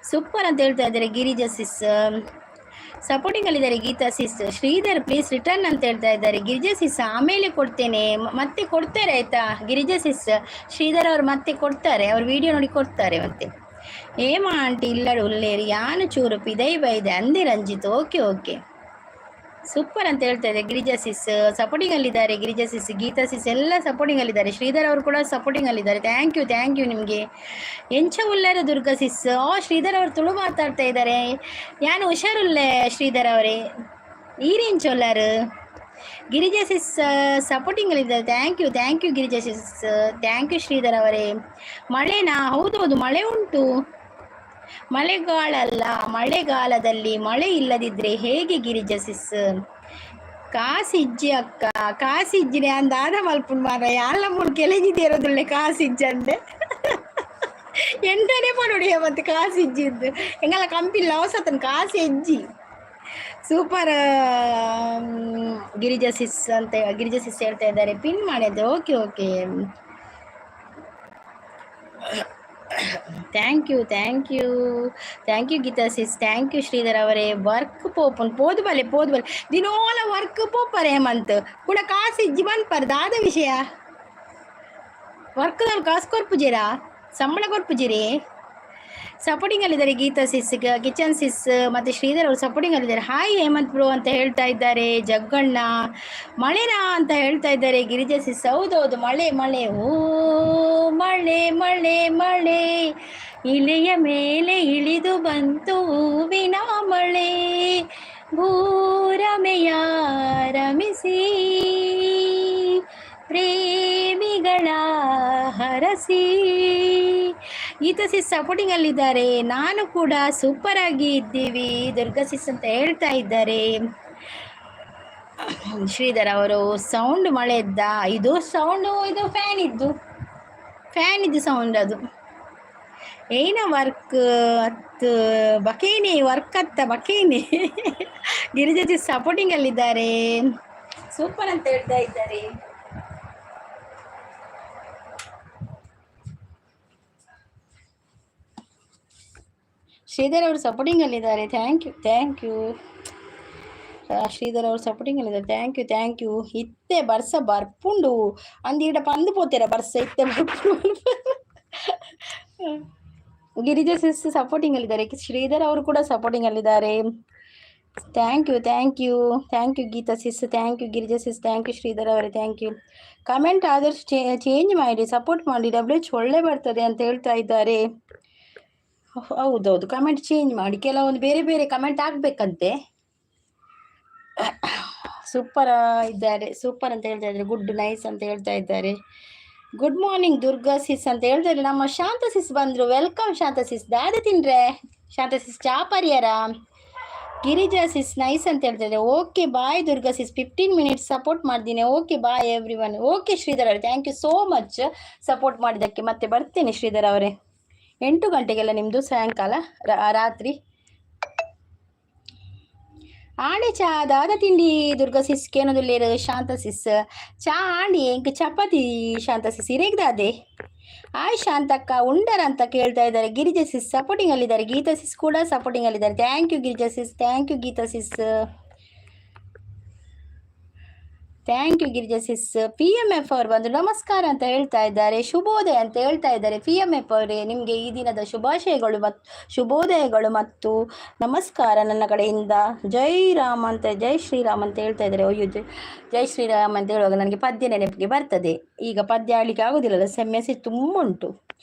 ಸೂಪರ್ ಅಂತ ಹೇಳ್ತಾ ಇದ್ದಾರೆ. ಗಿರಿಜಾ ಸಿಸ್ ಸಪೋರ್ಟಿಂಗ್ ಅಲ್ಲಿದ್ದಾರೆ. Geeta sis Sridhar please return ಅಂತ ಹೇಳ್ತಾ ಇದ್ದಾರೆ. ಗಿರಿಜಾ ಸಿಸ್ ಆಮೇಲೆ ಕೊಡ್ತೇನೆ, ಮತ್ತೆ ಕೊಡ್ತಾರೆ ಆಯ್ತಾ. ಗಿರಿಜಾ ಸಿಸ್ ಶ್ರೀಧರ್ ಅವರು ಮತ್ತೆ ಕೊಡ್ತಾರೆ, ಅವ್ರ ವಿಡಿಯೋ ನೋಡಿ ಕೊಡ್ತಾರೆ. ಮತ್ತೆ ಏಮ ಆಂಟಿ ಇಲ್ಲಡು ಉಲ್ಲೇರಿ ಯಾನು ಚೂರು ಪಿದೈ ಬೈದೆ ಅಂದೆ ರಂಜಿತ್. ಓಕೆ ಸೂಪರ್ ಅಂತ ಹೇಳ್ತಾ ಇದೆ. Girija sis supporting ಅಲ್ಲಿದ್ದಾರೆ. ಗಿರಿಜಾ ಸಿಸ್ ಗೀತಾ ಸಿಸ್ ಎಲ್ಲ ಸಪೋರ್ಟಿಂಗ್ ಅಲ್ಲಿದ್ದಾರೆ. ಶ್ರೀಧರ್ ಅವರು ಕೂಡ ಸಪೋರ್ಟಿಂಗ್ ಅಲ್ಲಿದ್ದಾರೆ. ಥ್ಯಾಂಕ್ ಯು ನಿಮಗೆ. ಎಂಚ ಉಲ್ಲಾರ ದುರ್ಗಾ ಸಿಸ್. ಶ್ರೀಧರ್ ಅವರು ತುಳು ಮಾತಾಡ್ತಾ ಇದ್ದಾರೆ. ಯಾನು ಹುಷಾರುಲ್ಲೆ ಶ್ರೀಧರ್ ಅವರೇ, ಈರೆಂಚ ಉಲ್ಲಾರು. ಗಿರಿಜಾ ಸಿಸ್ ಸಪೋರ್ಟಿಂಗ್ ಅಲ್ಲಿದ್ದಾರೆ. Thank you Girija sis. Thank you Sridhar ಅವರೇ. ಮಳೆನಾ? ಹೌದು ಮಳೆ ಉಂಟು. ಮಳೆಗಾಲದಲ್ಲಿ ಮಳೆ ಇಲ್ಲದಿದ್ರೆ ಹೇಗೆ ಗಿರಿಜಾ ಸಿಸ್? ಕಾಸಿಜ್ಜಿ ಅಕ್ಕ ಕಾಸಿಜ್ಜಿನೇ ಅಂದಾದ ಮಲ್ಪುಂಡು ಮಾರ ಎಲ್ಲ ಮೂರು ಕೆಳಗಿದ್ದೆ ಇರೋದಿಲ್ಲ ಕಾಸಿಜ್ಜಿ ಅಂದೆ ಎಂಟನೇ ಪಡೋಡಿಯ ಮತ್ತೆ ಕಾಸಿಜ್ಜಿದ್ದು ಎಂಗಲ್ಲ ಕಂಪಿಲ್ಲ ಹೊಸತನ ಕಾಸಿ ಅಜ್ಜಿ ಸೂಪರ್. ಗಿರಿಜಾ ಸಿಸ್ ಹೇಳ್ತಾ ಇದ್ದಾರೆ. ಪಿನ್ ಮಾಡಿದ್ದೆ. Okay thank you Geeta sis. Thank you Sridhar ಅವರೇ. ವರ್ಕ್ ಪೋಪನ್ ಪೋದು ಬಲೆ ದಿನೋಲ ವರ್ಕ್ ಪೋಪರ್ ಹೇಮಂತ್ ಕೂಡ ಕಾಸು ಇಜ್ಜಿ ಮನ್ಪರ್ ದಾದ ವಿಷಯ ವರ್ಕ್ದಲ್ಲಿ ಕಾಸು ಕೊರ್ಪುಜಿರಾ ಸಂಬಳ ಕೊರ್ಪುಜಿರಿ. ಸಪೋರ್ಟಿಂಗ್ ಅಲ್ಲಿದ್ದಾರೆ ಗೀತಾ ಸಿಸ್, ಕಿಚನ್ ಸಿಸ್ ಮತ್ತು ಶ್ರೀಧರ್ ಅವರು ಸಪೋರ್ಟಿಂಗ್ ಅಲ್ಲಿದ್ದಾರೆ. ಹಾಯ್ ಹೇಮಂತ್ ಬ್ರೋ ಅಂತ ಹೇಳ್ತಾ ಇದ್ದಾರೆ. ಜಗ್ಗಣ್ಣ ಮಳೆನಾ ಅಂತ ಹೇಳ್ತಾ ಇದ್ದಾರೆ. ಗಿರಿಜಾ ಸಿಸ್ ಹೌದೌದು ಮಳೆ ಓ ಮಳೆ ಇಲೆಯ ಮೇಲೆ ಇಳಿದು ಬಂತು ಹೂವಿನ ಮಳೆ ಭೂರಮೆಯ ರಮಿಸಿ ಪ್ರೇಮಿಗಳ ಹರಸಿ. Geetha sis supporting ಅಲ್ಲಿದ್ದಾರೆ. ನಾನು ಕೂಡ ಸೂಪರ್ ಆಗಿ ಇದ್ದೀವಿ ದುರ್ಗಾ ಸಿಸ್ ಅಂತ ಹೇಳ್ತಾ ಇದ್ದಾರೆ. ಶ್ರೀಧರ್ ಅವರು ಸೌಂಡ್ ಮಳೆ ಇದ್ದ ಇದು ಸೌಂಡು ಇದು ಫ್ಯಾನ್ ಇದ್ದು ಸೌಂಡ್ ಅದು ಏನ ವರ್ಕ್ ಅತ್ತು ಬಕೇನೆ ವರ್ಕ್ ಅತ್ತ ಬಕೇನೆ. ಗಿರಿಜಾ ಸಿಸ್ ಸಪೋರ್ಟಿಂಗ್ ಅಲ್ಲಿದ್ದಾರೆ. ಸೂಪರ್ ಅಂತ ಹೇಳ್ತಾ ಇದ್ದಾರೆ. ಶ್ರೀಧರ್ ಅವರು ಸಪೋರ್ಟಿಂಗ್ ಅಲ್ಲಿದ್ದಾರೆ. ಥ್ಯಾಂಕ್ ಯು ಶ್ರೀಧರ್ ಅವರು ಸಪೋರ್ಟಿಂಗ್ ಅಲ್ಲಿದ್ದಾರೆ. ಥ್ಯಾಂಕ್ ಯು ಇತ್ತೆ ಬರ್ಸ ಬರ್ಪುಂಡು ಅಂದೀಡ ಪಂದು ಪೋತೀರ ಬರ್ಸ ಇತ್ತೆ ಬರ್ಪುಂಡು. ಗಿರಿಜಾ ಸಿಸ್ ಸಪೋರ್ಟಿಂಗ್ ಅಲ್ಲಿದ್ದಾರೆ. ಶ್ರೀಧರ್ ಅವರು ಕೂಡ ಸಪೋರ್ಟಿಂಗ್ ಅಲ್ಲಿದ್ದಾರೆ. Thank you Geeta sis. Thank you Girija sis. Thank you Sridhar ಅವರೇ. Thank you. ಕಮೆಂಟ್ ಆದಷ್ಟು ಚೇಂಜ್ ಮಾಡಿ ಸಪೋರ್ಟ್ ಮಾಡಿ. WH ಒಳ್ಳೆ ಬರ್ತದೆ ಅಂತ ಹೇಳ್ತಾ ಇದ್ದಾರೆ. ಹೌದೌದು ಕಮೆಂಟ್ ಚೇಂಜ್ ಮಾಡಿ. ಕೆಲವೊಂದು ಬೇರೆ ಕಮೆಂಟ್ ಆಗಬೇಕಂತೆ. ಸೂಪರ್ ಇದ್ದಾರೆ. ಸೂಪರ್ ಅಂತ ಹೇಳ್ತಾ ಇದ್ದಾರೆ. ಗುಡ್ ನೈಸ್ ಅಂತ ಹೇಳ್ತಾ ಇದ್ದಾರೆ. ಗುಡ್ ಮಾರ್ನಿಂಗ್ ದುರ್ಗಾ ಸಿಸ್ ಅಂತ ಹೇಳ್ತಾ ಇದ್ದಾರೆ. ನಮ್ಮ ಶಾಂತ ಸಿಸ್ ಬಂದರು. ವೆಲ್ಕಮ್ ಶಾಂತ ಸಿಸ್. ದಾದ ತಿನ್ರೆ ಶಾಂತ ಸಿಸ್ ಚಾ ಪರಿಯರ. ಗಿರಿಜಾ ಸಿಸ್ ನೈಸ್ ಅಂತ ಹೇಳ್ತಾ ಇದ್ದಾರೆ. Okay bye Durga sis. 15 minutes support ಮಾಡಿದ್ದೀನಿ. Okay bye everyone. Okay Sridhar ಅವರೇ thank you so much support ಮಾಡಿದ್ದಕ್ಕೆ. ಮತ್ತೆ ಬರ್ತೇನೆ ಶ್ರೀಧರ್ ಅವರೇ. 8 ಗಂಟೆಗೆಲ್ಲ ನಿಮ್ಮದು ಸಾಯಂಕಾಲ ರಾತ್ರಿ. ಆಂಡೆ ಚಾ ದಾದ ತಿಂಡಿ ದುರ್ಗ ಸಿಸ್ ಕೇನದುಲ್ಲೇರು ಶಾಂತ ಸಿಸ್ ಚಾ ಆಂಡಿ ಎಂಕ್ ಚಪಾತಿ ಶಾಂತ ಸಿಸ್ ಇರೇಗ್ದಾದೆ ಆಯ್ ಶಾಂತಕ್ಕ ಉಂಡರ ಅಂತ ಕೇಳ್ತಾ ಇದ್ದಾರೆ. ಗಿರಿಜಾ ಸಿಸ್ ಸಪೋರ್ಟಿಂಗ್ ಅಲ್ಲಿದ್ದಾರೆ, ಗೀತಾ ಸಿಸ್ ಕೂಡ ಸಪೋರ್ಟಿಂಗ್ ಅಲ್ಲಿದ್ದಾರೆ. Thank you Girija sis, thank you Geeta sis, thank you Girija sis. P M F ಅವರು ಬಂದು ನಮಸ್ಕಾರ ಅಂತ ಹೇಳ್ತಾ ಇದ್ದಾರೆ, ಶುಭೋದಯ ಅಂತ ಹೇಳ್ತಾ ಇದ್ದಾರೆ. ಪಿ ಎಮ್ ಎಫ್ ಅವರೇ ನಿಮಗೆ ಈ ದಿನದ ಶುಭಾಶಯಗಳು ಮತ್ತು ಶುಭೋದಯಗಳು ಮತ್ತು ನಮಸ್ಕಾರ ನನ್ನ ಕಡೆಯಿಂದ. ಜೈ ರಾಮ್ ಅಂತ, ಜೈ ಶ್ರೀರಾಮ್ ಅಂತ ಹೇಳ್ತಾ ಇದ್ದಾರೆ. ಅಯ್ಯೋ ಜೈ ಶ್ರೀರಾಮ್ ಅಂತ ಹೇಳುವಾಗ ನನಗೆ ಪದ್ಯ ನೆನಪಿಗೆ ಬರ್ತದೆ. ಈಗ ಪದ್ಯ ಆಡಲಿಕ್ಕೆ ಆಗೋದಿಲ್ಲಲ್ಲ, ಮೆಸೇಜ್ ತುಂಬ ಉಂಟು.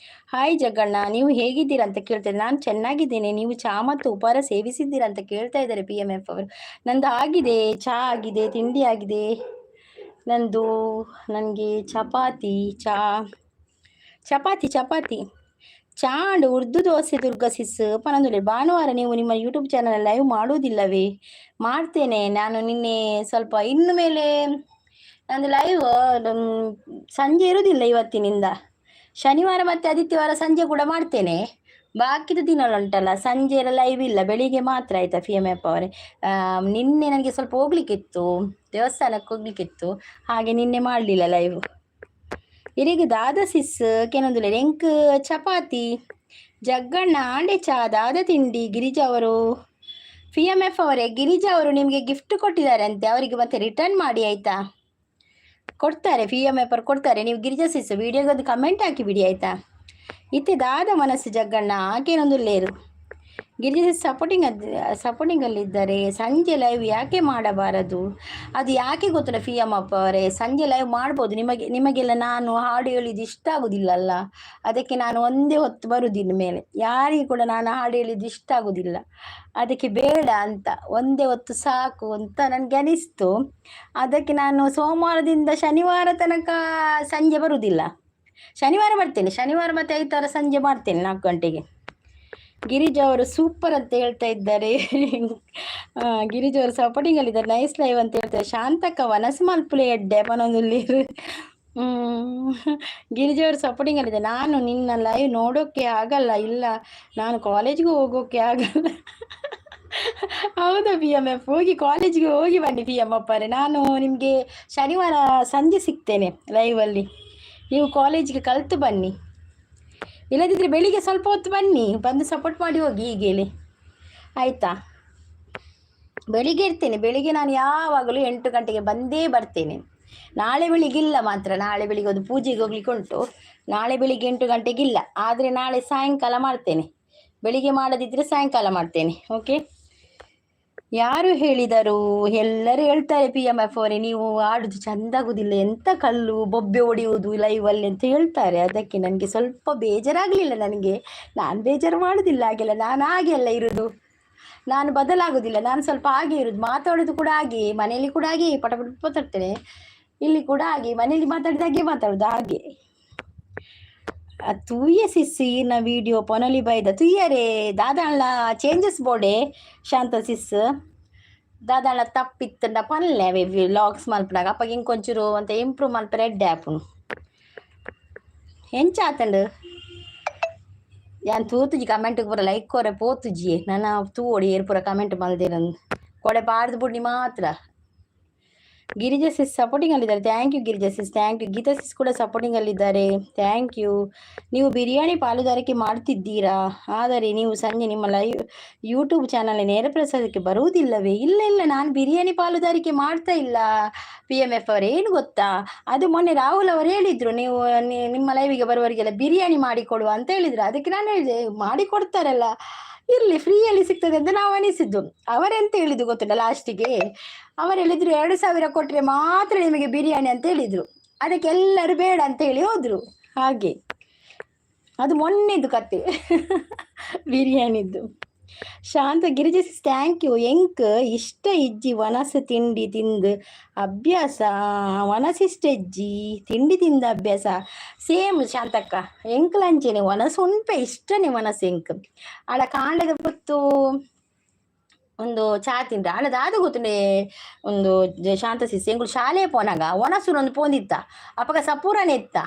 ಹಾಯ್ ಜಗಣ್ಣ, ನೀವು ಹೇಗಿದ್ದೀರಾ ಅಂತ ಕೇಳ್ತಾ ಇದ್ದಾರೆ. ನಾನು ಚೆನ್ನಾಗಿದ್ದೇನೆ, ನೀವು ಚಾ ಮತ್ತು ಉಪಹಾರ ಸೇವಿಸಿದ್ದೀರಾ ಅಂತ ಕೇಳ್ತಾ ಇದ್ದಾರೆ ಪಿ ಎಮ್ ಎಫ್ ಅವರು. ನಂದು ಆಗಿದೆ, ಚಾ ಆಗಿದೆ, ತಿಂಡಿ ಆಗಿದೆ ನಂದು. ನನಗೆ ಚಪಾತಿ ಚಾಂಡು ಉರ್ದು ದೋಸೆ ದುರ್ಗ ಸಿಸ್ ಪನಂದುಲೆ. ಭಾನುವಾರ ನೀವು ನಿಮ್ಮ ಯೂಟ್ಯೂಬ್ ಚಾನಲ್ ಲೈವ್ ಮಾಡುವುದಿಲ್ಲವೇ? ಮಾಡ್ತೇನೆ ನಾನು. ನಿನ್ನೆ ಸ್ವಲ್ಪ ಇನ್ನು ಮೇಲೆ ನಂದು ಲೈವ್ ಸಂಜೆ ಇರುವುದಿಲ್ಲ ಇವತ್ತಿನಿಂದ. ಶನಿವಾರ ಮತ್ತು ಆದಿತ್ಯವಾರ ಸಂಜೆ ಕೂಡ ಮಾಡ್ತೇನೆ. ಬಾಕಿದ ದಿನ ಉಂಟಲ್ಲ ಸಂಜೆ ಎಲ್ಲ ಲೈವ್ ಇಲ್ಲ, ಬೆಳಿಗ್ಗೆ ಮಾತ್ರ. ಆಯಿತಾ ಪಿ ಎಮ್ ಎಫ್ ಅವರೇ? ನಿನ್ನೆ ನನಗೆ ಸ್ವಲ್ಪ ಹೋಗ್ಲಿಕ್ಕಿತ್ತು, ದೇವಸ್ಥಾನಕ್ಕೆ ಹೋಗ್ಲಿಕ್ಕಿತ್ತು, ಹಾಗೆ ನಿನ್ನೆ ಮಾಡಲಿಲ್ಲ ಲೈವ್. ಇರಿಗೆ ದಾದ ಸಿಸ್ ಕೆನೊಂದುಲೆ ಎಂಕ್ ಚಪಾತಿ ಜಗ್ಗಣ್ಣ ಆಂಡೆ ಚಾ ದಾದ ತಿಂಡಿ. ಗಿರಿಜಾ ಅವರು ಪಿ ಎಮ್ ಎಫ್ ಅವರೇ, ಗಿರಿಜಾ ಅವರು ನಿಮಗೆ ಗಿಫ್ಟ್ ಕೊಟ್ಟಿದ್ದಾರೆ ಅಂತೆ, ಅವರಿಗೆ ಮತ್ತೆ ರಿಟರ್ನ್ ಮಾಡಿ ಆಯಿತಾ? ಕೊಡ್ತಾರೆ, ಪಿ ಎಮ್ ಎಫ್ ಅವರು ಕೊಡ್ತಾರೆ. ನೀವು ಗಿರಿಜಾ ಸಿಸ್ ವಿಡಿಯೋಗೊಂದು ಕಮೆಂಟ್ ಹಾಕಿ ಬಿಡಿ ಆಯಿತಾ? ಇತ್ತೆ ದಾದ ಮನಸ್ಸು ಜಗ್ಗಣ್ಣ ಆಕೆನೊಂದು ಲೇರು. ಗಿರಿಜಾ ಸಪೋರ್ಟಿಂಗಲ್ಲಿದ್ದಾರೆ. ಸಂಜೆ ಲೈವ್ ಯಾಕೆ ಮಾಡಬಾರದು? ಅದು ಯಾಕೆ ಗೊತ್ತಿಲ್ಲ ಪಿ ಎಮ್ ಅಪ್ಪ ಅವರೇ, ಸಂಜೆ ಲೈವ್ ಮಾಡ್ಬೋದು. ನಿಮಗೆಲ್ಲ ನಾನು ಹಾಡು ಹೇಳಿದ್ದು ಇಷ್ಟ ಆಗೋದಿಲ್ಲಲ್ಲ, ಅದಕ್ಕೆ ನಾನು ಒಂದೇ ಹೊತ್ತು ಬರುವುದಿಲ್ಲ ಮೇಲೆ. ಯಾರಿಗೂ ಕೂಡ ನಾನು ಹಾಡು ಹೇಳಿದ್ದು ಇಷ್ಟ ಆಗೋದಿಲ್ಲ, ಅದಕ್ಕೆ ಬೇಡ ಅಂತ ಒಂದೇ ಹೊತ್ತು ಸಾಕು ಅಂತ ನನಗೆ ಅನಿಸ್ತು. ಅದಕ್ಕೆ ನಾನು ಸೋಮವಾರದಿಂದ ಶನಿವಾರ ತನಕ ಸಂಜೆ ಬರುವುದಿಲ್ಲ. ಶನಿವಾರ ಬರ್ತೇನೆ, ಶನಿವಾರ ಮತ್ತು ಐತಾರ ಸಂಜೆ ಮಾಡ್ತೇನೆ 4 ಗಂಟೆಗೆ. ಗಿರಿಜಾ ಅವರು ಸೂಪರ್ ಅಂತ ಹೇಳ್ತಾ ಇದ್ದಾರೆ. ಗಿರಿಜಾ ಅವರು ಸಪೋರ್ಟಿಂಗಲ್ಲಿದ್ದಾರೆ. ನೈಸ್ ಲೈವ್ ಅಂತ ಹೇಳ್ತಾರೆ. ಶಾಂತಕ್ಕ ವನಸ್ ಮಲ್ಪುಲೆ ಎಡ್ಡೆ ಪನೊಂದುಲ್ಲಿ. ಗಿರಿಜಾ ಅವರು ಸಪೋರ್ಟಿಂಗಲ್ಲಿದ್ದಾರೆ. ನಾನು ನಿನ್ನ ಲೈವ್ ನೋಡೋಕ್ಕೆ ಆಗಲ್ಲ, ಇಲ್ಲ ನಾನು ಕಾಲೇಜಿಗೂ ಹೋಗೋಕ್ಕೆ ಆಗಲ್ಲ. ಹೌದಾ ಪಿ ಎಮ್ ಎಫ್, ಹೋಗಿ ಕಾಲೇಜಿಗೆ ಹೋಗಿ ಬನ್ನಿ ಪಿ ಎಮ್ ಅಪ್ಪರೇ. ನಾನು ನಿಮಗೆ ಶನಿವಾರ ಸಂಜೆ ಸಿಗ್ತೇನೆ ಲೈವಲ್ಲಿ, ನೀವು ಕಾಲೇಜಿಗೆ ಕಲಿತು ಬನ್ನಿ. ಇಲ್ಲದಿದ್ದರೆ ಬೆಳಿಗ್ಗೆ ಸ್ವಲ್ಪ ಹೊತ್ತು ಬನ್ನಿ, ಬಂದು ಸಪೋರ್ಟ್ ಮಾಡಿ ಹೋಗಿ ಹೀಗೇಳಿ ಆಯಿತಾ? ಬೆಳಿಗ್ಗೆ ಇರ್ತೇನೆ, ಬೆಳಿಗ್ಗೆ ನಾನು ಯಾವಾಗಲೂ 8 ಗಂಟೆಗೆ ಬಂದೇ ಬರ್ತೇನೆ. ನಾಳೆ ಬೆಳಿಗ್ಗಿಲ್ಲ ಮಾತ್ರ, ನಾಳೆ ಬೆಳಿಗ್ಗೆ ಒಂದು ಪೂಜೆಗೆ ಹೋಗ್ಲಿಕ್ಕೆ ಉಂಟು. ನಾಳೆ ಬೆಳಿಗ್ಗೆ 8 ಗಂಟೆಗಿಲ್ಲ, ಆದರೆ ನಾಳೆ ಸಾಯಂಕಾಲ ಮಾಡ್ತೇನೆ. ಬೆಳಿಗ್ಗೆ ಮಾಡದಿದ್ದರೆ ಸಾಯಂಕಾಲ ಮಾಡ್ತೇನೆ. ಓಕೆ? ಯಾರು ಹೇಳಿದರು? ಎಲ್ಲರೂ ಹೇಳ್ತಾರೆ ಪಿ ಎಮ್ ಎಫ್ ಅವರೇ, ನೀವು ಆಡೋದು ಚೆಂದಾಗುವುದಿಲ್ಲ, ಎಂಥ ಕಲ್ಲು ಬೊಬ್ಬೆ ಹೊಡೆಯುವುದು ಲೈವಲ್ಲಿ ಅಂತ ಹೇಳ್ತಾರೆ. ಅದಕ್ಕೆ ನನಗೆ ಸ್ವಲ್ಪ ಬೇಜಾರಾಗಲಿಲ್ಲ. ನಾನು ಬೇಜಾರು ಮಾಡೋದಿಲ್ಲ ಹಾಗೆಲ್ಲ, ನಾನು ಹಾಗೆ ಎಲ್ಲ ಇರೋದು, ನಾನು ಬದಲಾಗೋದಿಲ್ಲ. ನಾನು ಸ್ವಲ್ಪ ಹಾಗೆ ಇರೋದು, ಮಾತಾಡೋದು ಕೂಡ ಹಾಗೆ, ಮನೆಯಲ್ಲಿ ಕೂಡ ಹಾಗೆ ಪಟ ಮಾತಾಡ್ತೇನೆ, ಇಲ್ಲಿ ಕೂಡ ಹಾಗೆ, ಮನೆಯಲ್ಲಿ ಮಾತಾಡಿದಾಗೆ ಮಾತಾಡೋದು ಹಾಗೆ. ತುಯ್ಯ ಸಿಸ್ಸಿ ನ ವಿಡಿಯೋ ಪೊನಲಿ ಬೈದ ತುಯ್ಯರೇ ದಾದಾಳ ಚೇಂಜಸ್ ಬೋಡೆ ಶಾಂತ ಸಿಸ್ ದಾದಾಳ ತಪ್ಪಿತ್ತಂಡ ಪನ್ಲೆ ವ್ಲಾಗ್ಸ್ ಮಲ್ಪನಾಗ ಅಪ್ಪಾಗ ಇಂಕೊಂಚೂರು ಅಂತ ಇಂಪ್ರೂವ್ ಮಲ್ಪರೆ ಎಡ್ಡೆ ಆಪುನು ಎಂಚಾತಂಡು ಯಾನ್ ತೂತುಜಿ ಕಮೆಂಟ್ಗೆ ಪೂರ ಲೈಕ್ ಕೊರೆ ಪೋತುಜಿ ನನ್ನ ತೂ ಓಡಿ ಏರ್ ಪೂರ ಕಮೆಂಟ್ ಮಲ್ದಿರಂದು ಕೊಡೆ ಪಾಡ್ದು ಬುಡ್ಡಿ ಮಾತ್ರ. ಗಿರಿಜಾ ಸಿಸ್ ಸಪೋರ್ಟಿಂಗ್ ಅಲ್ಲಿದ್ದಾರೆ. Thank you Girija sis, thank you. Geeta sis ಕೂಡ ಸಪೋರ್ಟಿಂಗ್ ಅಲ್ಲಿದ್ದಾರೆ. Thank you. ನೀವು ಬಿರಿಯಾನಿ ಪಾಲುದಾರಿಕೆ ಮಾಡ್ತಿದ್ದೀರಾ, ಆದರೆ ನೀವು ಸಂಜೆ ನಿಮ್ಮ ಲೈವ್ ಯೂಟ್ಯೂಬ್ ಚಾನಲ್ ನೇರ ಪ್ರಸಾದಕ್ಕೆ ಬರುವುದಿಲ್ಲವೇ? ಇಲ್ಲ, ನಾನು ಬಿರಿಯಾನಿ ಪಾಲುದಾರಿಕೆ ಮಾಡ್ತಾ ಇಲ್ಲ ಪಿ ಎಮ್ ಎಫ್ ಅವರೇ. ಏನು ಗೊತ್ತಾ, ಅದು ಮೊನ್ನೆ ರಾಹುಲ್ ಅವರು ಹೇಳಿದರು, ನೀವು ನಿಮ್ಮ ಲೈವಿಗೆ ಬರುವವರಿಗೆಲ್ಲ ಬಿರಿಯಾನಿ ಮಾಡಿಕೊಡುವ ಅಂತ ಹೇಳಿದರು. ಅದಕ್ಕೆ ನಾನು ಹೇಳಿದೆ, ಮಾಡಿಕೊಡ್ತಾರಲ್ಲ ಇರಲಿ, ಫ್ರೀಯಲ್ಲಿ ಸಿಗ್ತದೆ ಅಂತ ನಾವು ಅನಿಸಿದ್ದು. ಅವರೆಂತ ಹೇಳಿದ್ದು ಗೊತ್ತಿಲ್ಲ, ಲಾಸ್ಟಿಗೆ ಅವರು ಹೇಳಿದ್ರು 2,000 ಕೊಟ್ಟರೆ ಮಾತ್ರ ನಿಮಗೆ ಬಿರಿಯಾನಿ ಅಂತ ಹೇಳಿದರು. ಅದಕ್ಕೆ ಎಲ್ಲರೂ ಬೇಡ ಅಂತ ಹೇಳಿ ಹೋದರು. ಹಾಗೆ ಅದು ಮೊನ್ನೆದು ಕತೆ ಬಿರಿಯಾನಿದ್ದು. ಶಾಂತ ಗಿರಿಜಾ ಸಿಸ್ ಥ್ಯಾಂಕ್ ಯು. ಎಂಕ್ ಇಷ್ಟ ಇಜ್ಜಿ ವನಸು ತಿಂಡಿ ತಿಂದು ಅಭ್ಯಾಸ, ವನಸಿಷ್ಟಜ್ಜಿ ತಿಂಡಿ ತಿಂದ ಅಭ್ಯಾಸ ಸೇಮ್ ಶಾಂತಕ್ಕ. ಎಂಕ್ ಲಂಚೇನೆ ವನಸು ಉಂಪೆ ಇಷ್ಟನೇ ವನಸು ಎಂಕ್ ಆಡ ಕಾಂಡದ ಪೊತ್ತು ಒಂದು ಚಾ ತಿಂಡ್ರೆ ಅಣ್ಣದಾದ ಗೊತ್ತುಂಡೆ ಒಂದು ಶಾಂತ ಸಿಸ್ ಎಂಗುಳು ಶಾಲೆ ಪೋನಾಗ ಒಣಸುರು ಒಂದು ಪೋಂದಿತ್ತ ಅಪ್ಪಗ ಸಪೂರನೆ ಇತ್ತ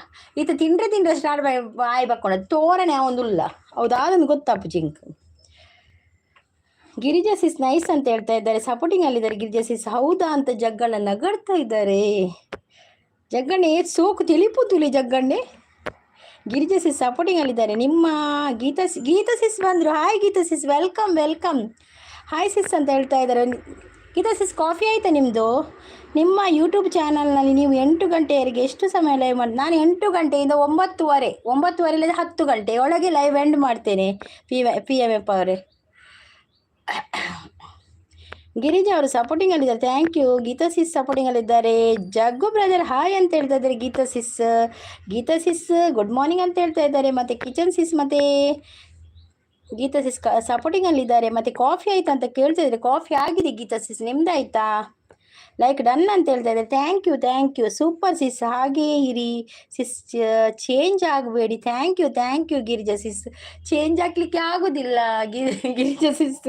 ಈತ ತಿಂಡ್ರೆ ಸ್ಟಾರ್ಟ್ ಆಯ್ ಬಕ್ಕೊಂಡ ತೋರಣೆ ಒಂದು ಉಲ್ಲ ಹೌದಾದೊಂದು ಗೊತ್ತಪ್ಪು ಜಿಂಕ್. ಗಿರಿಜಾ ಸಿಸ್ ನೈಸ್ ಅಂತ ಹೇಳ್ತಾ ಇದ್ದಾರೆ, ಸಪೋರ್ಟಿಂಗ್ ಅಲ್ಲಿದ್ದಾರೆ ಗಿರಿಜಾ ಸಿಸ್. ಹೌದಾ ಅಂತ ಜಗ್ಗಣ್ಣ ನಗಡ್ತಾ ಇದ್ದಾರೆ. ಜಗ್ಗಣ್ಣೆ ಸೋಕು ತಿಳಿಪುತ್ತುಲಿ ಜಗ್ಗಣ್ಣೆ. ಗಿರಿಜಾ ಸಿಸ್ ಸಪೋರ್ಟಿಂಗ್ ಅಲ್ಲಿದ್ದಾರೆ. ನಿಮ್ಮ ಗೀತಾ ಸಿಸ್ ಬಂದರು. Hi Geeta sis, welcome welcome. Hi sis ಅಂತ ಹೇಳ್ತಾ ಇದ್ದಾರೆ. ಗೀತಾ ಸಿಸ್ ಕಾಫಿ ಆಯಿತಾ ನಿಮ್ಮದು? ನಿಮ್ಮ ಯೂಟ್ಯೂಬ್ ಚಾನಲ್ನಲ್ಲಿ ನೀವು 8 ಗಂಟೆಯವರೆಗೆ ಎಷ್ಟು ಸಮಯ ಲೈವ್ ಮಾಡಿ? ನಾನು 8 ಗಂಟೆಯಿಂದ 9:30 ಇಲ್ಲದೆ 10 ಗಂಟೆ ಒಳಗೆ ಲೈವ್ ಎಂಡ್ ಮಾಡ್ತೇನೆ. PMF ಅವರೇ. ಗಿರಿಜಾ ಅವರು ಸಪೋರ್ಟಿಂಗ್ ಅಲ್ಲಿದ್ದಾರೆ. Thank you. Geeta sis supporting ಅಲ್ಲಿದ್ದಾರೆ. ಜಗ್ಗು ಬ್ರದರ್ ಹಾಯ್ ಅಂತ ಹೇಳ್ತಾ ಇದ್ದಾರೆ. ಗೀತಾ ಸಿಸ್ ಗುಡ್ ಮಾರ್ನಿಂಗ್ ಅಂತ ಹೇಳ್ತಾ ಇದ್ದಾರೆ. ಮತ್ತು ಕಿಚನ್ ಸಿಸ್ ಮತ್ತು ಗೀತಾ ಸಿಸ್ ಸಪೋರ್ಟಿಂಗ್ ಅಲ್ಲಿದ್ದಾರೆ. ಮತ್ತು ಕಾಫಿ ಆಯ್ತಾ ಅಂತ ಕೇಳ್ತಾ ಇದ್ದಾರೆ. ಕಾಫಿ ಆಗಿದೆ ಗೀತಾ ಸಿಸ್, ನಿಮ್ದಾಯ್ತಾ? ಲೈಕ್ ಡನ್ ಅಂತ ಹೇಳ್ತಾ ಇದ್ದಾರೆ. ಥ್ಯಾಂಕ್ ಯು ಸೂಪರ್ ಸಿಸ್, ಹಾಗೇ ಇರಿ ಸಿಸ್, ಚೇಂಜ್ ಆಗಬೇಡಿ. Thank you Girija sis. Change ಆಗಲಿಕ್ಕೆ ಆಗೋದಿಲ್ಲ ಗಿರಿಜಾ ಸಿಸ್,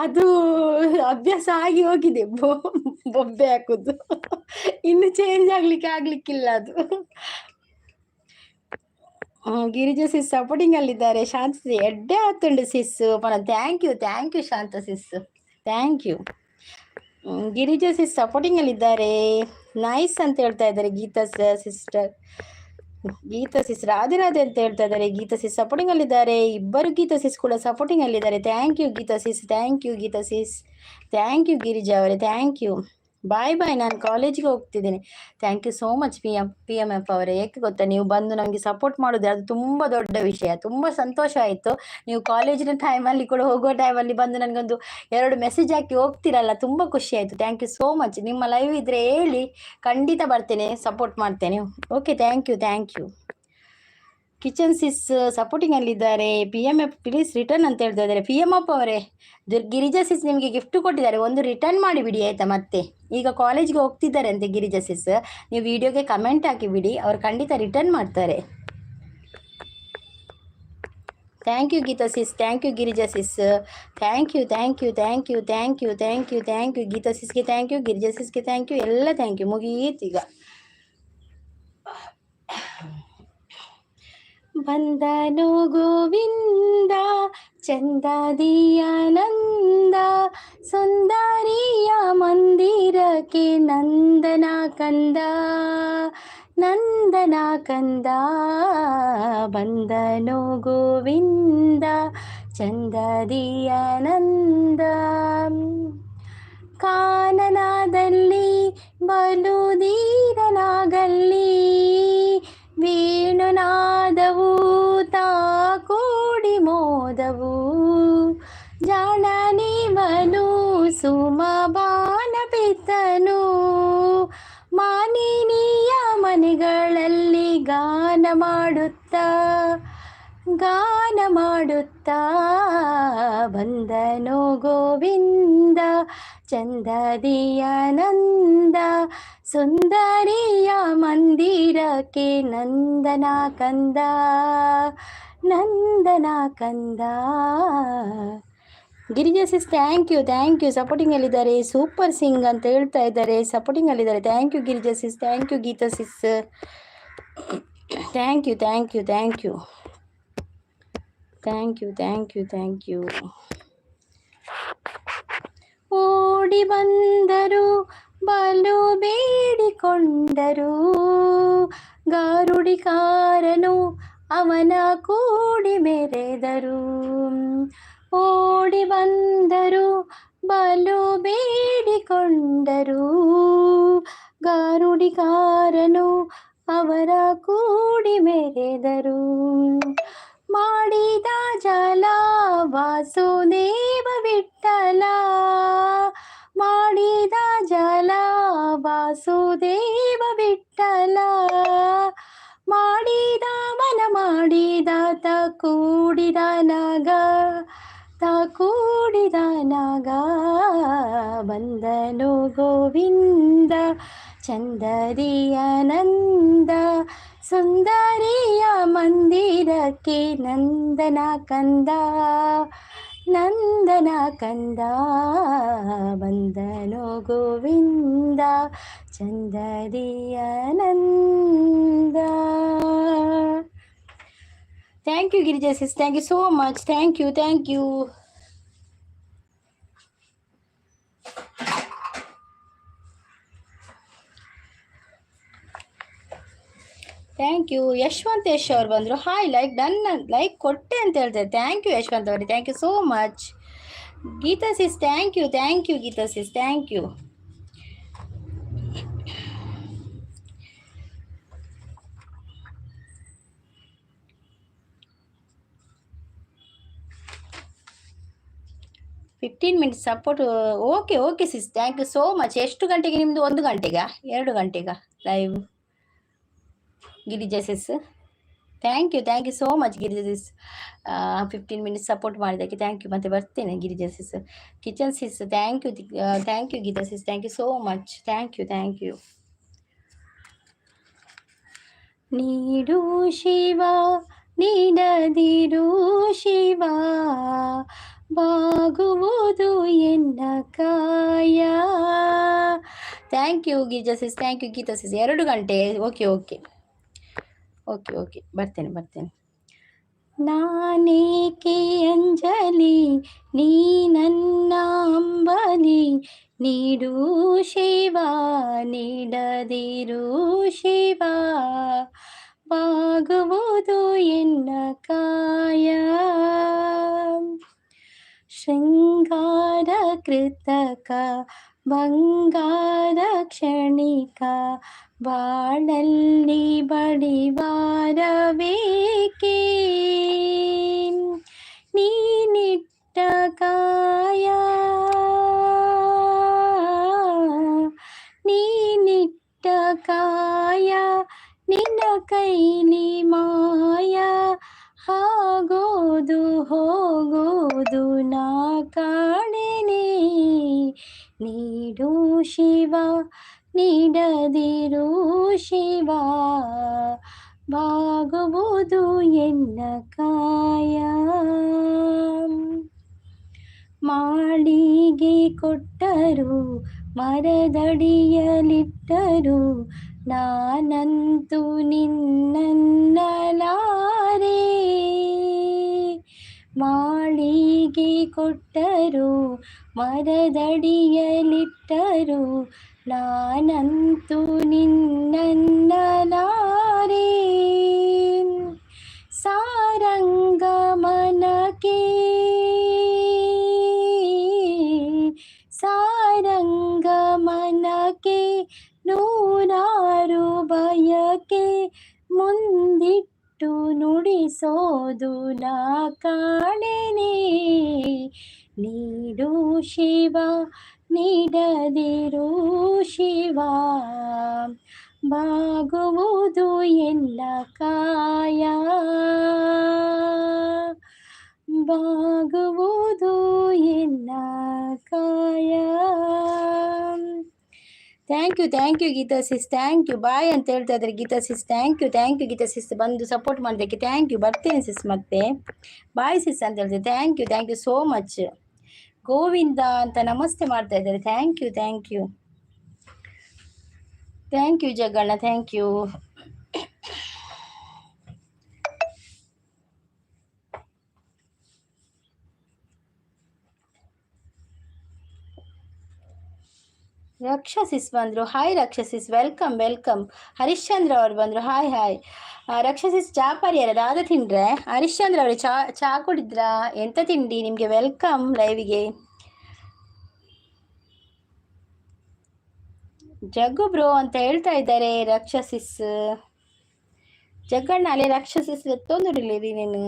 ಅದು ಅಭ್ಯಾಸ ಆಗಿ ಹೋಗಿದೆ ಬೊಬ್ಬೆ ಹಾಕೋದು. ಇನ್ನು ಚೇಂಜ್ ಆಗಲಿಕ್ಕಿಲ್ಲ ಅದು. ಗಿರಿಜಾ ಸಿಸ್ ಸಪೋರ್ಟಿಂಗ್ ಅಲ್ಲಿದ್ದಾರೆ. ಶಾಂತ ಎಡ್ಡೆ ಆತುಂಡು ಸಿಸ್ ಪನ. Thank you Shanta sis, thank you. Girija sis supporting ಅಲ್ಲಿದ್ದಾರೆ. ನೈಸ್ ಅಂತ ಹೇಳ್ತಾ ಇದ್ದಾರೆ ಗೀತಾ ಸಿಸ್. ರಾಧೆ ಅಂತ ಹೇಳ್ತಾ ಇದ್ದಾರೆ. ಗೀತಾ ಸಿಸ್ ಸಪೋರ್ಟಿಂಗ್ ಅಲ್ಲಿದ್ದಾರೆ. ಇಬ್ಬರು ಗೀತಾ ಸಿಸ್ ಕೂಡ ಸಪೋರ್ಟಿಂಗ್ ಅಲ್ಲಿದ್ದಾರೆ. Thank you Geeta sis, thank you Girija ಅವರೇ, ಥ್ಯಾಂಕ್ ಯು. ಬಾಯ್ ನಾನು ಕಾಲೇಜಿಗೆ ಹೋಗ್ತಿದ್ದೀನಿ. Thank you so much PMF ಅವರೇ. ಏಕೆ ಗೊತ್ತಾ, ನೀವು ಬಂದು ನನಗೆ ಸಪೋರ್ಟ್ ಮಾಡೋದು ಅದು ತುಂಬ ದೊಡ್ಡ ವಿಷಯ. ತುಂಬ ಸಂತೋಷ ಆಯಿತು. ನೀವು ಕಾಲೇಜಿನ ಟೈಮಲ್ಲಿ ಕೂಡ ಹೋಗೋ ಟೈಮಲ್ಲಿ ಬಂದು ನನಗೊಂದು 2 ಮೆಸೇಜ್ ಹಾಕಿ ಹೋಗ್ತಿರಲ್ಲ, ತುಂಬ ಖುಷಿ ಆಯಿತು. Thank you so much. ನಿಮ್ಮ ಲೈವ್ ಇದ್ದರೆ ಹೇಳಿ, ಖಂಡಿತ ಬರ್ತೇನೆ, ಸಪೋರ್ಟ್ ಮಾಡ್ತೇನೆ. Okay, thank you. Kitchen sis supporting ಅಲ್ಲಿದ್ದಾರೆ. PMF ಪ್ಲೀಸ್ ರಿಟರ್ನ್ ಅಂತ ಹೇಳ್ತಾ ಇದ್ದಾರೆ. PMF ಅವರೇ, ಗಿರಿಜಾ ಸಿಸ್ ನಿಮಗೆ ಗಿಫ್ಟ್ ಕೊಟ್ಟಿದ್ದಾರೆ, ಒಂದು ರಿಟರ್ನ್ ಮಾಡಿಬಿಡಿ ಆಯಿತಾ? ಮತ್ತೆ ಈಗ ಕಾಲೇಜ್ಗೆ ಹೋಗ್ತಿದ್ದಾರೆ ಅಂತೆ ಗಿರಿಜಾ ಸಿಸ್. ನೀವು ವಿಡಿಯೋಗೆ ಕಮೆಂಟ್ ಹಾಕಿಬಿಡಿ, ಅವ್ರು ಖಂಡಿತ ರಿಟರ್ನ್ ಮಾಡ್ತಾರೆ. Thank you Geeta sis, thank you Girija sis, thank you Geeta ಸಿಸ್ಗೆ ಥ್ಯಾಂಕ್ ಯು, ಗಿರಿಜಾ ಸಿಸ್ಗೆ ಥ್ಯಾಂಕ್ ಯು, ಎಲ್ಲ ಥ್ಯಾಂಕ್ ಯು. ಮುಗೀತೀಗ. ಬಂದನು ಗೋವಿಂದ ಚಂದದಿಯಾನಂದ, ಸುಂದರಿಯ ಮಂದಿರಕ್ಕೆ ನಂದನ ಕಂದ. ಬಂದನು ಗೋವಿಂದ ಚಂದದಿಯಾನಂದ. ಕಾನನದಲ್ಲಿ ಬಲುದೀರನಾಗಲ್ಲಿ ವೇಣುನಾದವು ತಾಕೂಡಿ ಮೋದವು. ಜಾಣನಿವನು ಸುಮಬಾನ ಪಿತನು, ಮಾನಿನಿಯ ಮನೆಗಳಲ್ಲಿ ಗಾನ ಮಾಡುತ್ತಾ ಬಂದನು ಗೋವಿಂದ ಚಂದದಿಯಾನಂದ, ಸುಂದರಿಯ ಮಂದಿರಕ್ಕೆ ನಂದನ ಕಂದ. Girija sis thank you supporting ಅಲ್ಲಿದ್ದಾರೆ. ಸೂಪರ್ ಸಿಂಗ್ ಅಂತ ಹೇಳ್ತಾ ಇದ್ದಾರೆ, ಸಪೋರ್ಟಿಂಗ್ ಅಲ್ಲಿದ್ದಾರೆ. Thank you Girija sis, thank you Geeta sis, thank you. ಓಡಿ ಬಂದರು ಬಲು ಬೇಡಿಕೊಂಡರು, ಗಾರುಡಿಕಾರನು ಅವನ ಕೂಡಿ ಮೆರೆದರು. ಓಡಿ ಬಂದರು ಬಲು ಬೇಡಿಕೊಂಡರು, ಗಾರುಡಿಕಾರನು ಅವರ ಕೂಡಿ ಮೆರೆದರು. ಮಾಡಿದ ಜಲ ವಾಸುದೇವ ವಿಠಲ, ಮಾಡಿದ ಜಲ ವಾಸುದೇವ ವಿಠಲ. ಮಾಡಿದ ಮನ ಮಾಡಿದ ಕೂಡಿದ ನಾಗ. ಬಂದನು ಗೋವಿಂದ ಚಂದದಿಯಾನಂದ, ಸುಂದರಿಯ ಮಂದಿರಕ್ಕೆ ನಂದನ ಕಂದ. ನಂದನ ಕಂದ ಬಂದನು ಗೋವಿಂದ ಚಂದದಿಯ ನಂದ. Thank you Girija sis, thank you so much, thank you, thank you. Thank you. Yashwantesh ಅವ್ರು ಬಂದರು. ಹಾಯ್, ಲೈಕ್ ಕೊಟ್ಟೆ ಅಂತ ಹೇಳ್ತಾರೆ. ಥ್ಯಾಂಕ್ ಯು ಯಶವಂತ್ ಅವರೇ, thank you so much. Geeta sis thank you, thank you Geeta sis, thank you. Minutes support. Okay sis, thank you so much. ಎಷ್ಟು ಗಂಟೆಗೆ ನಿಮ್ಮದು? 1 ಗಂಟೆಗಾ 2 ಗಂಟೆಗಾ live? Girija sis thank you so much Girija sis. 15 minutes support ಮಾಡಿದ್ದಕ್ಕೆ thank you. ಮತ್ತೆ ಬರ್ತೇನೆ Girija sis. Kitchen sis thank you Geeta sis, thank you so much, thank you. ನೀಡು ಶಿವ ನೀಡದಿರು ಶಿವ, ಬಾಗುವುದು ಎನ್ನ ಕಾಯ. Thank you Girija sis, thank you Geeta sis. 2 ಗಂಟೆ. ಓಕೆ ಬರ್ತೇನೆ. ನಾನೇಕೆ ಅಂಜಲಿ ನೀ ನನ್ನ ಅಂಬಲಿ, ನೀಡು ಶಿವ ನೀಡದಿರು ಶಿವ, ಬಾಗುವುದು ಎನ್ನ ಕಾಯ. ಶೃಂಗಾರ ಕೃತಕ ಬಂಗಾರ ಕ್ಷಣಿಕ, ಬಾಳಲ್ಲಿ ಬಡಿವಾರಬೇಕೆ, ನೀನಿಟ್ಟ ಕಾಯ ನಿನ್ನ ಕೈಲಿ ಮಾಯ, ಆಗೋದು ಹೋಗೋದು ನಾ ಕಾಣೆನೆ, ನೀಡು ಶಿವ ನೀಡದಿರು ಶಿವ, ಬಾಗುವುದು ಎನ್ನ ಕಾಯ. ಮಾಳಿಗೆ ಕೊಟ್ಟರು ಮರದಡಿಯಲಿಟ್ಟರು, ನಾನಂತೂ ನಿನ್ನನ್ನಲಾರೆ. ಮಾಳಿಗೆ ಕೊಟ್ಟರು ಮರದಡಿಯಲಿಟ್ಟರು, ನಾನಂತೂ ನಿನ್ನನ್ನಲಾರೆ. ಸಾರಂಗ ಮನಕೆ ನೂರಾರು ಬಯಕೆ, ಮುಂದಿಟ್ಟು ನುಡಿಸೋದು ನಾ ಕಾಣೆನೆ, ನೀಡು ಶಿವ ನೀಡದಿರು ಶಿವ, ಬಾಗುವುದು ಎನ್ನ ಕಾಯ, ಬಾಗುವುದು ಎನ್ನ ಕಾಯ. Thank you Geeta sis, thank you. Bye ಅಂತ ಹೇಳ್ತಾ ಇದ್ದಾರೆ Geeta sis, thank you Geeta sis, ಬಂದು ಸಪೋರ್ಟ್ ಮಾಡೋದಕ್ಕೆ ಥ್ಯಾಂಕ್ ಯು. ಬರ್ತೇನೆ ಸಿಸ್, ಮತ್ತೆ ಬಾಯ್ ಸಿಸ್ ಅಂತ ಹೇಳ್ತಾರೆ. Thank you so much. Govinda ಅಂತ ನಮಸ್ತೆ ಮಾಡ್ತಾ ಇದ್ದಾರೆ. Thank you Jaganna, thank you. Raksha sis ಬಂದರು. Hi ರಕ್ಷಸಿಸ್, welcome. ಹರಿಶ್ಚಂದ್ರ ಅವರು ಬಂದರು. ಹಾಯ್. ರಕ್ಷಸಿಸ್ ಚಾ ಪರಿಯರ ದಾದ ತಿಂಡ್ರೆ? ಹರಿಶ್ಚಂದ್ರ ಅವರು ಚಾ ಕುಡಿದ್ರಾ? ಎಂತ ತಿಂಡಿ ನಿಮಗೆ? ವೆಲ್ಕಮ್ ಲೈವಿಗೆ. ಜಗ್ಗು ಬ್ರೋ ಅಂತ ಹೇಳ್ತಾ ಇದ್ದಾರೆ ರಕ್ಷಸಿಸ್. ಜಗ್ಗಣ್ಣ ಅಲ್ಲೇ ರಕ್ಷಸಿಸ್ ತೊಂದರಿಲ್ಲಿರಿ ನೀನು.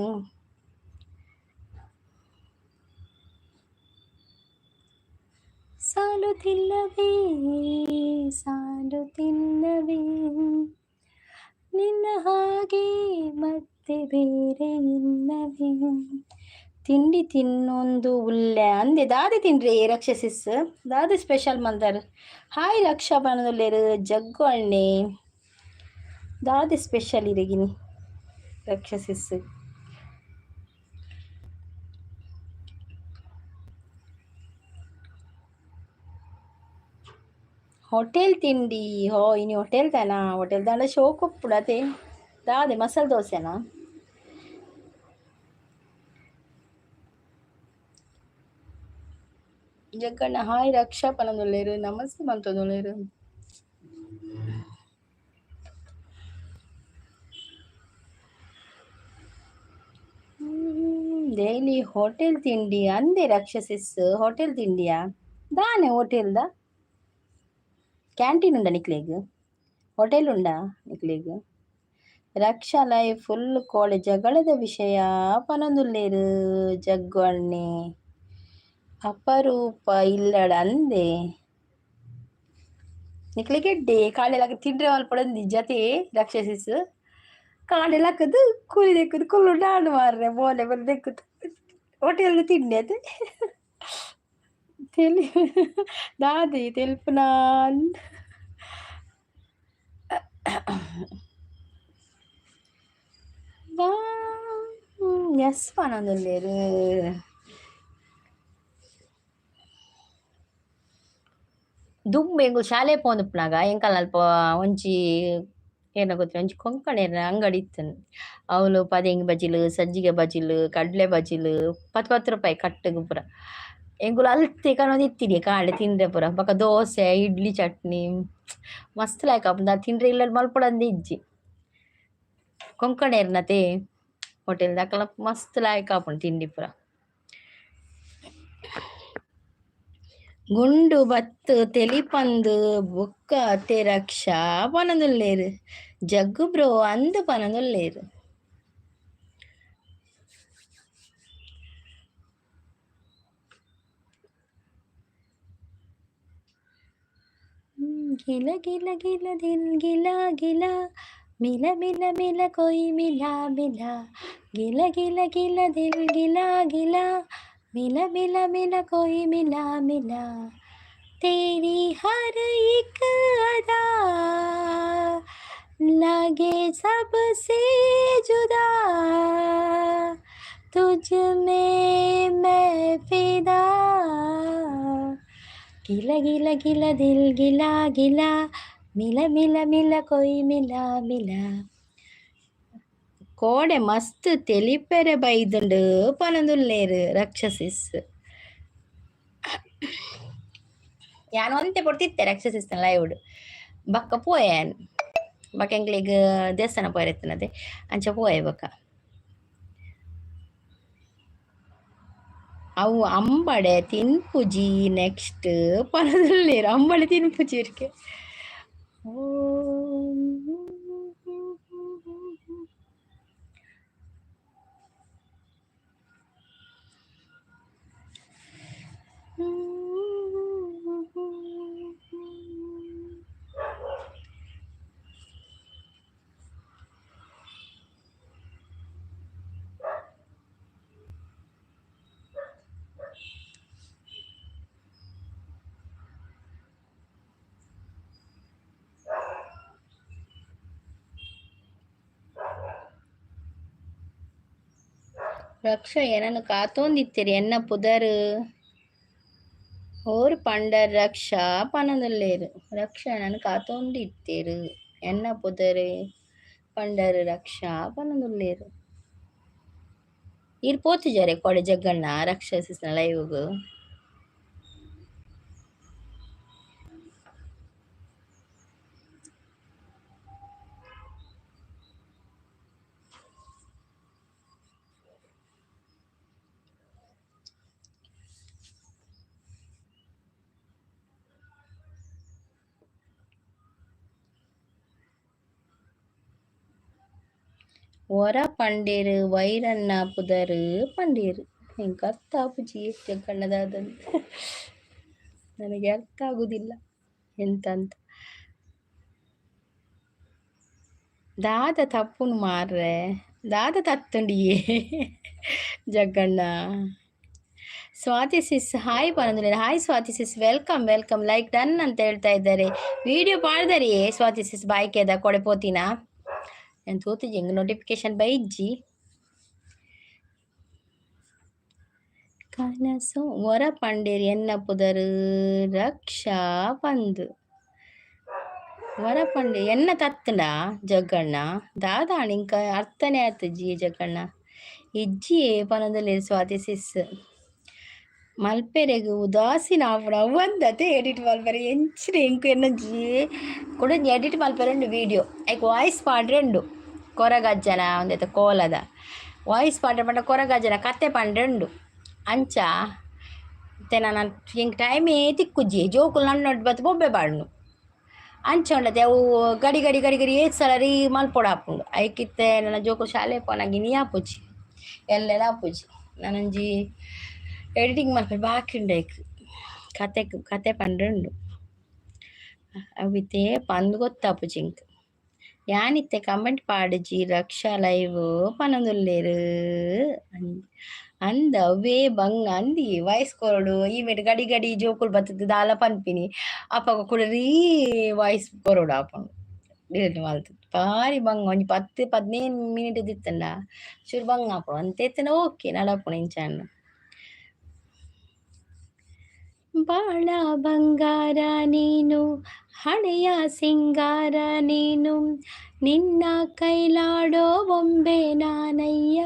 ಸಾಲುತ್ತಿಲ್ಲವೇ ನಿನ್ನ ಹಾಗೆ ಮತ್ತೆ ಬೇರೆ ಇಲ್ಲವೇ, ತಿಂಡಿ ತಿನ್ನೊಂದು ಉಲ್ಲೆ ಅಂದೆ. ದಾದಿ ತಿನ್ರಿ ರಕ್ಷಸಿಸ್, ದಾದಿ ಸ್ಪೆಷಲ್ ಮಂದರ್. ಹಾಯ್ ರಕ್ಷಾ ಬನದಲ್ಲೇರು ಜಗ್ಗು ಅಣ್ಣೆ, ದಾದಿ ಸ್ಪೆಷಲ್ ಇರಗಿನಿ ರಕ್ಷಸಿಸ್. ಹೋಟೆಲ್ ತಿಂಡಿ ಹೋ ಇನಿ ಹೋಟೆಲ್ ತಾನಾ ಹೋಟೆಲ್ ದಾಂಡ ಶೋಕ್ ಒಪ್ಪುಡತೆ ದಾದೆ ಮಸಾಲೆ ದೋಸೆನಾ ಜಗ್ಗಣ್ಣ ಹಾಯ್ ರಕ್ಷಾ ಪನದೊಳ್ಳೆರು ನಮಸ್ತೆ ಮಂತದೊಳ್ಳೆರು ಡೈಲಿ ಹೋಟೆಲ್ ತಿಂಡಿ ಅಂದೆ ರಕ್ಷಸಿಸ್ ಹೋಟೆಲ್ ತಿಂಡಿಯಾ ದಾನೆ ಹೋಟೆಲ್ದ ಕ್ಯಾಂಟೀನ್ ಉಂಡ ನಿಕ್ಲೆಗ್ ಹೋಟೆಲ್ ಉಂಡಾ ನಿಕ್ಲೆಗ್ ರಕ್ಷಾ ಲೈಫ್ ಫುಲ್ ಕೋಳೆ ಜಗಳದ ವಿಷಯ ಪನೊಂದುಲ್ಲೇರು ಜಗ್ಗು ಅಣ್ಣೆ ಅಪರೂಪ ಇಲ್ಲಡ ಅಂದೆ ನಿಕ್ಲೆಗೆಡ್ಡೆ ಕಾಳೆಲಾಗ ತಿಂಡ್ರೆ ಮಲ್ಪಡೊಂದಿ ಜತೆ ರಕ್ಷಸಿಸ್ ಕಾಳೆಲಾಕದು ಕೂಲಿ ದೆಕ್ಕುದು ಕುಲ್ಲು ಡಾಂಡು ಮಾರ್ರೆ ಬೋಲೆ ಬಂದು ದೆಕ್ಕುದು ಹೋಟೆಲ್ ತಿಂಡಿ ಅದೇ ತೆಲಿ ದಾದಿ ತೆಲ್ಪುನಾ ಎಸ್ ಪನೊಂದುಲ್ಲೇರು ದುಂಬು ಎಂಗುಲು ಶಾಲೆ ಪೋಂದುಪ್ಪುನಾಗ ಎಂಕಲ್ನ ಅಲ್ಪ ಒಂಜಿ ಏನ ಗೊತ್ತಿಲ್ಲ ಒಂಜಿ ಕೊಂಕಣಿನ ಅಂಗಡಿ ಇತ್ತುಂಡು ಅವಳು ಪದೇಂಗಿ ಬಜಿಲು ಸಜ್ಜಿಗೆ ಬಜಿಲು ಕಡ್ಲೆ ಬಜಿಲು 10 ರೂಪಾಯಿ ಕಟ್ಟುಗು ಪೂರ ಎಂಗುಲು ಅಲ್ತೆ ಕನೊಂದು ಇತ್ತಿನಿ ಕಾಂಡೆ ತಿಂಡ್ರೆ ಪೂರ ಬೊಕ ದೋಸೆ ಇಡ್ಲಿ ಚಟ್ನಿ ಮಸ್ತ್ ಲಾಯ್ಕ್ ಆಪುಂಡು ಆ ತಿಂಡ್ರೆ ಇಲ್ಲಡ್ ಮಲ್ಪೊಡಂದೆ ಇಜ್ಜಿ ಕೊಂಕಣೇರ್ನತೆ ಹೋಟೆಲ್ ದಾಕಲ ಮಸ್ತ್ ಲಾಯ್ಕ್ ಆಪುಂಡು ತಿಂಡಿ ಪೂರ ಗುಂಡು ಬತ್ತು ತೆಲಿಪಂದು ಬುಕ್ಕ ಅತೆ ರಕ್ಷಾ ಪನೊಂದುಲ್ಲೇರು ಜಗ್ಗು ಬ್ರೋ ಅಂದ್ ಪನೊಂದುಲ್ಲೇರು ಗಿಲ ಗಿಲ ಗಿಲ ದಿಲ್ ಗಿಲ ಗಿಲ ಮಿಲ ಮಿಲ ಮಿಲ ಕೊಯ್ ಮಿಲ ಮಿಲ ಗಿಲ ಗಿಲ ಗಿಲ ದಿಲ್ ಗಿಲ ಗಿಲ ಮಿಲ ಮಿಲ ಮಿಲ ಕೊಯ್ ಮಿಲ ಮಿಲ तेरी हर एक अदा लगे सबसे जुदा तुझ में मैं फिदा गिला गिला गिला दिल गिला गिला मिला मिला मिला कोई मिला मिला ಕೋಡೆ ಮಸ್ತ್ ತೆಲಿಪೆರೆ ಬೈದುಂಡು ಪನೊಂದುಲ್ಲೇರು ರಕ್ಷಸಿಸ್ ಯಾನು ಅಂತೆ ಪೊಡ್ತಿತ್ತೆ ರಕ್ಷಸಿಸ್ನ ಲೈವ್ಡ್ ಬಕ್ಕ ಪೋಯನ್ ಬಕ್ಕ ಎಂಕ್ಲೆಗ್ ದೇವಸ್ಥಾನ ಪೋಯರೆತ್ತನದೆ ಅಂಚ ಪೋಯೆ ಬಕ್ಕ ಅವು ಅಂಬಡೆ ತಿನ್ಪುಜಿ ನೆಕ್ಸ್ಟ್ ಪನದುಲ್ಲೇರು ಅಂಬಡೆ ತಿನ್ಪುಜಿ ಇರ್ಕೆ ರಕ್ಷ ಏನನ್ನು ಕಾತೋಂದಿತ್ತೀರಿ ಎನ್ನ ಪುದರ್ ಓರ್ ಪಂಡರ್ ರಕ್ಷಾ ಪನೊಂದುಲ್ಲೇರು ರಕ್ಷ ಏನನ್ನು ಕಾತೋಂದಿತ್ತೀರು ಎನ್ನ ಪುದರ್ ಪಂಡರ್ ರಕ್ಷಾ ಪನೊಂದುಲ್ಲೇರು ಇರ್ ಪೋತಿಜಾರೆ ಕೊಡೆ ಜಗ್ಗಣ್ಣ ರಕ್ಷಸಿಸ್ನ ಲೈವ್ಗ್ ಒರ ಪಂಡೇರು ವೈರಣ್ಣ ಪುದರ್ ಪಂಡೇರು ಹೆಂಗೆ ಅರ್ಥ ಆಪುಜಿ ಜಗ್ಗಣ್ಣದಾದಂತ ನನಗೆ ಅರ್ಥ ಆಗುದಿಲ್ಲ ಎಂತ ಅಂತ ದಾದ ತಪ್ಪುನು ಮಾರ್ರೆ ದಾದ ತತ್ತುಂಡಿಯೇ ಜಗ್ಗಣ್ಣ ಸ್ವಾತಿ ಸಿಸ್ ಹಾಯ್ ಪನಂದ್ರೆ hi Swati sis welcome welcome like done ಅಂತ ಹೇಳ್ತಾ ಇದ್ದಾರೆ ವಿಡಿಯೋ ಪಾಡ್ದರಿ ಸ್ವಾತಿ ಸಿಸ್ ಬಾಯ್ಕೆದ ಕೊಡೆ ಪೋತಿನ ನಾನು ತೋತಿಜಿ ಹೆಂಗೆ ನೋಟಿಫಿಕೇಶನ್ ಬೈಜ್ಜಿ ಕನಸು ಹೊರ ಪಂಡೇರಿ ಎನ್ನ ಪುದರ್ ರಕ್ಷಾ ಪಂದ್ ವರಪಂಡಿ ಎನ್ನ ತತ್ತಂಡ ಜಗ್ಗಣ್ಣ ದಾದಾಣ ಇಂಕ ಅರ್ಥನೇ ಆತಜ್ಜಿ ಜಗ್ಗಣ್ಣ ಇಜ್ಜಿ ಪನದಲ್ಲಿ ಸ್ವಾತಿ ಸಿಸ್ ಮಲ್ಪೆರೆಗ್ ಉದಾಸೀನ ಆಪುನ ಅವಂದತೆ ಎಡಿಟ್ ಮಲ್ಪೆರೆ ಎಂಚಿನ ಎಂಕು ಎನ್ನಜ್ಜಿ ಕೂಡ ಎಡಿಟ್ ಮಲ್ಪೆರೆಂಡು ವೀಡಿಯೋ ಐಕ್ ವಾಯ್ಸ್ ಪಾಡ್ರೆಂಡು ಕೊರಗಜ್ಜನ ಒಂದೈತೆ ಕೋಲದ ವಾಯ್ಸ್ ಪಾಡ್ರೆ ಪಂಡ ಕೊರಗಜ್ಜನ ಕತೆ ಪಂಡ್ರೆಂಡು ಅಂಚ ಮತ್ತೆ ನಾನು ಹಿಂಗೆ ಟೈಮೇ ತಿಕ್ಕುಜ್ಜಿ ಜೋಕುಲು ನನ್ನೊಟ್ಟು ಬತ್ತು ಬೊಬ್ಬೆ ಪಾಡ್ನು ಅಂಚ ಉಂಡತೆ ಅವು ಗಡಿ ಗಡಿ ಗಡಿ ಗಡಿ ಏತ್ ಸಲ ರೀ ಮಲ್ಪೊಡ ಹಾಪುಂಡು ಐಕಿತ್ತೆ ನನ್ನ ಜೋಕುಲು ಶಾಲೆ ಪೋನಾಗಿ ನೀ ಆಪುಜಿ ಎಲ್ಲೆಲ್ಲ ಆಪುಜಿ ನಾನೊಂಜಿ ಎಡಿಟಿಂಗ್ ಮಲ್ಪೆರೆ ಬಾಕಿ ಉಂಡು ಐಕ್ ಕತೆ ಪಂಡ್ರೆಂಡು ಅವಿತೆ ಪಂದ್ ಗೊತ್ತಾಪುಜಿ ಇಂಕ್ ಯಾನಿತ್ತೆ ಕಮೆಂಟ್ ಪಾಡುಜಿ ರಕ್ಷಾ ಲೈವ್ ಪನೊಂದುಲ್ಲೆರ್ ಅಂದ ಅವೇ ಬಂಗ ಅಂದಿ ವಾಯ್ಸ್ ಕೊರಡು ಈವೆಂಟ್ ಗಡಿ ಗಡಿ ಜೋಕುಲು ಬತ್ತದ ದಾಲ ಪನ್ಪಿನಿ ಅಪ್ಪಗ ಕೂಡ ರೀ ವಾಯ್ಸ್ ಕೊರಡು ಆಪುಂಡು ಡಿಲೀಟ್ ಮಲ್ತು ಬಾರಿ ಬಂಗ ಒಂಜಿ 10-15 ಮಿನಿಟ್ ದಿತ್ತಂಡ ಚೂರು ಬಂಗ ಆಪುಂಡು ಅಂತೆತ್ತನ ಓಕೆ ನಡಪುಣ ಇಂಚಾಂಡ್ ಬಾಳ ಬಂಗಾರ ನೀನು ಹಣೆಯ ಸಿಂಗಾರ ನೀನು ನಿನ್ನ ಕೈಲಾಡೋ ಬೊಂಬೆ ನಾನಯ್ಯ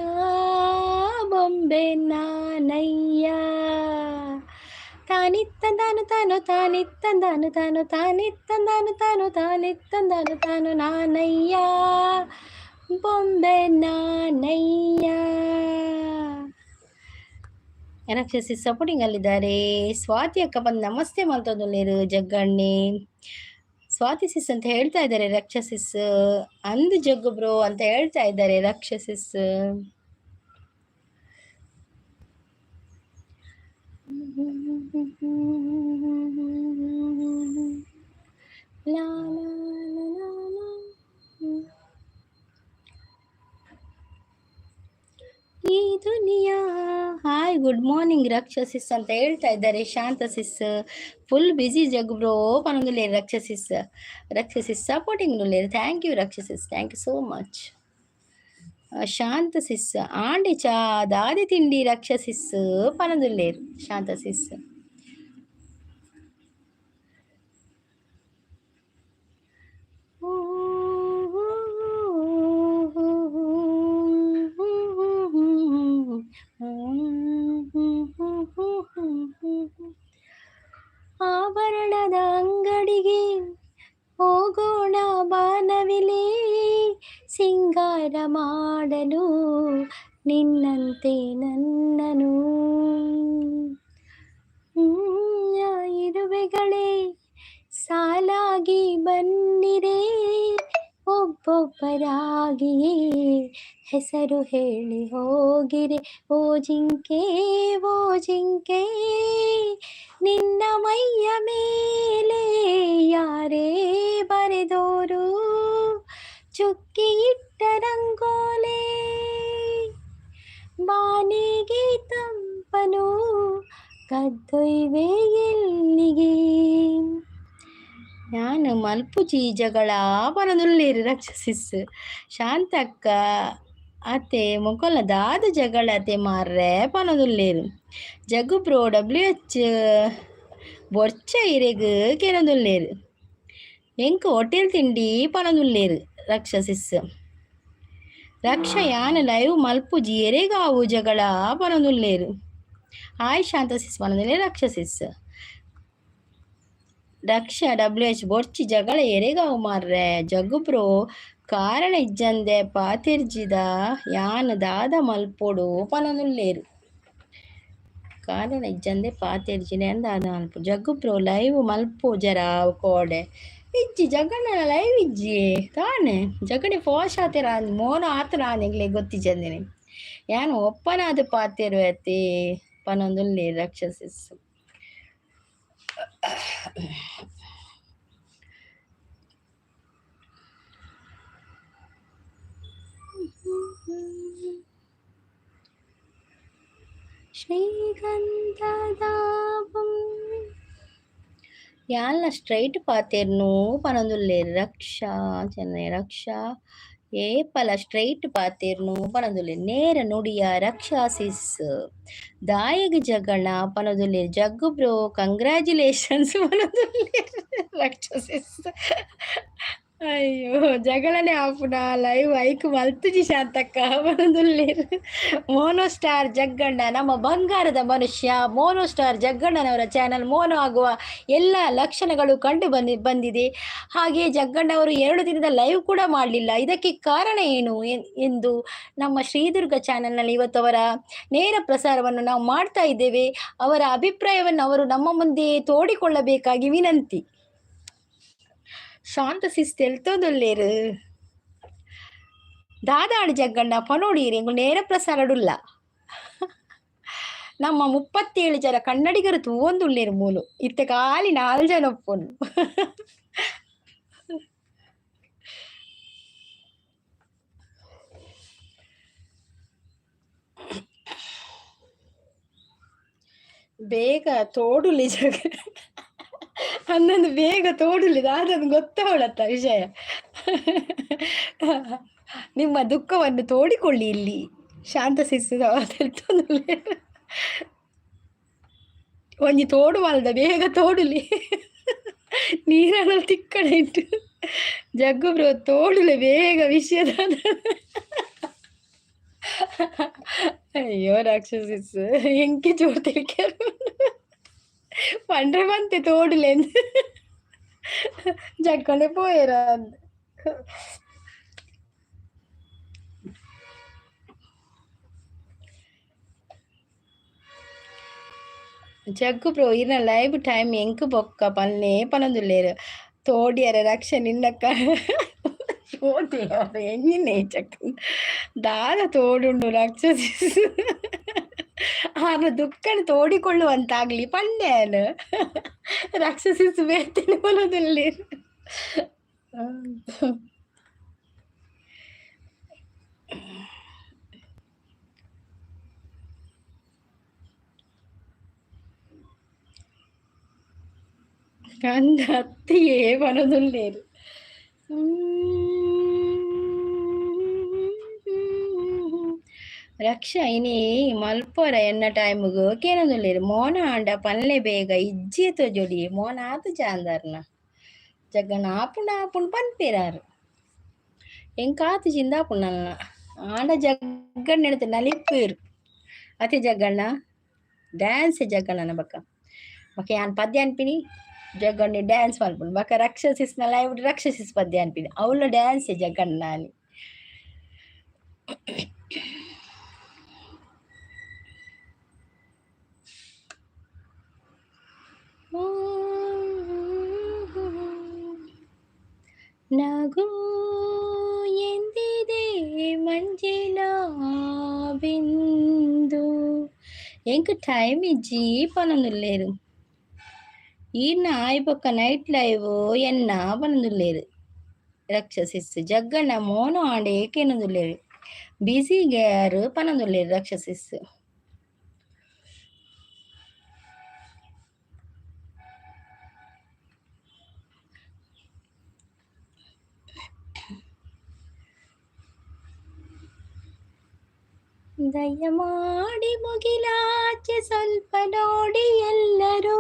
ಬೊಂಬೆ ನಾನಯ್ಯ ತಾನಿತ್ತಂದಾನು ತಾನು ತಾನಿತ್ತಂದಾನು ತಾನು ತಾನಿತ್ತಂದಾನು ತಾನು ತಾನಿತ್ತಂದಾನು ತಾನು ನಾನಯ್ಯ ಬೊಂಬೆ ನಾನಯ್ಯ ರಕ್ಷಸಿ ಸಪೋರ್ಟಿಂಗ್ ಅಲ್ಲಿದ್ದಾರೆ. ಸ್ವಾತಿ ಅಕ್ಕ ಬಂದು ನಮಸ್ತೆ ಮಲ್ತೊಂದುಲ್ಲೇರು ಜಗ್ಗಣ್ಣೆ ಸ್ವಾತಿ ಸಿಸ್ ಅಂತ ಹೇಳ್ತಾ ಇದ್ದಾರೆ. ರಕ್ಷಸಿಸ್ ಅಂದು ಜಗ್ಗು ಬ್ರೋ ಅಂತ ಹೇಳ್ತಾ ಇದ್ದಾರೆ ರಕ್ಷಸಿಸ್. ಲಾ ಈ ದುನಿಯಾ. ಹಾಯ್ ಗುಡ್ ಮಾರ್ನಿಂಗ್ ರಕ್ಷಸಿಸ್ ಅಂತ ಹೇಳ್ತಾ ಇದ್ದಾರೆ ಶಾಂತ ಸಿಸ್. ಫುಲ್ ಬಿಸಿ ಜಗ್ಬ್ರೋ ಪನೊಂದುಲ್ಲೇರು ರಕ್ಷಸಿಸ್ ಸಪೋರ್ಟಿಂಗ್ ನುಲ್ಲೇರು. Thank you Raksha sis, thank you so much. Shanta sis ಆಂಡಿ ಚಾ ದಾದಿ ತಿಂಡಿ ರಕ್ಷಸಿಸ್ ಪನೊಂದುಲ್ಲೇರು ಶಾಂತ ಸಿಸ್. ಆಭರಣದ ಅಂಗಡಿಗೆ ಹೋಗೋಣ ಬಾನವಿಲೆ, ಸಿಂಗಾರ ಮಾಡಲು ನಿನ್ನಂತೆ ನನ್ನನು. ಇರುವೆಗಳೇ ಸಾಲಾಗಿ ಬನ್ನಿರೆ, ಒಬ್ಬೊಬ್ಬರಾಗಿಯೇ ಹೆಸರು ಹೇಳಿ ಹೋಗಿರೆ. ಓ ಜಿಂಕೆ ಓ ಜಿಂಕೆ ನಿನ್ನ ಮೈಯ ಮೇಲೆ ಯಾರೇ ಬರೆದೋರು ಚುಕ್ಕಿ ಇಟ್ಟ ರಂಗೋಲೆ, ಬಾನಿಗೆ ತಂಪನು ಕದ್ದೊಯ್ವೆ ಎಲ್ಲಿಗೆ. ನಾನು ಮಲ್ಪುಜಿ ಜಗಳ ಪನೊಂದುಲ್ಲೇರು ರಕ್ಷಸಿಸ್. ಶಾಂತಕ್ಕ ಅತೆ ಮೊಕೊಲ ದಾದ ಜಗಳ ಅತೆ ಮಾರ್ರೆ ಪನೊಂದುಲ್ಲೇರು. ಜಗ್ಗು ಬ್ರೋ WH ಬೊರ್ಚ ಇರೆಗ್ ಕೆನೊಂದುಲ್ಲೇರು. ಎಂಕು ಹೋಟೆಲ್ ತಿಂಡಿ ಪನೊಂದುಲ್ಲೇರು ರಕ್ಷಸಿಸ್. ರಕ್ಷ ಯಾನ ಲೈವ್ ಮಲ್ಪುಜಿ ಎರೆಗಾವು ಜಗಳ ಪನೊಂದುಲ್ಲೇರು. ಹಾಯ್ ಶಾಂತ ಸಿಸ್ ಪನೊಂದುಲ್ಲೇರು ರಕ್ಷಸಿಸ್. ರಕ್ಷ WH ಬೊರ್ಚಿ ಜಗಳ ಎರೆಗಾವು ಮಾರ್ರೆ. ಜಗ್ಗು ಬ್ರೋ ಕಾರಣ ಇಜ್ಜಂದೆ ಪಾತಿರ್ಜಿದ ಯಾನ ದಾದ ಮಲ್ಪೊಡು ಪನೊಂದುಲ್ಲೇರು. ಕಾರಣ ಇಜ್ಜಂದೆ ಪಾತಿರ್ಜಿನೆ ದಾದ ಮಲ್ಪು. ಜಗ್ಗು ಬ್ರೋ ಲೈವ್ ಮಲ್ಪು ಜರ ಕೋಡೆ ಇಜ್ಜಿ ಜಗಣ್ಣ ಲೈವ್ ಇಜ್ಜಿ ತಾನೆ ಜಗಣಿ ಫೋಶ್ ಆತಿರ ಮೋನು ಆತರ ನಿಗ್ಲೆ ಗೊತ್ತಿಜ್ಜಂದಿನಿ ಯಾನು ಒಪ್ಪನಾದ ಪಾತಿರುವತಿ ಪನೊಂದುಲ್ಲೇರು ರಕ್ಷಸಿಸ್. ಶ್ರೀಗಂಧದಾಪಂ ಯಾಲ್ನ ಸ್ಟ್ರೈಟ್ ಪಾತೇರ್ನು ಪನೊಂದುಲ್ಲೇರು ರಕ್ಷಾ ಚೆನ್ನೈ ರಕ್ಷಾ ಏಪಲ ಸ್ಟ್ರೈಟ್ ಪಾತೆರ್ನು ಪನದುಲೆ ನೇರ ನುಡಿಯ ರಕ್ಷಾಸಿಸ್ ದಾಯಗ ಜಗಳ ಪನದುಲೆ ಜಗ್ಗು ಬ್ರೋ ಕಂಗ್ರ್ಯಾಚುಲೇಷನ್ಸ್ ಪನದುಲೆ ರಕ್ಷಾಸಿಸ್ ಅಯ್ಯೋ ಜಗಳನೆ ಆಪುನ live hike ಮಲ್ತುಜಿ Shantakka ಪನದುಲ್ಲೇರು mono star Jagganna ನಮ್ಮ ಬಂಗಾರದ ಮನುಷ್ಯ ಮೋನೋ ಸ್ಟಾರ್ ಜಗ್ಗಣ್ಣನವರ ಚಾನಲ್ ಮೋನೋ ಆಗುವ ಎಲ್ಲ ಲಕ್ಷಣಗಳು ಕಂಡು ಬಂದಿದೆ. ಹಾಗೆ ಜಗ್ಗಣ್ಣವರು 2 ದಿನದ ಲೈವ್ ಕೂಡ ಮಾಡಲಿಲ್ಲ. ಇದಕ್ಕೆ ಕಾರಣ ಏನು ಎಂದು ನಮ್ಮ ಶ್ರೀದುರ್ಗ ಚಾನೆಲ್ನಲ್ಲಿ ಇವತ್ತು ಅವರ ನೇರ ಪ್ರಸಾರವನ್ನು ನಾವು ಮಾಡ್ತಾ ಇದ್ದೇವೆ. ಅವರ ಅಭಿಪ್ರಾಯವನ್ನು ಅವರು ನಮ್ಮ ಮುಂದೆ ತೋಡಿಕೊಳ್ಳಬೇಕಾಗಿ ವಿನಂತಿ. ಶಾಂತ ಸಿಸ್ತೆಲ್ತೋದೊಲ್ಲೇರು ದಾದಾಡು ಜಗ್ಗಣ್ಣ ಪನೋಡೀರಿ ನೇರ ಪ್ರಸಾರಡುಲ್ಲ ನಮ್ಮ 37 ಜನ ಕನ್ನಡಿಗರು ತೂವೊಂದುಳ್ಳೇರು ಮೂಲು ಇತ್ತ ಕಾಲಿ 4 ಜನ ಒಪ್ಪುನು ಬೇಗ ತೋಡುಲಿ ಜಗ ಅನ್ನೊಂದು ಬೇಗ ತೋಡುಲಿ ಅದೊಂದು ಗೊತ್ತಾವಳತ್ತ ವಿಷಯ. ನಿಮ್ಮ ದುಃಖವನ್ನು ತೋಡಿಕೊಳ್ಳಿ ಇಲ್ಲಿ ಶಾಂತ ಸಿಸ್ಸು ಒಂಜಿ ತೋಡು ಮಲ್ದ ಬೇಗ ತೋಡುಲಿ ನೀರನ್ನು ತಿಕ್ಕಡ ಇಟ್ಟು ಜಗ್ಗು ಬ್ರೋ ತೋಡುಲೆ ಬೇಗ ವಿಷಯದ ಅಯ್ಯೋ ರಾಕ್ಷಸಿಸ್ ಎಂಕಿ ಚೋಡ್ತಿರ್ಕೆ ಪಂಡ್ರೆ ಬಂತೆ ತೋಡುಲೆಂದು ಜಗ್ಗನೆ ಪೋಯರ ಅಂದ ಜಗ್ಗು ಬ್ರೋ ಇನ್ನ ಲೈವ್ ಟೈಮ್ ಎಂಕ್ ಬೊಕ್ಕ ಪನ್ನೆ ಪನೊಂದುಲ್ಲೇರು ತೋಡಿಯರ ರಕ್ಷೆ ನಿನ್ನಕ್ಕ ತೋಡಿಯರ ಎಂಗಿನೇ ಚಕ್ಕ ದಾದ ತೋಡುಂಡು ರಾಕ್ಷಸ ಆನ ದುಃಖನ ತೋಡಿಕೊಳ್ಳುವಂತಾಗ್ಲಿ ಪಂಡ್ಯಾನು ರಾಕ್ಷಸಿಸ್ ಬೇತೇನೆ ಪನೊಂದುಲ್ಲೇರು ಕಂದ ಅತ್ತಿಗೆ ಪನೊಂದುಲ್ಲೇರು ರಕ್ಷ ಇನಿ ಮಲ್ಪೊರ ಎನ್ನ ಟೈಮ್ಗು ಕೇನೊಂದುಲ್ಲೇರು ಮೋನ ಆಂಡ ಪನ್ಲೆ ಬೇಗ ಇಜ್ಜಿಯತ ಜೊಡಿ ಮೋನ ಆತು ಜಾಂದಾರ್ನ ಜಗ್ಗನ ಆಪುಂಡು ಪನ್ಪೇರಾರು ಎಂಕಾತು ಜಿಂದಾಪುಣ್ಣಲ್ನ ಆಂಡ ಜಗ್ಗಣ್ಣ ನೆನತು ನಲಿಪ್ಪೇರು ಅತಿ ಜಗ್ಗಣ್ಣ ಡ್ಯಾನ್ಸ್ ಜಗ್ಗಣ್ಣನ ಬಕ್ಕ ಯಾನ್ ಪದ್ಯ ಅನ್ಪಿನಿ ಜಗ್ಗಣ್ಣಿ ಡ್ಯಾನ್ಸ್ ಮಲ್ಪುಂಡು ಬಕ್ಕ ರಕ್ಷಸಿಸ್ನ ಲೈವ್ ರಕ್ಷಸಿಸ್ ಪದ್ಯ ಅನ್ಪಿನಿ ಅವಳ ಡ್ಯಾನ್ಸ್ ಜಗ್ಗಣ್ಣ ನಾನಿ ನಗು ಎಂದಿದೆ ಮಂಜಿನ ಬಿಂದು ಎಂಕ್ ಟೈಮ್ ಇಜ್ಜಿ ಪನೊಂದುಲ್ಲೇರು ಈರ್ನ ಆಯ್ಬೊಕ್ಕ ನೈಟ್ ಲೈವ್ ಎನ್ನ ಪನೊಂದುಲ್ಲೇರು ರಕ್ಷಸಿಸ್ ಜಗ್ಗಣ್ಣ ಮೋನೋ ಆಂಡ ಏಕೇನೊಂದುಲ್ಲೇರು ಬಿಸಿ ಗ್ಯಾರು ಪನೊಂದುಲ್ಲೇರು ರಕ್ಷಸಿಸ್ ದಯಮಾಡಿ ಮುಗಿಲಾಚೆ ಸ್ವಲ್ಪ ನೋಡಿ ಎಲ್ಲರೂ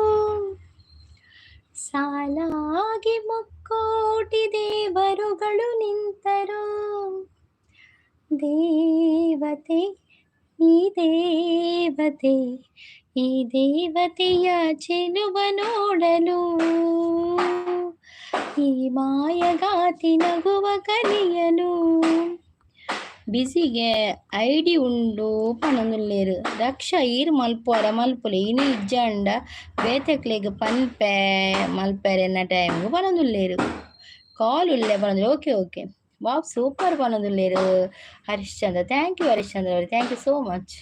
ಸಾಲಾಗಿ ಮುಕ್ಕೋಟಿ ದೇವರುಗಳು ನಿಂತರು ದೇವತೆ ಈ ದೇವತೆ ಈ ದೇವತೆಯ ಚೆಲುವ ನೋಡಲು ಈ ಮಾಯಗಾತಿ ನಗುವ ಕಲಿಯಲು ಬಿಸಿಗೆ ಐಡಿ ಉಂಡು ಪನೊಂದುಲ್ಲೇರು ರಕ್ಷ ಈರ್ ಮಲ್ಪುಲೆ ಇನಿ ಇಜ್ಜಂಡ ಬೇತೆಕ್ಲೆಗ್ ಪನ್ಪೆ ಮಲ್ಪೆರೆ ಎನ್ನ ಟೈಮ್ಗು ಪನೊಂದುಲ್ಲೇರು ಕಾಲ್ ಉಲ್ಲೆ ಪನೊಂದು ಓಕೆ ವಾವ್ ಸೂಪರ್ ಪನೊಂದುಲ್ಲೇರು ಹರಿಶ್ಚಂದ್ರ ಥ್ಯಾಂಕ್ ಯು ಹರಿಶ್ಚಂದ್ರ ಅವ್ರೆ ಥ್ಯಾಂಕ್ ಯು ಸೋ ಮಚ್.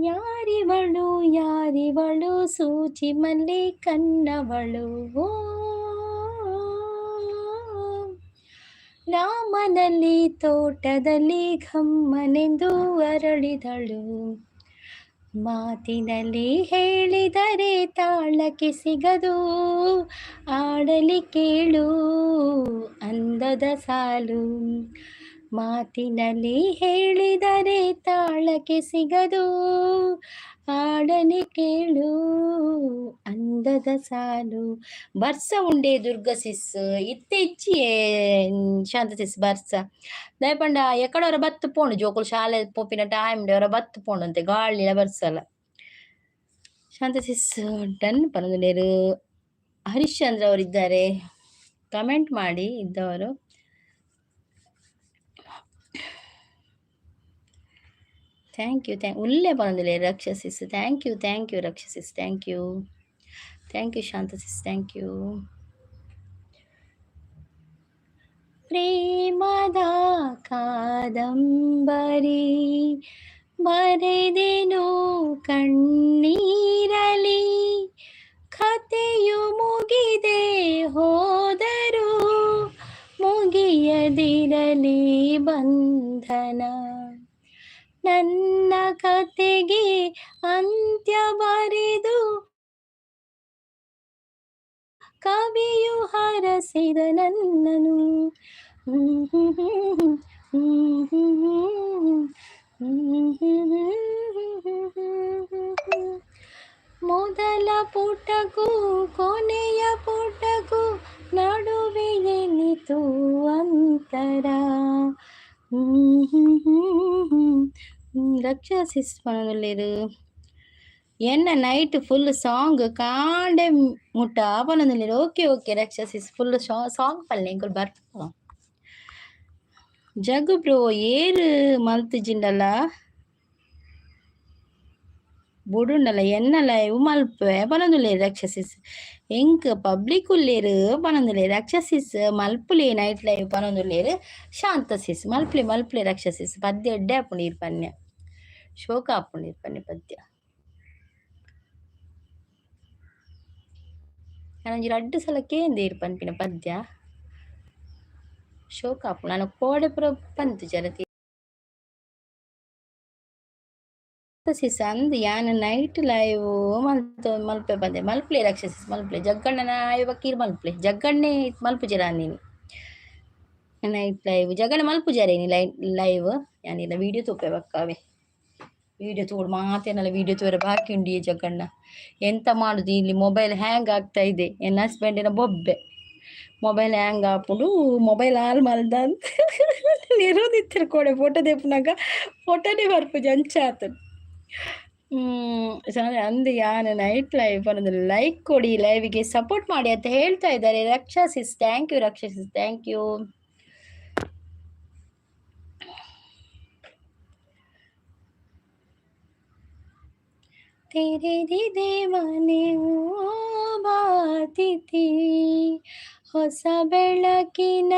ಯಾರಿವಳು ಸೂಚಿ ಮಲ್ಲಿ ಕನ್ನವಳು ರಾಮನಲ್ಲಿ ತೋಟದಲ್ಲಿ ಘಮ್ಮನೆಂದು ಅರಳಿದಳು ಮಾತಿನಲ್ಲಿ ಹೇಳಿದರೆ ತಾಳಕ್ಕೆ ಸಿಗದು, ಆಡಲಿ ಕೇಳು ಅಂದದ ಸಾಲು. ಮಾತಿನಲ್ಲಿ ಹೇಳಿದರೆ ತಾಳಕ್ಕೆ ಸಿಗದು, ಆಡಲಿ ಕೇಳು ಅಂದದ ಸಾಲು. ಬರ್ಸ ಉಂಡೆ ದುರ್ಗ ಸಿಸ್ ಇತ್ತೆಚ್ಚಿಯೇ ಶಾಂತ ಸಿಸ್ ಬರ್ಸ ದಯಪಂಡ ಎಕಡವರ ಬತ್ತು ಪೋಂಡು ಜೋಕುಲು ಶಾಲೆ ಪೋಪಿನ ಟೈಮ್ ಅವರ ಬತ್ತು ಪೋಂಡು ಅಂತೆ ಗಾಳಿಲ ಬರ್ಸಲ್ಲ. ಶಾಂತ ಸಿಸ್ ಡನ್ ಪರದಲೇರು. ಹರಿಶ್ಚಂದ್ರ ಅವರಿದ್ದಾರೆ, ಕಮೆಂಟ್ ಮಾಡಿ ಇದ್ದವರು. ಥ್ಯಾಂಕ್ ಯು ಉಲ್ಲೇ ಬಂದಿಲ್ಲ Raksha sis. Thank you Raksha sis. Thank you Shanta sis. Thank you. ಪ್ರೇಮದ ಕಾದಂಬರಿ ಬರೆದೆನು ಕಣ್ಣೀರಲಿ, ಕಥೆಯು ಮುಗಿದೆ ಹೋದರೂ ಮುಗಿಯದಿರಲಿ ಬಂಧನ. ನನ್ನ ಕತೆಗೆ ಅಂತ್ಯ ಬರೆದು ಕವಿಯು ಹರಸಿದ ನನ್ನನು. ಮೊದಲ ಪುಟಕ್ಕೂ ಕೊನೆಯ ಪುಟಕ್ಕೂ ನಡುವೆ ಎನಿತು ಅಂತರ. ರಕ್ಷಸಿಸ್ ಪನದಲ್ಲಿರು ಎನ್ನ ನೈಟ್ ಫುಲ್ ಸಾಂಗ್ ಕಾಂಡೆ ಮುಟ್ಟ ಪನದಲ್ಲಿರು. ಓಕೆ ರಕ್ಷಸಿಸ್ ಫುಲ್ ಸಾಂಗ್ ಪಲ್ಲೆ ಎಂಕುಲು ಬರ್ಪ ಜಗ್ಗು ಬ್ರೋ ಏರು ಮಲ್ತುಜಿಂಡಲ್ಲ ಬುಡುಂಡಲ್ಲ ಎನ್ನಲ ಇವು ಮಲ್ಪೆ ಪನದುಲ್ಲೇರು ರಕ್ಷಸಿಸ್. ಎಂಕ್ ಪಬ್ಲಿಕ್ ಉಲ್ಲೇರು ಪನದುಲ್ಲೇರು ರಕ್ಷಸಿಸ್. ಮಲ್ಪುಲೆ ನೈಟ್ ಲೈವ್ ಪನದುಲ್ಲೇರು ಶಾಂತ ಸಿಸ್. ಮಲ್ಪುಲೆ ರಕ್ಷಸಿಸ್. ಪದ್ಯ ಎಡ್ಡೆ ಹಾಪುಂಡು ಪನ್ಯ ಶೋಕ ಹಾಪುಂಡು ಪನ್ಯ ಪದ್ಯ. ನಾನು 2 ಸಲ ಕೇಂದೆ ಪನ್ಪಿನ ಪದ್ಯ ಶೋಕ ಹಾಪುಂಡು. ನಾನು ಕೋಡೆ ಪುರ ಪಂತು ಜರತಿ ಸಿಸ್ ಅಂದ್ ಯಾನ ನೈಟ್ ಲೈವ್ ಮಲ್ಪೆ ಬಂದೆ. ಮಲ್ಪಲೆ ರಕ್ಷಸಿಸ್ ಮಲ್ಪಲೆ ಜಗ್ಗಣ್ಣನ ಆಯ್ವಕ್ಕೀರ್ ಮಲ್ಪಲೆ ಜಗ್ಗಣ್ಣೆ ಮಲ್ಪು ಜರ ಅಂದಿನಿ ನೈಟ್ ಲೈವ್ ಜಗ್ಗಣ್ಣ ಮಲ್ಪು ಜರೇನಿ ಲೈವ್ ಯಾನಿಲ್ಲ ವೀಡಿಯೋ ತೂಪೆ ಬಕ್ಕಾವೆ. ವೀಡಿಯೋ ತೋಡು ಮಾತೇನಲ್ಲ ವೀಡಿಯೋ ತೋರೆ ಬಾಕಿ ಉಂಡಿ ಜಗ್ಗಣ್ಣ. ಎಂತ ಮಾಡುದು ಇಲ್ಲಿ ಮೊಬೈಲ್ ಹ್ಯಾಂಗ್ ಆಗ್ತಾ ಇದೆ. ಎನ್ನ ಹಸ್ಬೆಂಡಿನ ಬೊಬ್ಬೆ ಮೊಬೈಲ್ ಹ್ಯಾಂಗ್ ಹಾಪುಡು ಮೊಬೈಲ್ ಹಾಲ್ ಮಲ್ದ ಅಂತ ನಿರೋದಿತ್ತಿರು ಕೋಡೆ ಫೋಟೋ ದೇಪುನಾಗ ಫೋಟೋನೇ ಬರ್ಪು ಜಂಚಾತು. ಅಂದು ಯಾನ ನೈಟ್ ಲೈವ್ ಅನ್ನೋದು ಲೈಕ್ ಕೊಡಿ, ಲೈವ್ಗೆ ಸಪೋರ್ಟ್ ಮಾಡಿ ಅಂತ ಹೇಳ್ತಾ ಇದ್ದಾರೆ Raksha sis. Thank you Raksha sis. Thank you. ತೆರೆದಿದೆ ಮನೆ ಬಾತಿತಿ, ಹೊಸ ಬೆಳಕಿನ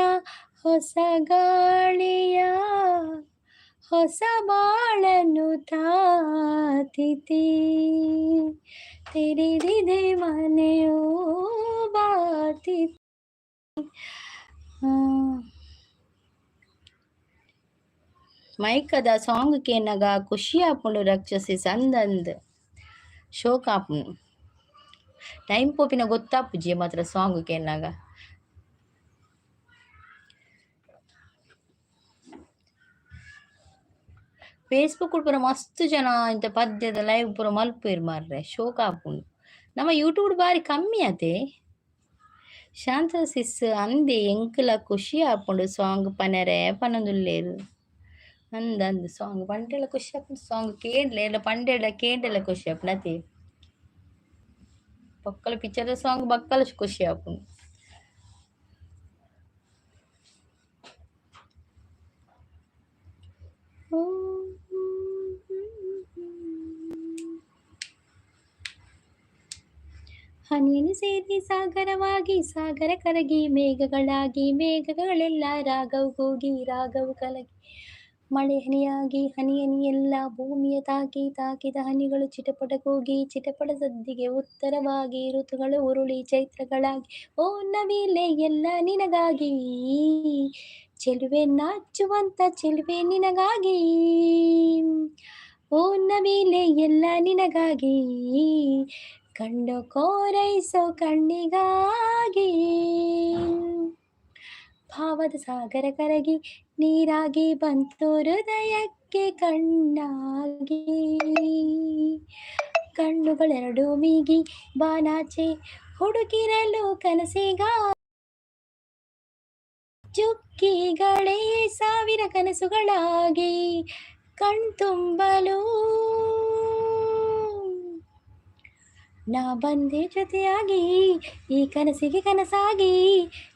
ಹೊಸ ಗಾಳಿಯ ಹೊಸ ಬಾಳನ್ನು ತಾತಿತಿ. ತೆರೆದಿದೆ ಮನೆಯೋ ಬಾತಿತಿ. ಮೈಕದ ಸಾಂಗ್ ಕೇನಗ ಖುಷಿ ಆಪುಂಡು ರಕ್ಷಸಿಸ್ ಅಂದಂದ್ ಶೋಕ ಆಪುಂಡು. ಟೈಮ್ ಪೋಪಿನ ಗೊತ್ತಾಪುಜಿ ಮಾತ್ರ ಸಾಂಗ್ ಕೇನಾಗ. ಫೇಸ್ಬುಕ್ ಪೂರ ಮಸ್ತ್ ಜನ ಇಂತ ಪದ್ಯದ ಲೈವ್ ಪೂರ ಮಲ್ಪುಯಿರ್ ಮಾರ್ರೆ ಶೋಕ ಆಪುಂಡು. ನಮ್ಮ ಯೂಟ್ಯೂಬ್ ಬಾರಿ ಕಮ್ಮಿ ಆತೆ. ಶಾಂತ ಸಿಸ್ ಅಂದೆ ಎಂಕುಲ ಖುಷಿ ಆಪುಂಡು ಸಾಂಗ್ ಪನರೆ ಪನದುಲ್ಲೇರು ಅಂದ್ ಸಾಂಗ್ ಪಂಡೆಲ್ಲ ಖುಷಿ ಆಪುಂಡು. ಸಾಂಗ್ ಕೇಂಡ್ಲೆ ಎಲ್ಲ ಪಂಡೆಲ್ಲ ಕೇಂಡೆಲ್ಲ ಖುಷಿ ಆಪುಂಡು ಅತಿ ಬಕ್ಕಲ ಪಿಕ್ಚರ್ ಸಾಂಗ್ ಬಕ್ಕಲ ಖುಷಿ ಆಪುಂಡು. ಹನಿಯನ್ನು ಸೇರಿ ಸಾಗರವಾಗಿ ಸಾಗರ ಕರಗಿ ಮೇಘಗಳಾಗಿ ಮೇಘಗಳೆಲ್ಲ ರಾಗವು ಕೂಗಿ ರಾಗವು ಕಲಗಿ ಮಳೆ ಹನಿಯಾಗಿ ಹನಿ ಹನಿಯೆಲ್ಲ ಭೂಮಿಯ ತಾಕಿ ತಾಕಿದ ಹನಿಗಳು ಚಿಟಪಟ ಕೂಗಿ ಚಿಟಪಟ ಸದ್ದಿಗೆ ಉತ್ತರವಾಗಿ ಋತುಗಳು ಉರುಳಿ ಚೈತ್ರಗಳಾಗಿ ಓ ನವಿಲೆ ಎಲ್ಲ ನಿನಗಾಗಿ ಚೆಲುವೆ ನಾಚುವಂತ ಚೆಲುವೆ ನಿನಗಾಗಿ ಓ ನವಿಲೆ ಎಲ್ಲ ನಿನಗಾಗಿ ಕಂಡು ಕೋರೈಸೋ ಕಣ್ಣಿಗಾಗಿ ಭಾವದ ಸಾಗರ ಕರಗಿ ನೀರಾಗಿ ಬಂತು ಹೃದಯಕ್ಕೆ ಕಣ್ಣಾಗಿ ಕಣ್ಣುಗಳೆರಡು ಮೀಗಿ ಬಾನಾಚೆ ಹುಡುಕಿರಲು ಕನಸಿಗ ಚುಕ್ಕಿಗಳೇ ಸಾವಿರ ಕನಸುಗಳಾಗಿ ಕಣ್ತುಂಬಲು ನಾ ಬಂದೆ ಜೊತೆಯಾಗಿ ಈ ಕನಸಿಗೆ ಕನಸಾಗಿ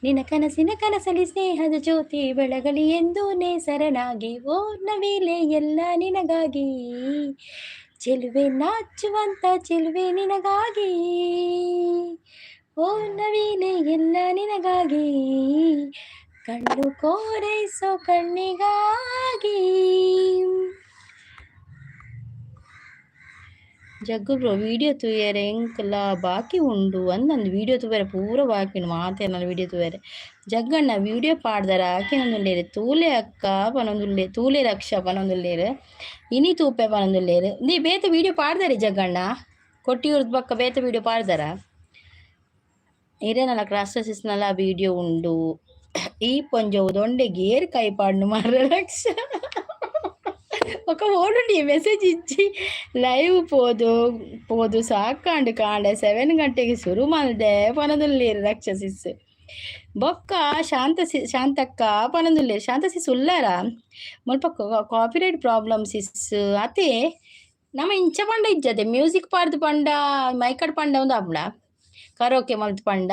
ನಿನ್ನ ಕನಸಿನ ಕನಸಲಿ ಸ್ನೇಹದ ಜ್ಯೋತಿ ಬೆಳಗಲಿ ಎಂದು ನೇಸರನಾಗಿ ಓ ನವಿಲೆ ಎಲ್ಲ ನಿನಗಾಗಿ ಚೆಲುವೆ ನಾಚುವಂತ ಚೆಲುವೆ ನಿನಗಾಗಿ ಓ ನವಿಲೆ ಎಲ್ಲ ನಿನಗಾಗಿ ಕಣ್ಣು ಕೋರೈಸೋ ಕಣ್ಣಿಗಾಗಿ జగ్గు బ్రో వీడియో తూయరే ఎంకలా బాకీ ఉండు ಅಂದಂದು వీడియೋ ತೂವರೆ ಪೂರ ಬಾಕಿ ಉಂಡು ಮಾತೆಲ್ಲ వీడియೋ ತೂವರೆ ಜಗ್ಗಣ್ಣ వీడియೋ ಪಾಡ್ದಾರ ಆಕಿನೊಂದುಲ್ಲೇರು ತೂಲೆ ಅಕ್ಕ ಪನೊಂದುಲ್ಲೆ ತೂಲೆ ರಕ್ಷ ಪನೊಂದುಲ್ಲೇರು ಇನಿ ತೂಪೆ ಪನೊಂದುಲ್ಲೇರು ನೀ ಬೇತೆ వీడియో ಪಾಡ್ದಾರಿ ಜಗ್ಗಣ್ಣ ಕೊಟ್ಟಿಯೂರ್ದ ಪಕ್ಕ ಬೇತೆ వీడియో ಪಾಡ್ದಾರ ಇರೇನಲ್ಲ ಕ್ರಾಸ್ಟಸಿಸ್ನಲ್ಲ వీడియೋ ಉಂಡು ಈ ಪೊಂಜವು ದೊಂಡೆ ಗೇರ್ ಕೈ ಪಾಡ್ನು ಮರ ರಕ್ಷ ఒక ఓడుండి మెసేజ్ ఇచ్చి లైవ్ పోదు ಸಾಕಾಂಡು ಕಾಂಡೆ 7 ಗಂಟೆಗೆ ಶುರು ಮಾಡಿದೆ ಪನದುಲ್ಲೇರು ರಕ್ಷಸಿಸ್ ಬೊಕ್ಕ ಶಾಂತಕ್ಕ ಪನದುಲ್ಲೇರು ಶಾಂತಸಿಸ್ ಉಲ್ಲಾರ ಮುಲ್ಪ ಕಾಪಿರೈಟ್ ಪ್ರಾಬ್ಲಮ್ಸ್ ಇಸ್ ಅತೆ ನಮ್ಮ ಇಂಚ ಪಂಡ ಇಜ್ಜದೆ ಮ್ಯೂಸಿಕ್ ಪಾಡ್ದು ಪಂಡ ಮೈಕಡ್ ಪಂಡ ಒಂದು ಆಪುಂಡ ಕರೋಕೆ ಮಲ್ತು ಪಂಡ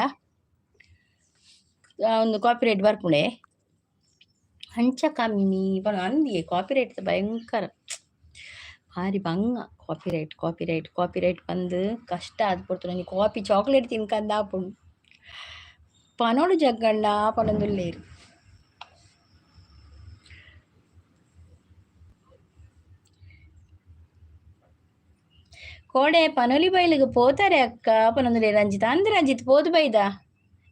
ಒಂದು ಕಾಪಿರೈಟ್ ಬರ್ಪುಂಡೆ ಅಂಚ ಕಮ್ಮಿ ಪಣ ಅಂದಿಯೇ ಕಾಪಿರೈಟ್ ಭಯಂಕರ ಭಾರಿ ಬಂಗ ಕಾಪಿರೈಟ್ ಬಂದು ಕಷ್ಟ ಆದ್ಬಿಡ್ತು ನನಗೆ ಕಾಫಿ ಚಾಕ್ಲೇಟ್ ತಿನ್ಕಂದ ಆಪುಂಡು ಪನೋಡು ಜಗ್ಗಣ್ಣ ಪನೊಂದುಲ್ಲೇರು ಕೋಡೆ ಪನೊಲಿ ಬೈಲಿಗೆ ಪೋತಾರೆ ಅಕ್ಕ ಪನೊಂದುಲ್ಲೇರು ರಂಜಿತ್ ಅಂದ್ರೆ ರಂಜಿತ್ ಪೋದು ಬೈದ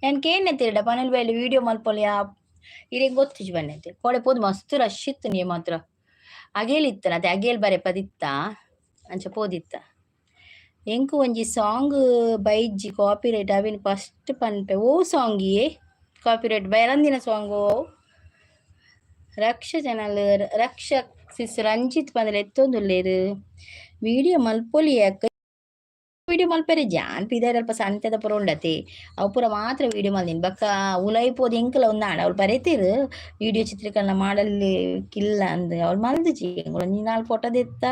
ನನಗೇನೆ ತಿರ್ಡ ಪನೊಲಿ ಬೈಲಿ ವಿಡಿಯೋ ಮಲ್ಪೊಲಿಯಾ ಇರೇನು ಗೊತ್ತಿಜ್ ಬನ್ನೈತೆ ಕೋಡೆ ಪೋದು ಮಸ್ತ್ ರಶ್ ಇತ್ತು ನೀ ಮಾತ್ರ ಅಗೇಲಿತ್ತನ ಅದೇ ಅಗೇಲ್ ಬರೆ ಪದಿತ್ತ ಅಂಚ ಪೋದಿತ್ತ ಎಂಕು ಒಂಜಿ ಸಾಂಗ್ ಬೈಜ್ಜಿ ಕಾಪಿರೈಟ್ ಅವಿನ ಫಸ್ಟ್ ಪನ್ಪೆ ಓ ಸಾಂಗಿಯೇ ಕಾಪಿರೈಟ್ ಬೈರಂದಿನ song Raksha channel Raksha sis Ranjit ಪಂದ್ರೆ ಎತ್ತೊಂದುಲ್ಲೇರು ವಿಡಿಯೋ ಮಲ್ಪೊಲಿ ಅಕ್ಕ ವಿಡಿಯೋ ಮಲ್ಪರೆ ಜಾನ್ ಪಿದಾರ ಅಲ್ಪ ಸಂತೆದ ಪುರ ಉಂಡತೆ ಅವು ಪೂರ ಮಾತ್ರ ವಿಡಿಯೋ ಮಲ್ದಿನಿ ಬಕ್ಕ ಉಲೈಪೋದು ಎಂಕಲ ಒಂದಾಣ ಅವ್ಳು ಬರೀತೀರು ವಿಡಿಯೋ ಚಿತ್ರೀಕರಣ ಮಾಡಲ್ಲಿ ಕಿಲ್ಲ ಅಂದ್ ಅವ್ಳು ಮಲ್ದಿಜಿ ನೀ ನಾಲ್ ಫೋಟೋ ದೆತ್ತ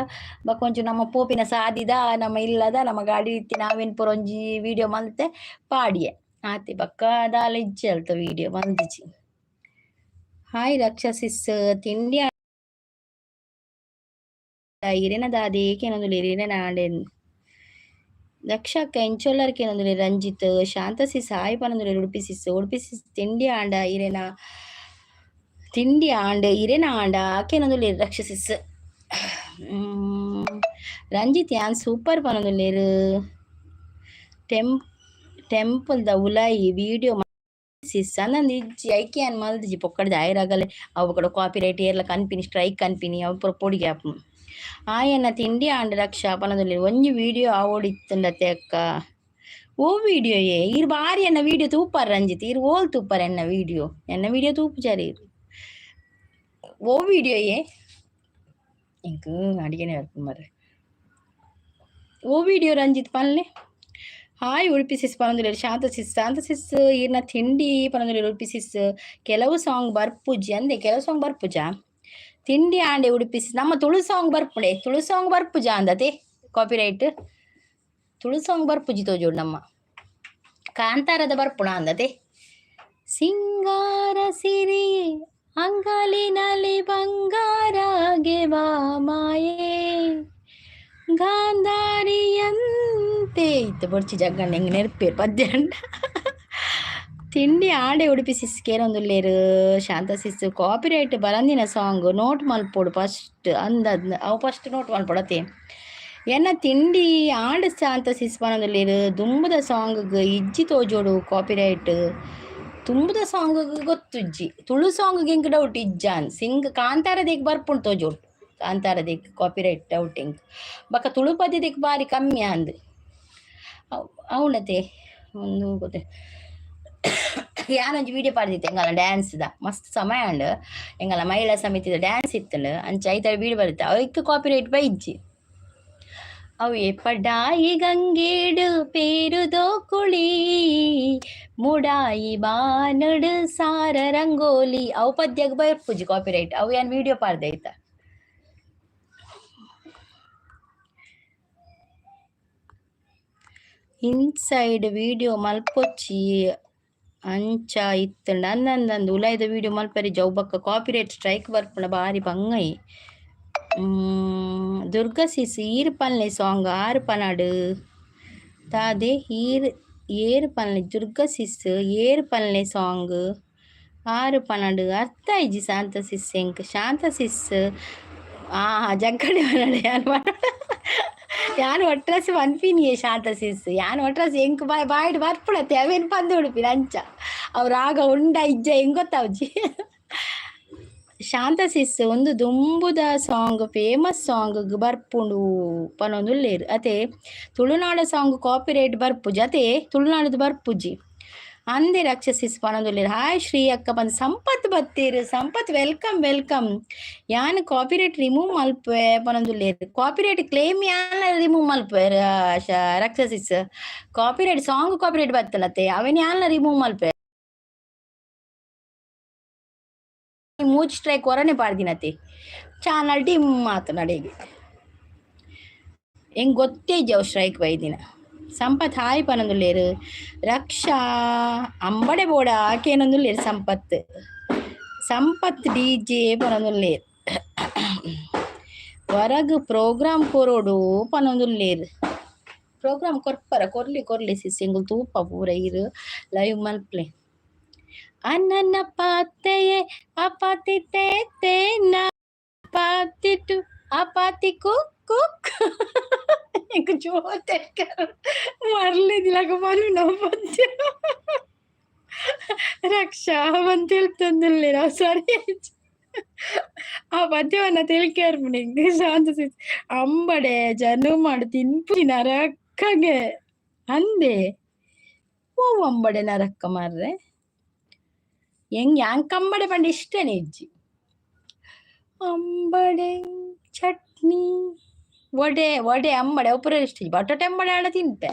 ಬಕ್ಕ ಒಂಚೂರು ನಮ್ಮ ಪೋಪಿನ ಸಾದಿದ ನಮ್ಮ ಇಲ್ಲದ ನಮ್ಮ ಗಾಡಿ ಇತ್ತಿ ನಾವೇನು ಪುರ ಒಂಜಿ ವಿಡಿಯೋ ಮಲ್ತೆ ಪಾಡಿಯೆ ಆತೆ ಬಕ್ಕ ದಾಲ ಇಜ್ಜಿ ಅಲ್ತ ವಿಡಿಯೋ ಮಲ್ದಿಜಿ ಹಾಯ್ ರಕ್ಷಸಿಸ್ ತಿಂಡಿ ಇರೇನದಾದೆ ಏಕೇನೊಂದು ಇರೇನ ಆಂಡೇನು ದಕ್ಷಕ್ಕ ಎಂಚೊಲ್ಲರ್ಕೆ ಏನಂದ್ರೆ ರಂಜಿತ್ ಶಾಂತಸಿ ಸಾಯಿ ಪನಂದ್ರೆ ಉಡುಪಿಸಿಸ್ ತಿಂಡಿ ಆಂಡ ಇರೇನ ಆಂಡ ಆಕೆನೊಂದುಲ್ಲೇರು ರಕ್ಷಸಿಸ್ ರಂಜಿತ್ ಯಾನ್ ಸೂಪರ್ ಪನೊಂದುಲ್ಲೇರು ಟೆಂಪಲ್ ದ ಉಲಾಯಿ ವಿಡಿಯೋ ಸಿಸ್ ಅಂದಂದು ಇಜ್ಜಿ ಐಕೆ ಅನ್ ಮಲ್ದಿಜಿ ಪೊಕ್ಕಡ್ದು ಆಯ್ರಾಗಲೆ ಅವು ಕೂಡ ಕಾಪಿರೈಟ್ ಏರ್ಲ ಕನ್ಪಿನಿ ಸ್ಟ್ರೈಕ್ ಕನ್ಪಿನಿ ಅವು ಪುರ ಪೊಡಿಗೆ ಆಪು ಆಯನ್ನ ತಿಂಡಿ ಆಂಡ ರಕ್ಷ ಪನದಲ್ಲಿ ಒಂಜಿ ವಿಡಿಯೋ ಆವೋಡಿತ್ತಂಡತೆ ಅಕ್ಕ ಓ ವಿಡಿಯೋಯೇ ಇರ್ ಬಾರಿ ಎನ್ನ ವಿಡಿಯೋ ತೂಪಾರ ರಂಜಿತ್ ಇರ್ ಓಲ್ ತೂಪಾರ ಎನ್ನ ವಿಡಿಯೋ ತೂಪು ಜಾರಿ ಓ ವಿಡಿಯೋಯೇ ಇಂಕ ಅಡಿಗೆನೆ ಬರ್ಪು ಮರ್ರೆ ಓ ವಿಡಿಯೋ ರಂಜಿತ್ ಪನ್ಲೆ ಹಾಯ್ ಉಡುಪಿಸಿಸ್ ಪನೊಂದುಲ್ಲೇರು ಶಾಂತಸಿಸ್ ಇರ್ನ ತಿಂಡಿ ಪನೊಂದುಲ್ಲೇರು ಉಡುಪಿಸಿಸ್ ಕೆಲವು ಸಾಂಗ್ ಬರ್ಪುಜಿ ಅಂದೆ ಕೆಲವು ಸಾಂಗ್ ಬರ್ಪುಜಾ ತಿಂಡಿ ಆಂಡೆ ಉಡುಪಿಸಿ ನಮ್ಮ ತುಳು ಸಾಂಗ್ ಬರ್ಪುಜ ಅಂದತೆ ಕಾಪಿರೈಟ್ ತುಳು ಸಾಂಗ್ ಬರ್ಪುಜಿ ತೋಜೋಡು ನಮ್ಮ ಕಾಂತಾರದ ಬರ್ಪುಣ ಅಂದತೆ ಸಿಂಗಾರ ಸಿರಿ ಅಂಗಲಿನಲ್ಲಿ ಬಂಗಾರಗೆ ಬಾ ಮಾಯೇ ಗಾಂಧಾರಿಯಂತೆ ಇತ್ತು ಬೊಡ್ಚಿ ಜಗ್ಗಣ್ಣ ಹೆಂಗೆ ನೆನಪೇರು ಪದ್ಯ ಅಂಡ ತಿಂಡಿ ಆಂಡೆ ಉಡುಪಿಸಿಸ್ ಕೇರೊಂದುಲ್ಲೇರು ಶಾಂತಸಿಸ್ ಕಾಪಿರೈಟ್ ಬರಂದಿನ ಸಾಂಗ್ ನೋಟ್ ಮಲ್ಪೋಡು ಫಸ್ಟ್ ಅವು ಫಸ್ಟ್ ನೋಟ್ ಮಲ್ಪೊಡತೆ ಎನ್ನ ತಿಂಡಿ ಆಂಡ ಶಾಂತಸಿಸ್ ಪನೊಂದುಲ್ಲೇರು ದುಂಬುದ ಸಾಂಗ್ ಇಜ್ಜಿ ತೋಜೋಡು ಕಾಪಿರೈಟ್ ತುಂಬುದ ಸಾಂಗ್ ಗೊತ್ತುಜ್ಜಿ ತುಳು ಸಾಂಗ್ ಎಂಕ್ ಡೌಟ್ ಇಜ್ಜಾನ್ ಸಿಂಗ್ ಕಾಂತಾರದೇಗ್ ಬರ್ಪುಂಡು ತೋಜೋಡು ಕಾಂತಾರದಿಕ್ ಕಾಪಿರೈಟ್ ಡೌಟಿಂಗ್ ಬಕ್ಕ ತುಳುಪದಿಕ್ ಬಾರಿ ಕಮ್ಮಿ ಅಂದ್ ಅವನತೆ ಒಂದು ಗೊತ್ತೆ ಯಾನೊಂಜಿ ವಿಡಿಯೋ ಪಾಡ್ದಿತ್ತೆ ಎಂಗಲ್ಲ ಡ್ಯಾನ್ಸ್ದ ಮಸ್ತ್ ಸಮಯ ಅಂಡ್ ಎಂಗಲ್ಲ ಮಹಿಳಾ ಸಮಿತಿದ ಡ್ಯಾನ್ಸ್ ಇತ್ತಂಡು ಅಂಚ ಐತ ವಿಡಿಯೋ ಬರುತ್ತೆ ಅವಕ್ಕೆ ಕಾಪಿರೈಟ್ ಬೈಜ್ಜಿ ಅವು ಎಪ್ಪಡಾಯಿ ಗಂಗೇಡು ಪೇರುದೋ ಕುಳಿ ಮುಡಾಯಿ ಬಾನಡು ಸಾರ ರಂಗೋಲಿ ಅವು ಪದ್ಯಗ್ ಬರ್ಪುಜಿ ಕಾಪಿರೈಟ್ ಅವು ಏನ್ ವಿಡಿಯೋ ಪಾಡ್ದೈತ ಇನ್ಸೈಡ್ ವಿಡಿಯೋ ಮಲ್ಪೊಚ್ಚಿ ಅಂಚ ಇತ್ತಂಡ ಅಂದಂದು ಉಲಾಯ್ದ ವಿಡಿಯೋ ಮಲ್ಪರಿ ಜೌಬಕ್ಕ ಕಾಪಿರೈಟ್ ಸ್ಟ್ರೈಕ್ ಬರ್ಪುಂಡ ಬಾರಿ ಬಂಗೈ ದುರ್ಗಾ ಸಿಸ್ ಈರ್ ಪಲ್ಲೆ ಸಾಂಗ್ ಆರು ಪನಾಡು ತಾದೆ ಏರು ಪಲ್ಲೆ ದುರ್ಗಾ ಸಿಸ್ ಏರು ಪಲ್ಲೆ ಸಾಂಗ್ ಆರು ಪನಾಡು ಅರ್ಥ ಇಜ್ಜಿ ಶಾಂತ ಸಿಸ್ ಎಂಕ್ ಶಾಂತ ಸಿಸ್ ಜಗ್ಗಡೆ ಪನಾಡು ಯಾನ್ ಒಟ್ರಾಸಿ ಪನ್ಪಿನಿಯೇ ಶಾಂತ ಸಿಸ್ ಯಾನ್ ಒಟ್ರಾಸಿ ಎಂಕ್ ಬಾಯ್ಡ್ ಬರ್ಪುಡತ್ತೆ ಅವೇನು ಪಂದು ಉಡುಪಿನ ಅಂಚ ಅವ್ರು ಆಗ ಉಂಡ ಇಜ್ಜ ಹೆಂಗ್ ಗೊತ್ತಾವ್ಜಿ ಶಾಂತ ಸಿಸ್ ಒಂದು ದುಂಬುದ ಸಾಂಗ್ ಫೇಮಸ್ ಸಾಂಗ್ ಬರ್ಪುಂಡು ಪನೊಂದುಲ್ಲೇರು ಅತೆ ತುಳುನಾಡ ಸಾಂಗ್ ಕಾಪಿರೈಟ್ ಬರ್ಪುಜಿ ಅತೆ ತುಳುನಾಡದು ಬರ್ಪುಜಿ ಅಂದೆ ರಕ್ಷಸಿಸ್ ಪನೊಂದುಲ್ಲೇರು ಹಾಯ್ ಶ್ರೀ ಅಕ್ಕ ಬಂದು ಸಂಪತ್ ಬತ್ತೀರು ಸಂಪತ್ ವೆಲ್ಕಮ್ ಯಾನ್ ಕಾಪಿರೈಟ್ ರಿಮೂವ್ ಮಲ್ಪೆ ಪನೊಂದುಲ್ಲೇರು ಕಾಪಿರೈಟ್ ಕ್ಲೇಮ್ ಯಾನ್ ರಿಮೂವ್ ಮಲ್ಪೆ ರಕ್ಷಸಿಸ್ ಕಾಪಿರೈಟ್ ಸಾಂಗ್ ಕಾಪಿರೈಟ್ ಬತ್ತಲತ್ತೆ ಅವೇನ್ ಯಾನ್ ರಿಮೂವ್ ಮಲ್ಪೆ ಮೂಜ್ ಸ್ಟ್ರೈಕ್ ಹೊರನೆ ಪಾಡ್ದಿನತೆ ಚಾನಲ್ ಟೀಮ್ ಮಾತು ನಡೆಗೆ ಹೆಂಗ್ ಗೊತ್ತೇ ಜವ್ ಸ್ಟ್ರೈಕ್ ಬೈದಿನ ಸಂಪತ್ ಹಾಯ್ ಪನೊಂದುಲ್ಲೇರು ರಕ್ಷಾ ಅಂಬಡೆ ಬೋಡ ಆಕೇನೊಂದುಲ್ಲೇರು ಸಂಪತ್ DJ ಪನೊಂದುಲ್ಲೇರು ಹೊರಗ್ ಪ್ರೋಗ್ರಾಮ್ ಕೊರೋಡು ಪನೊಂದುಲ್ಲೇರು ಪ್ರೋಗ್ರಾಮ್ ಕೊರ್ಲಿ ಸಿಸ್ ಎಂಗುಲ್ ತೂಪ ಪೂರ ಇರು ಲೈವ್ ಮಲ್ಪ್ಲೆ ಅನ್ನ ಪಾತೆಯೇ ಅಪಾತಿತೆ ನಾ ಪಾತಿಟು ಅಪಾತಿಕು ಕುಕ್ एक जोत मारले दिला का मारू ना पद्य ರಕ್ಷಾ ಅವನ್ ತಿಳ್ತಂದಿಲ್ಲ ನಾವು ಸರಿ ಆ ಪದ್ಯವನ್ನ ತಿಳ್ಕೇರ್ಬಿಡಿ ಶಾಂತ ಅಂಬಡೆ ಜನ ಮಾಡಿ ತಿನ್ಪುಡಿ ನರಕ್ಕಗೆ ಅಂದೆ ಓ ಅಂಬಡೆ ನರಕ್ಕ ಮಾರ್ರೆ ಯಾಂಕ್ ಅಂಬಡೆ ಪಂಡ ಇಷ್ಟನೇ ಇಜ್ಜಿ ಅಂಬಡೆ ಚಟ್ನಿ ವಡೆ ಅಂಬಡೆ ಉಪರ ಇಷ್ಟ ಬಟಾಟೆ ಅಂಬಡೆ ಆಡ ತಿಂಪೆ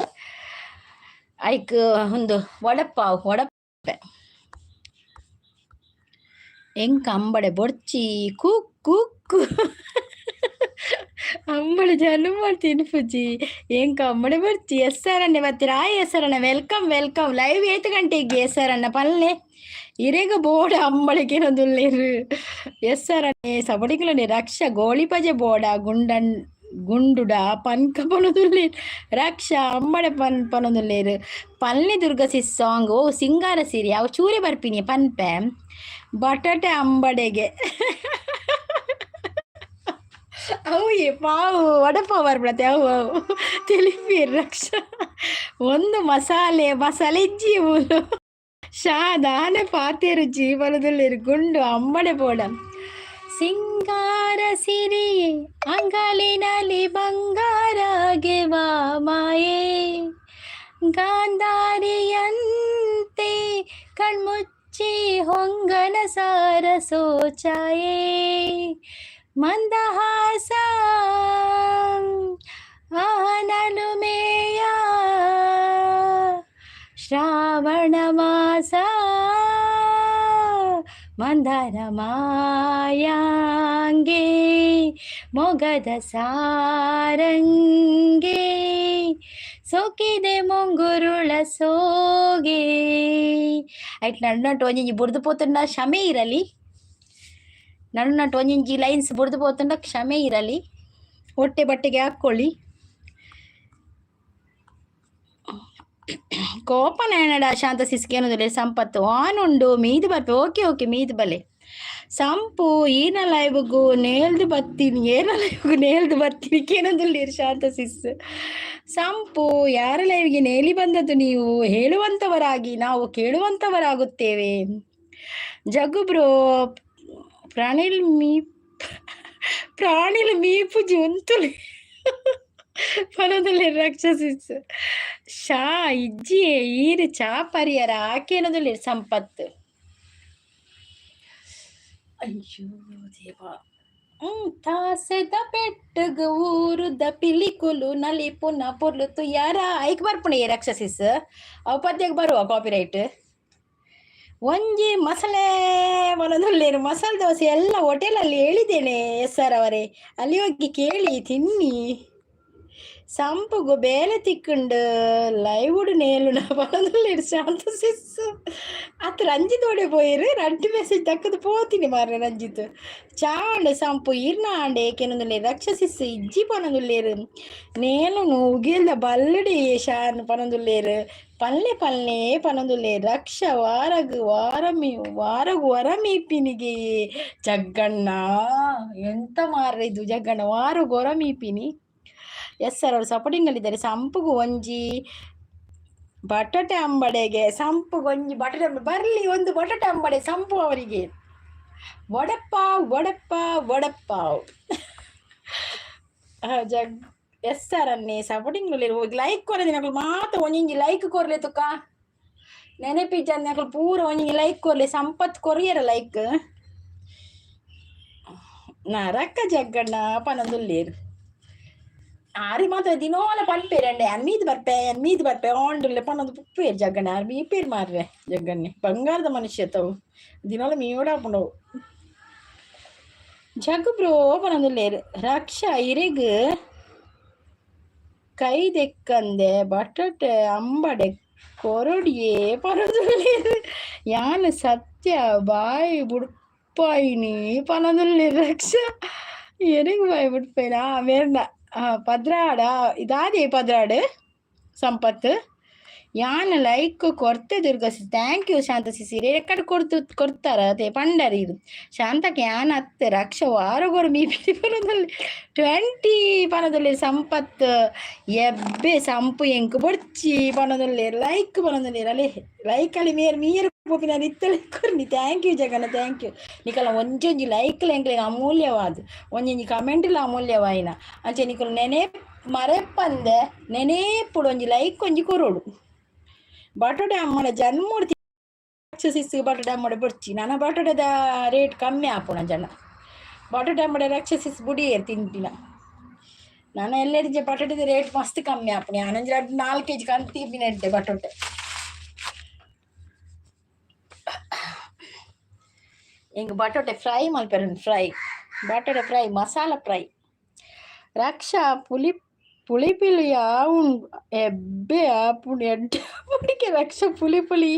ಐಕ್ ಒಂದು ವಡಪಾವ್ ಎಂಕ ಅಂಬಡೆ ಬೊಡ್ಚಿ ಕುಕ್ಕು ಅಂಬಡೆ ಜನ ಮಾಡಿ ತಿನ್ಪುಜಿ ಎಂಕ ಅಂಬಡೆ ಬೊಡ್ಚಿ ಎಸ್ಸಾರಣ್ಣೆ ಬರ್ತೀರಾ ಎಸ್ಸಾರಣ್ಣ ವೆಲ್ಕಮ್ ಲೈವ್ 8 ಗಂಟೆಗೆ ಎಸ್ಸಾರಣ್ಣ ಪಲ್ಲೆ ಇರೇಗ ಬೋಡ ಅಂಬಳಿಗೆ ಏನೊಂದುಲ್ಲೇರು ಎಸ್ಸಾರಣ್ಣೆ ಸಬಡಿಗಳನ್ನೇ ರಕ್ಷ ಗೋಳಿಪಜೆ ಬೋಡ ಗುಂಡುಡ ಪನ್ಕ ಪನೊಂದುಲ್ಲೇರು ರಕ್ಷಾ ಅಂಬಡೆ ಪನೊಂದುಲ್ಲೇರು ಪಲ್ಲೆ ದುರ್ಗಸಿ ಸಾಂಗ್ ಓ ಸಿಂಗಾರ ಸೀರೆ ಅವು ಚೂರೆ ಬರ್ಪಿನಿ ಪನ್ಪೆ ಬಟಾಟೆ ಅಂಬಡೆಗೆ ಅವು ಪಾವು ವಡಪಾವ್ ಬರ್ಬಿಡತ್ತೆ ಅವು ತಿಳಿಪೀರ್ ರಕ್ಷಾ ಒಂದು ಮಸಾಲೆ ಇಜ್ಜಿ ಮೂಲು ಶಾದಾನೆ ಪಾತೆ ರುಚಿ ಬಲದಲ್ಲಿರು ಗುಂಡು ಅಂಬಡೆ ಬೋಡ ಸಿಂಗಾರ ಸಿರಿಯೇ ಅಂಗಲಿನಲ್ಲಿ ಬಂಗಾರಗೆವ ಮಾಯೇ ಗಾಂಧಾರಿಯಂತೆ ಕಣ್ಮುಚ್ಚಿ ಹೊಂಗನ ಸಾರ ಸೋಚಾಯೇ ಮಂದಹಾಸ ಆನಲುಮೇಯ ಶ್ರಾವಣ ಮಾಸ ಮಂದರ ಮಾಯಾಂಗೆ ಮೊಗದ ಸಾರಂಗೆ ಸೋಕಿದೆ ಮುಂಗುರುಳ ಸೋಗೆ ಆಯ್ತು ನಡುನಟ್ಟು ಒಂಜಿ ಬುಡ್ದು ಪೋತುಂಡ ಕ್ಷಮೆ ಇರಲಿ ನಡುನಟ್ಟು ಒಂಜಿ ಲೈನ್ಸ್ ಬುಡ್ದು ಪೋತುಂಡ ಕ್ಷಮೆ ಇರಲಿ ಹೊಟ್ಟೆ ಬಟ್ಟೆಗೆ ಹಾಕ್ಕೊಳ್ಳಿ ಕೋಪನ ಏನಡ ಶಾಂತ ಸಿಸ್ಕೇನೋದಿಲ್ಲ ಸಂಪತ್ತು ಆನ್ ಉಂಡು ಮೀದು ಬರ್ಪೆ ಓಕೆ ಮೀದು ಬಲೆ ಸಂಪು ಈನ ಲೈವ್ಗೂ ನೇಲ್ದು ಬರ್ತೀನಿ ಕೇನೋದಿಲ್ಲ ಶಾಂತ ಸಿಸ್ ಸಂಪು ಯಾರ ಲೈವ್ಗೆ ನೇಲಿ ಬಂದದ್ದು ನೀವು ಹೇಳುವಂಥವರಾಗಿ ನಾವು ಕೇಳುವಂಥವರಾಗುತ್ತೇವೆ ಜಗು ಬ್ರೋ ಪ್ರಾಣಿಲ ಮೀಪು ಜಂತುಲೆ ಪನೊಂದುಲ್ಲೆ ರಾಕ್ಷಸಿಸ್ ಶಾ ಇಜ್ಜಿಯೇ ಈರು ಚಾ ಪರಿಯರ ಆಕೇನದುಲ್ಲೆ ಸಂಪತ್ತು. ಅಯ್ಯೋ ದೇವ. ತಾಸೆದ ಪೆಟ್ಟಗ ಊರುದ ಪಿಲಿಕುಲು ನಲಿಪುನ ಪೊರ್ಲುತು ಯಾರ ಐಕ್ ಬರ್ಪುಣೆ ರಾಕ್ಷಸಿಸ್ ಅವು ಪದ್ಯಕ್ಕೆ ಬರುವ ಕಾಪಿರೈಟ್. ಒಂಜಿ ಮಸಾಲೆ ಬರೋದುಲ್ಲೇನು ಮಸಾಲೆ ದೋಸೆ ಎಲ್ಲ ಹೋಟೆಲಲ್ಲಿ ಹೇಳಿದ್ದೇನೆ ಎಸ್ ಸರ್ ಅವರೇ, ಅಲ್ಲಿ ಹೋಗಿ ಕೇಳಿ ತಿನ್ನಿ. ಸಂಪುಗು ಬೇಲೆ ತಿಕ್ಕುಂಡು ಲೈವುಡು ನೇಲುನ ಬರೋದುಲ್ಲೇನು ಶಾಂತ ಸಿಸ್ಸು ಅತ್ ರಂಜಿತ್ ಓಡೆ ಪೋಯಿರು 2 ಮೆಸೇಜ್ ತಕ್ಕದು ಪೋತೀನಿ ಮಾರ್ರೆ ರಂಜಿತ್. ಚಾಂಡ್ ಸಂಪು ಇರ್ನಾಂಡೆ ಏಕೆನೊಂದುಲ್ಲೆ ರಕ್ಷಸಿಸ್ ಇಜ್ಜಿ ಪನೊಂದುಲ್ಲೇರು ನೇಲುನು ಉಗಿಲ್ದ ಬಲ್ಲಡಿ ಶಾನ್ ಪನೊಂದುಲ್ಲೇರು ಪಲ್ಲೆ ಪಲ್ಲೆ ಪನೊಂದುಲ್ಲೆ ರಕ್ಷ ವಾರಗು ವರಮೀಪಿನಿಗೆ ಜಗ್ಗಣ್ಣ ಎಂತ ಮಾರ್ರೆ ಇದು ಜಗ್ಗಣ್ಣ ವಾರಗು ವರಮೀಪಿನಿ. ಎಸ್ ಸರ್ ಅವರು ಸಪೋರ್ಟಿಂಗ್ ಅಲ್ಲಿದ್ದಾರೆ. ಸಂಪುಗು ಒಂಜಿ ಬಟಾಟೆ ಅಂಬಡೆಗೆ ಸಂಪುಗು ಒಂಜಿ ಬಟಾಟೆ ಬರ್ಲಿ ಒಂದು ಬಟಾಟೆ ಅಂಬಡೆ ಸಂಪು ಅವರಿಗೆ ವಡಪ್ಪಾವ್ ವಡಪ್ಪಾವ್ ವಡಪ್ಪಾವ್ ಜಗ್ ಎಸ್ ಸರ್ ಅನ್ನೇ ಸಪೋರ್ಟಿಂಗ್ ಲೈಕ್ ಕೊರದಿ ನಕಲು ಮಾತ ಒಂಜಿ ಲೈಕ್ ಕೊರ್ಲೆ ತುಕ ನೆನಪಿಜ್ಜ ನಕಲು ಪೂರ ಒಂಜಿ like ಕೊರ್ಲೆ Sampath courier like ನರಕ್ಕ Jagganna ಪನೊಂದುಲ್ಲೇರು ಆರಿ ಮಾತ್ರ ದಿನೋಲ ಪನ್ಪೇರಂಡೆ ಅನ್ಮೀದ್ ಬರ್ಪೆ ಆಂಡ್ರಲೆ ಪನ್ನೊಂದು ಪುಪ್ಪೇರು ಜಗ್ಗಣ್ಣ ಆರು ಮೀಪೇರು ಮಾರ್ರೆ ಜಗ್ಗಣ್ಣೆ ಬಂಗಾರದ ಮನುಷ್ಯ ತವು ದಿನೋಲ ಮೀಡಾಪುಂಡವು ಜಗ್ ಬ್ರೋ ಪನೊಂದುಲ್ಲೇರು ರಕ್ಷ ಇರೆಗ್ ಕೈ ದೆಕ್ಕಂದೆ ಬಟಾಟೆ ಅಂಬಡೆ ಕೊರಡಿಯೇ ಪನೊಂದುಲ್ಲೇರು ಯಾನ್ ಸತ್ಯ ಬಾಯಿ ಬುಡ್ಪಾಯಿನಿ ಪನೊಂದುಲ್ಲೇರು ರಕ್ಷ ಎರೆಗ್ ಬಾಯಿ ಬುಡ್ಪಾಯಿನ ಮೇರ್ನ ಪದ್ರಾಡ ಇದಾದೆ ಪದ್ರಾಡು ಸಂಪತ್ ಯಾನ್ ಲೈಕ್ ಕೊರ್ತೆ Durga sis thank you Shanta sis record ಕೊಡ್ತಾರ ಅದೇ ಪಂಡರಿ ಇದು ಶಾಂತಕ್ಕೆ ಯಾನ್ ಅತ್ತೆ ರಕ್ಷ ವಾರಗೊರು ಮೀಪಿ ಪನದಲ್ಲಿ 20 ಪನದಲ್ಲಿ ಸಂಪತ್ ಎಬ್ಬೆ ಸಂಪು ಎಂಕು ಬೊಡ್ಚಿ ಪನದಲ್ಲಿ ಲೈಕ್ ಪನದಲ್ಲಿ ಅಲೆ ಲೈಕ್ ಅಲ್ಲಿ ಮೀರು ಪೋಪಿನ ಇತ್ತಲೆ ಕೊರ್ನಿ thank you Jaganna thank you ನಿಕಲ ಒಂಜೊಂಜಿ ಲೈಕ್ ಎಂಕ್ಲೆಗೆ ಅಮೂಲ್ಯವಾದ ಒಂಜೊಂಜಿ ಕಮೆಂಟ್ಲ ಅಮೂಲ್ಯವಾಯಿನ ಅಂಚೆ ನಿಕಲು ನೆನೆ ಮರೆಪ್ಪಂದೆ ನೆನೇಪುಡು ಒಂಜಿ ಲೈಕ್ ಒಂಜಿ ಕೊರೋಡು ಬಟಾಟೆ ಅಮ್ಮಡ ಜನ್ಮೂರ್ತಿ ರಾಕ್ಷಸಿಸ್ ಬಟಾಟೆ ಅಮ್ಮಡ ಬೊಡ್ಚಿ ನನ್ನ ಬಟಾಟೆದ ರೇಟ್ ಕಮ್ಮಿ ಆಪುಣ ಜನ ಬಟಾಟೆ ಅಮ್ಮಡ ರಾಕ್ಷಸಿಸ್ ಬುಡಿಯೇರು ತಿಂಪಿನ ನಾನು ಎಲ್ಲೆಡ್ಜೆ ಬಟಾಟೆದ ರೇಟ್ ಮಸ್ತ್ ಕಮ್ಮಿ ಆಪುಣಿ ನಾನೊಂಜಿ 4 kg ಕಂತಿಪಿನ ಎಡ್ಡೆ ಬಟಾಟೆ ಹಿಂಗ ಬಟಾಟೆ ಫ್ರೈ ಮಲ್ಪೆರ ಬಟಾಟೆ ಫ್ರೈ ಮಸಾಲ ಫ್ರೈ ರಕ್ಷಾ ಪುಳಿ ಆವುಂಡು ಎಬ್ಬೆ ಆಪುಂಡು ಎಡ್ಡೆ ಆಪುಂಡಿಗೆ ರಕ್ಷ ಪುಳಿ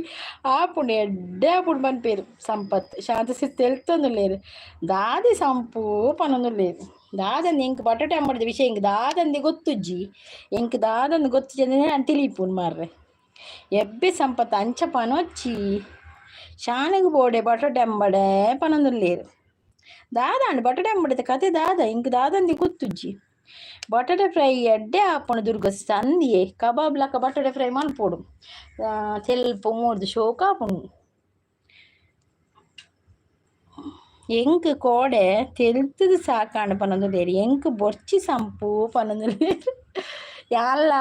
ಆಪುಂಡು ಎಡ್ಡೆ ಆಪುಂಡು ಬನ್ಪೇರು ಸಂಪತ್ ಶಾಂತಸಿ ತೆಲ್ತೊಂದುಲ್ಲೇರು ದಾದಿ ಸಂಪು ಪನೊಂದುಲ್ಲೇರು ದಾದಂದು ಎಂಕ್ ಬಟಾಟೆ ಅಂಬಡಿದ ವಿಷಯ ಎಂಕ್ ದಾದಂದೆ ಗೊತ್ತುಜ್ಜಿ ಎಂಕ್ ದಾದಂದು ಗೊತ್ತುಜ್ಜಿ ಅಂದ್ರೆ ನಾನು ತಿಳಿಪುನ್ ಮಾರ್ರೆ ಎಬ್ಬೆ ಸಂಪತ್ ಅಂಚ ಪನೊಚ್ಚಿ ಶಾನೆಗು ಬೋಡೆ ಬಟಾಟೆ ಅಂಬಡೆ ಪನೊಂದುಲ್ಲೇರು ದಾದಾಂಡು ಬಟಾಟೆ ಅಂಬಡಿದ ಕತೆ ದಾದ ಇಂಕ ದಾದಂದಿ ಗೊತ್ತುಜ್ಜಿ ಬಟಾಟೆ ಫ್ರೈ ಎಡ್ಡೆ ಆಪುಂಡು ದುರ್ಗಸ್ ಅಂದಿಯೇ ಕಬಾಬ್ ಲಕ ಬಟಾಟೆ ಫ್ರೈ ಮಲ್ಪೋಡು ತೆಲ್ಪ ಮೂರ್ದು ಶೋಕ ಆಪುಂಡು ಎಂಕ್ ಕೋಡೆ ತೆಲ್ತದು ಸಾಕಾಂಡು ಪನೊಂದುಲ್ಲೇರು ಎಂಕ್ ಬೊರ್ಚಿ ಸಂಪು ಪನೊಂದುಲ್ಲೇರು ಯಾಲ್ಲ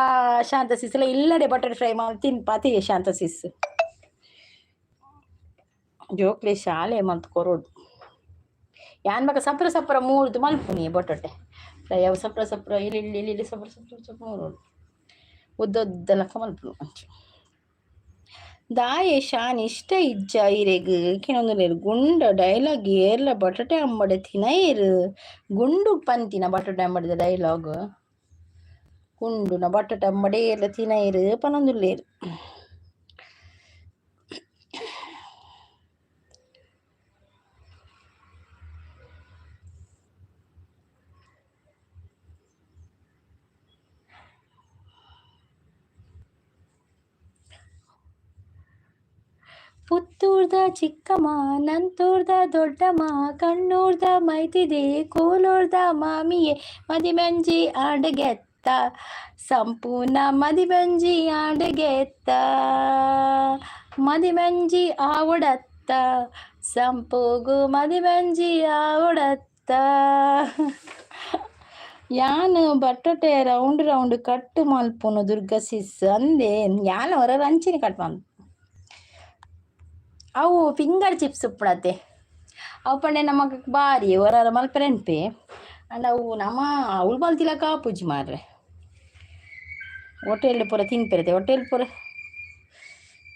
ಶಾಂತ ಸಿಸ್ಲ ಇಲ್ಲಡೆ ಬಟಾಟೆ ಫ್ರೈ ತಿನ್ ಪತಿ ಶಾಂತ ಸಿಸ್ ಜೋಕ್ಲೆ ಶಾಲೆ ಮಲ್ತು ಕೊರೋಡು ಯಾನ್ ಬಕ ಸಪ್ರ ಮೂರ್ದು ಮಲ್ಪುನಿ ಬಟಾಟೆ ಫ್ರೈ ಅವು ಸಪ್ರ ಇಲ್ಲಿ ಸಪ್ರ ಮೂರೋಡು ಉದ್ದ ಲಕ್ಕ ಮಲ್ಪುನು ಅಂಚು ದಾಯೆ ಶಾನ್ ಇಷ್ಟ ಇಜ್ಜ ಇರೆಗ್ ಕಿನೊಂದುಲ್ಲೇರು ಗುಂಡ ಡೈಲಾಗ್ ಏರ್ಲ ಬಟಾಟೆ ಅಂಬಡೆ ತಿನೈರು ಗುಂಡು ಪಂತಿನ ಬಟಾಟೆ ಅಂಬಡಿದ ಡೈಲಾಗ್ ಗುಂಡುನ ಬಟಾಟೆ ಅಂಬಡೆ ಏರ್ಲ ತಿನೈರು ಪನೊಂದುಲ್ಲೇರು ಪುತ್ತೂರ್ದ ಚಿಕ್ಕಮ್ಮ ನಂತೂರ್ದ ದೊಡ್ಡಮ್ಮ ಕಣ್ಣೂರ್ದ ಮೈತಿದೆ ಕೋಲೂರ್ದ ಮಾಮಿಯೇ ಮದಿಮಂಜಿ ಆಡಗೆತ್ತ ಸಂಪೂರ್ಣ ಮದಿಮಂಜಿ ಆಡಗೆತ್ತ ಮದಿಮಂಜಿ ಆವುಡತ್ತ ಸಂಪೂಗು ಮದಿಮಂಜಿ ಆವುಡತ್ತ ಯಾನ್ ಬಟಾಟೆ ರೌಂಡ್ ರೌಂಡ್ ಕಟ್ ಮಲ್ಪುನು ದುರ್ಗ ಸಿಸ್ ಅಂದೆ ಯಾನ್ ಹೊರ ರಂಚಿನಿ ಕಟ್ ಮಲ್ಪು ಅವು ಫಿಂಗರ್ ಚಿಪ್ಸ್ ಉಪ್ಪಡತೆ ಅವು ಪಂಡೆ ನಮಕ್ ಬಾರಿ ಹೊರ ಮಲ್ಪರೆನ್ಪೆ ಅಂಡ್ ಅವು ನಮ ಅವಳು ಬಲ್ತಿಲಕ ಪೂಜಿ ಮಾರ್ರೆ ಹೋಟೆಲ್ ಪೂರ ತಿನ್ಪಿರತೆ ಹೋಟೆಲ್ ಪೂರ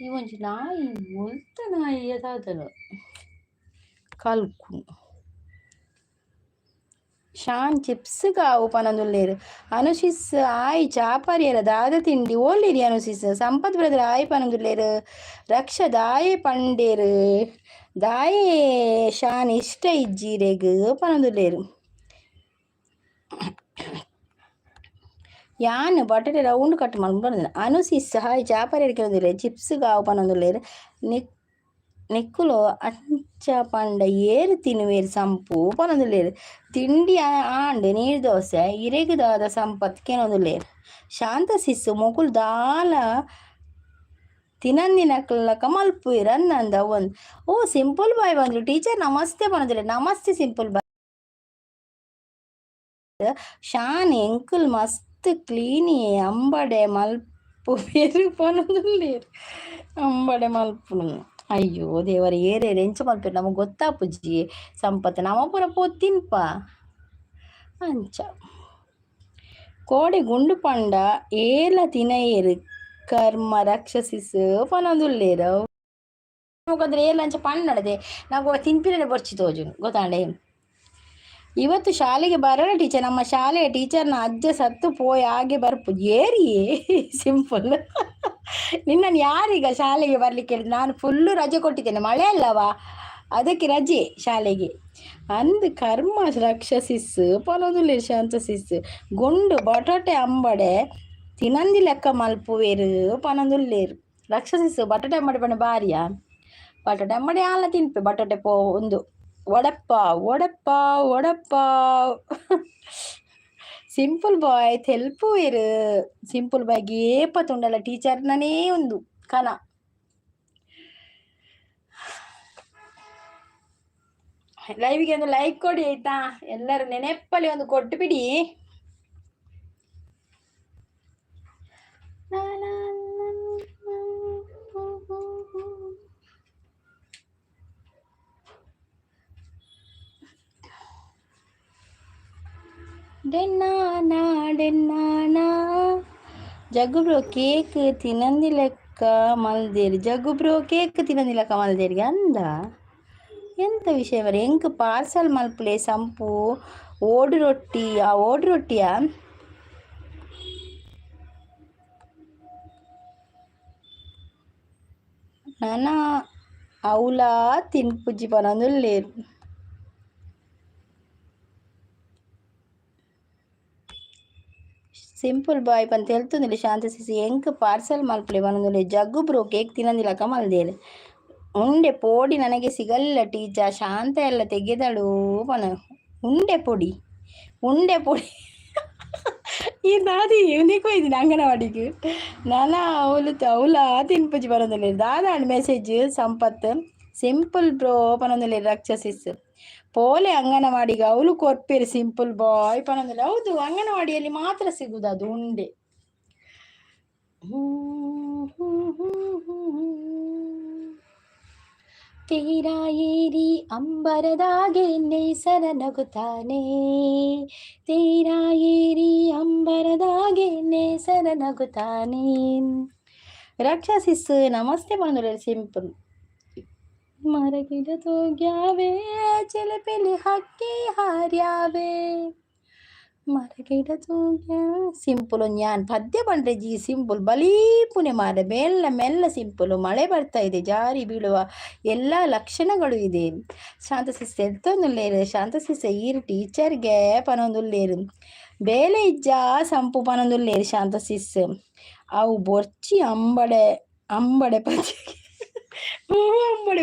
ಇವೊಂಜಿ ನಾಯಿ ಮುಲ್ತ ನಾಯಿ ಅದಾದನು ಕಲ್ಕು ಶಾನ್ ಚಿಪ್ಸ್ ಕಾವು ಪನೊಂದುಲ್ಲೇರು ಅನುಶಿಸ್ ಆಯ್ ಚಾಪಾರಿಯರ ದಾದ ತಿಂಡಿ ಓಲಿರಿ ಅನುಶಿಸ್ ಸಂಪತ್ ಬ್ರದರ್ ಆಯ್ ಪನೊಂದುಲ್ಲೇರು ರಕ್ಷ ದಾಯೆ ಪಂಡೇರು ದಾಯೆ ಶಾನ್ ಇಷ್ಟ ಇಜ್ಜಿರೆಗ್ ಪನೊಂದುಲ್ಲೇರು ಯಾನ್ ಬಟಾಟೆ ರೌಂಡ್ ಕಟ್ ಮಾಡ್ಕೊಂಡು ಅನುಸಿಸ್ ಹಾಯ್ ಚಾಪರಿ ಕೆಲವೊಂದಿಲ್ಲ ಚಿಪ್ಸ್ ಕಾವು ಪನೊಂದುಲ್ಲೇರು ನಿಕ್ಕುಲು ಅಂಚ ಪಂಡ ಏರು ತಿನ್ನುವೇರು ಸಂಪು ಪನೊಂದುಲ್ಲೇರು ತಿಂಡಿ ಆಂಡ್ ನೀರು ದೋಸೆ ಇರೆಗುದಾದ ಸಂಪತ್ ಕೆನೊಂದುಲ್ಲೇರು ಶಾಂತ ಸಿಸ್ಸು ಮೊಕುಲು ದಾಲ ತಿನಂದಿನಕ್ಲಕ ಮಲ್ಪುವೆರು ಅನ್ನಂದ ಒಂದು ಓ ಸಿಂಪಲ್ ಬಾಯ್ ಬಂದ್ರು ಟೀಚರ್ ನಮಸ್ತೆ ಪನೊಂದುಲ್ಲೇರು ನಮಸ್ತೆ ಸಿಂಪಲ್ ಬಾಯ್ ಶಾನ್ ಎಂಕುಲ್ ಮಸ್ತ್ ಕ್ಲೀನಿ ಅಂಬಡೆ ಮಲ್ಪುವೆರು ಪನೊಂದುಲ್ಲೇರು ಅಂಬಡೆ ಮಲ್ಪುನು ಅಯ್ಯೋ ದೇವರ ಏರೇರು ಎಂಚ ಮಲ್ಪೇರು ನಮಗೆ ಗೊತ್ತಾಪುಜಿ ಸಂಪತ್ ನಮ ಪೂರ ಪೊತ್ತಿನ್ಪ ಅಂಚ ಕೋಡೆ ಗುಂಡು ಪಂಡ ಏಲ ತಿನಯೇರು ಕರ್ಮ ರಕ್ಷಸಿಸ್ ಪನೊಂದುಲ್ಲೇರು ಹೋಗಂದ್ರೆ ಏಲ ಅಂಚ ಪಣ್ಣಡದೆ ನಾವು ತಿನ್ಪಿರನೆ ಬರ್ಚಿ ತೋಜುನು ಗೊತ್ತಾಂಡೆ ಇವತ್ತು ಶಾಲೆಗೆ ಬರೋಣ ಟೀಚರ್ ನಮ್ಮ ಶಾಲೆಯ ಟೀಚರ್ನ ಅಜ್ಜ ಸತ್ತು ಪೋಯ್ ಹಾಗೆ ಬರ್ಪು ಏರಿಯೇ ಸಿಂಪಲ್ ನಿನ್ನನ್ನು ಯಾರೀಗ ಶಾಲೆಗೆ ಬರ್ಲಿಕ್ಕೆ ಹೇಳಿದ್ರು ನಾನು ಫುಲ್ಲು ರಜೆ ಕೊಟ್ಟಿದ್ದೇನೆ ಮಳೆ ಅಲ್ಲವಾ ಅದಕ್ಕೆ ರಜೆ ಶಾಲೆಗೆ ಅಂದು ಕರ್ಮ ರಕ್ಷಸಿಸ್ ಪನೊಂದುಲ್ಲೆ ಶಾಂತಸಿಸ್ ಗುಂಡು ಬಟಾಟೆ ಅಂಬಡೆ ತಿನಂದಿ ಲೆಕ್ಕ ಮಲ್ಪುವೇರು ಪನೊಂದುಲ್ಲೇರು ರಕ್ಷಸಿಸ್ ಬಟಾಟೆ ಅಂಬಡೆ ಪಂಡ ಬಾರಿಯಾ ಬಟಾಟೆ ಅಂಬಡೆ ಆಲ ತಿನ್ಪೆ ಬಟಾಟೆ ಪೋ ಒಂದು ಒಡಪ್ಪ ಒಡಪ್ಪ ಒಡಪ್ಪ ಸಿಂಪಲ್ ಬಾಯ್ ತೆಲ್ಪುವೆರು ಸಿಂಪಲ್ ಬಾಯ್ಗೆ ಏಪ ತುಂಡಲ್ಲ ಟೀಚರ್ನೇ ಒಂದು ಕನ ಲೈವ್ಗೆ ಒಂದು ಲೈಕ್ ಕೊಡಿ ಆಯ್ತಾ ಎಲ್ಲರೂ ನೆನೆಪ್ಪಲ್ಲಿ ಒಂದು ಕೊಟ್ಟು ಬಿಡಿ ಡೆನ್ನಾನಾ ಡೆನ್ನಾನಾ ಜಗ್ಗು ಬ್ರೋ ಕೇಕ್ ತಿನ್ನಂದಿ ಲೆಕ್ಕ ಮಲ್ದೇರಿ ಜಗ್ಗು ಬ್ರೋ ಕೇಕ್ ತಿನ್ನಂದಿ ಲೆಕ್ಕ ಮಲ್ದೇರಿಗೆ ಅಂದ ಎಂತ ವಿಷಯ ಬರ ಎಂಕ್ ಪಾರ್ಸಲ್ ಮಲ್ಪಲೆ ಸಂಪು ಓಡು ರೊಟ್ಟಿ ಆ ಓಡು ರೊಟ್ಟಿಯ ನಾನ ಅವಲ ತಿನ್ಪುಜ್ಜಿ ಪನೊಂದುಲ್ಲೇರು ಸಿಂಪಲ್ ಬಾಯ್ ಪಂತ ಹೇಳ್ತಂದಿಲ್ಲ ಶಾಂತ ಸಿಸಿ ಎಂಕ್ ಪಾರ್ಸಲ್ ಮಲ್ಪಲೆ ಪನೊಂದುಲ್ಲೆ ಜಗ್ಗು ಬ್ರೋ ಕೇಕ್ ತಿನ್ನಂದಿಲ್ಲಕ ಮಲ್ದೇರು ಉಂಡೆ ಪೋಡಿ ನನಗೆ ಸಿಗಲ್ಲ ಟೀಚರ್ ಶಾಂತ ಎಲ್ಲ ತೆಗೆದಳು ಪನ ಉಂಡೆ ಪೊಡಿ ಈ ದಾದಿ ಇವನಿಗೂ ಇದ್ದೀನಿ ಅಂಗನವಾಡಿಗೆ ನಾನ ಅವಳ ತಿನ್ಪುಜಿ ಪನೊಂದುಲ್ಲೆ ದಾದ ಮೆಸೇಜ್ ಸಂಪತ್ ಸಿಂಪಲ್ ಬ್ರೋ ಪನೊಂದುಲ್ಲೆ ರಕ್ಷಸಿಸ್ ಪೋಲೆ ಅಂಗನವಾಡಿಗೆ ಅವಳು ಕೊರ್ಪೇರು ಸಿಂಪಲ್ ಬಾಯ್ ಪನೊಂದುಲ್ಲೆ ಹೌದು ಅಂಗನವಾಡಿಯಲ್ಲಿ ಮಾತ್ರ ಸಿಗುದು ಅದು ಉಂಡೆ ತೀರ ಏರಿ ಅಂಬರದಾಗೆ ನೇಸರ ನಗುತ್ತಾನೆ ತೀರ ಏರಿ ಅಂಬರದಾಗೆ ನೇಸರ ನಗುತ್ತಾನೆ ರಕ್ಷಸಿಸ್ ನಮಸ್ತೆ ಪನೊಂದುಲ್ಲೆ ಸಿಂಪಲ್ ಮರಗಿಡ ತೋಗ್ಯಾವೆ ಚಿಲಿಪಿಲಿ ಹಕ್ಕಿ ಹಾರ್ಯಾವೆ ಮರಗಿಡ ತೋಗ್ಯ ಸಿಂಪಲ್ ഞാൻ ಪದ್ಯ ಪಂಡ್ರೆ ಜಿ ಸಿಂಪಲ್ ಬಲೀಪುನೆ ಮಾರೆ ಮೆಲ್ಲ ಮೆಲ್ಲ ಸಿಂಪಲ್ ಮಳೆ ಬರ್ತಾ ಇದೆ ಜಾರಿ ಬೀಳುವ ಎಲ್ಲ ಲಕ್ಷಣಗಳು ಇದೆ ಶಾಂತಸಿಸ್ ಎಲ್ತೊಂದುಲ್ಲೇರು ಶಾಂತಸಿಸ್ ಈರು ಟೀಚರ್ಗೆ ಪನೊಂದುಲ್ಲೇರು ಬೇಲೆ ಇಜ್ಜ ಸಂಪು ಪನೊಂದುಲ್ಲೇರು ಶಾಂತಸಿಸ್ ಅವು ಬೊರ್ಚಿ ಅಂಬಡೆ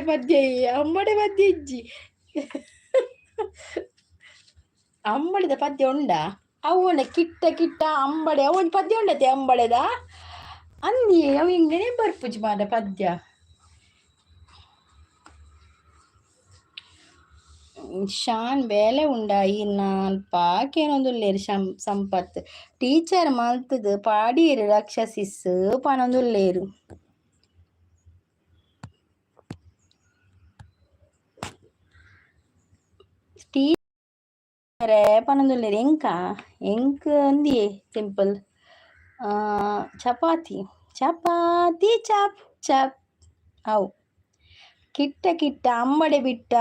ಪದ್ಯ ಅಂಬಡೆ ಪದ್ಯ ಇಜ್ಜಿ ಅಂಬಡೆದ ಪದ್ಯ ಉಂಡ ಅವನ ಕಿಟ್ಟ ಅಂಬಡೆ ಅವನ ಪದ್ಯ ಉಂಡತೆ ಅಂಬಳೆದ ಅಂದಿ ಅವ ಹಿಂಗನೆ ಬರ್ಪುಜಿ ಮಾಡ ಪದ್ಯ ಶಾನ್ ಬೇಲೆ ಉಂಡಾಯಿ ಪಾಕೇನೊಂದು ಲೇರು ಸಂಪತ್ ಟೀಚರ್ ಮಲ್ತದು ಪಾಡೀರು ರಕ್ಷಸಿಸ್ ಪನೊಂದು ಲೇರು ಟೀಚರ್ ಪನೊಂದು ಲೇರು ಎಂಕ್ ಅಂದಿಯೇ ಸಿಂಪಲ್ ಚಪಾತಿ ಚಪಾತಿ ಚಪ್ ಚಪ್ ಅವು ಕಿಟ್ಟ ಕಿಟ್ಟ ಅಂಬಡೆ ಬಿಟ್ಟ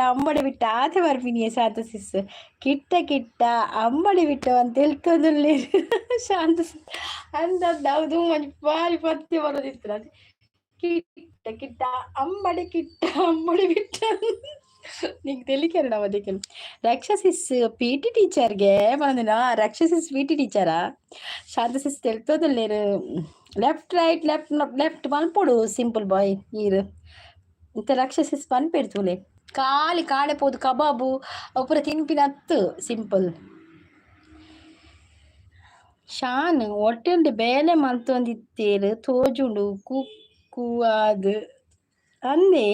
ಅಂಬಡೆ ಬಿಟ್ಟ ಆತೆ ಬರ್ಪಿನಿಯೇ ಶಾಂತ ಸಿಸ್ ಕಿಟ್ಟ ಕಿಟ್ಟ ಅಂಬಡೆ ಬಿಟ್ಟ ಅಂತ ಹೇಳ್ತದಲ್ಲಿ ಶಾಂತ ಅಂದದ್ದು ಹೌದು ಮಂచి ಬಾರಿ ಪತ್ತಿ ಬರೋದಿತ್ತು ಅದು ಕಿಟ್ಟ ಕಿಟ್ಟ ಅಂಬಡೆ ಬಿಟ್ಟ ನಿಂಗೆ ತೆಲಿಕೆರಡ ಅದಕ್ಕೆ ರಕ್ಷಸಿಸ್ ಪಿ ಟಿ ಟೀಚರ್ಗೆ ಬಂದಿನ ರಕ್ಷಸಿಸ್ ಪಿ ಟಿ ಟೀಚರಾ ಶಾಂತ ಸಿಸ್ ತೆಲ್ತೋದಲ್ಲೇರು ಲೆಫ್ಟ್ ರೈಟ್ ಲೆಫ್ಟ್ ಮಲ್ಪೊಡು ಸಿಂಪಲ್ ಬಾಯ್ ಈರು ಇಂತ ರಕ್ಷಸಿಸ್ ಪನ್ಪೆಡ್ತುಲೆ ಖಾಲಿ ಕಾಡೆ ಪೋದು ಕಬಾಬು ಅಪುರ ತಿನ್ಪಿನತ್ತು ಸಿಂಪಲ್ ಶಾನ್ ಹೊಟ್ಟೆಂಡು ಬೇಲೆ ಮಲ್ತೊಂದಿತ್ತೇರು ತೋಜುಂಡು ಕುಕ್ಕು ಅದು ಅಂದೆ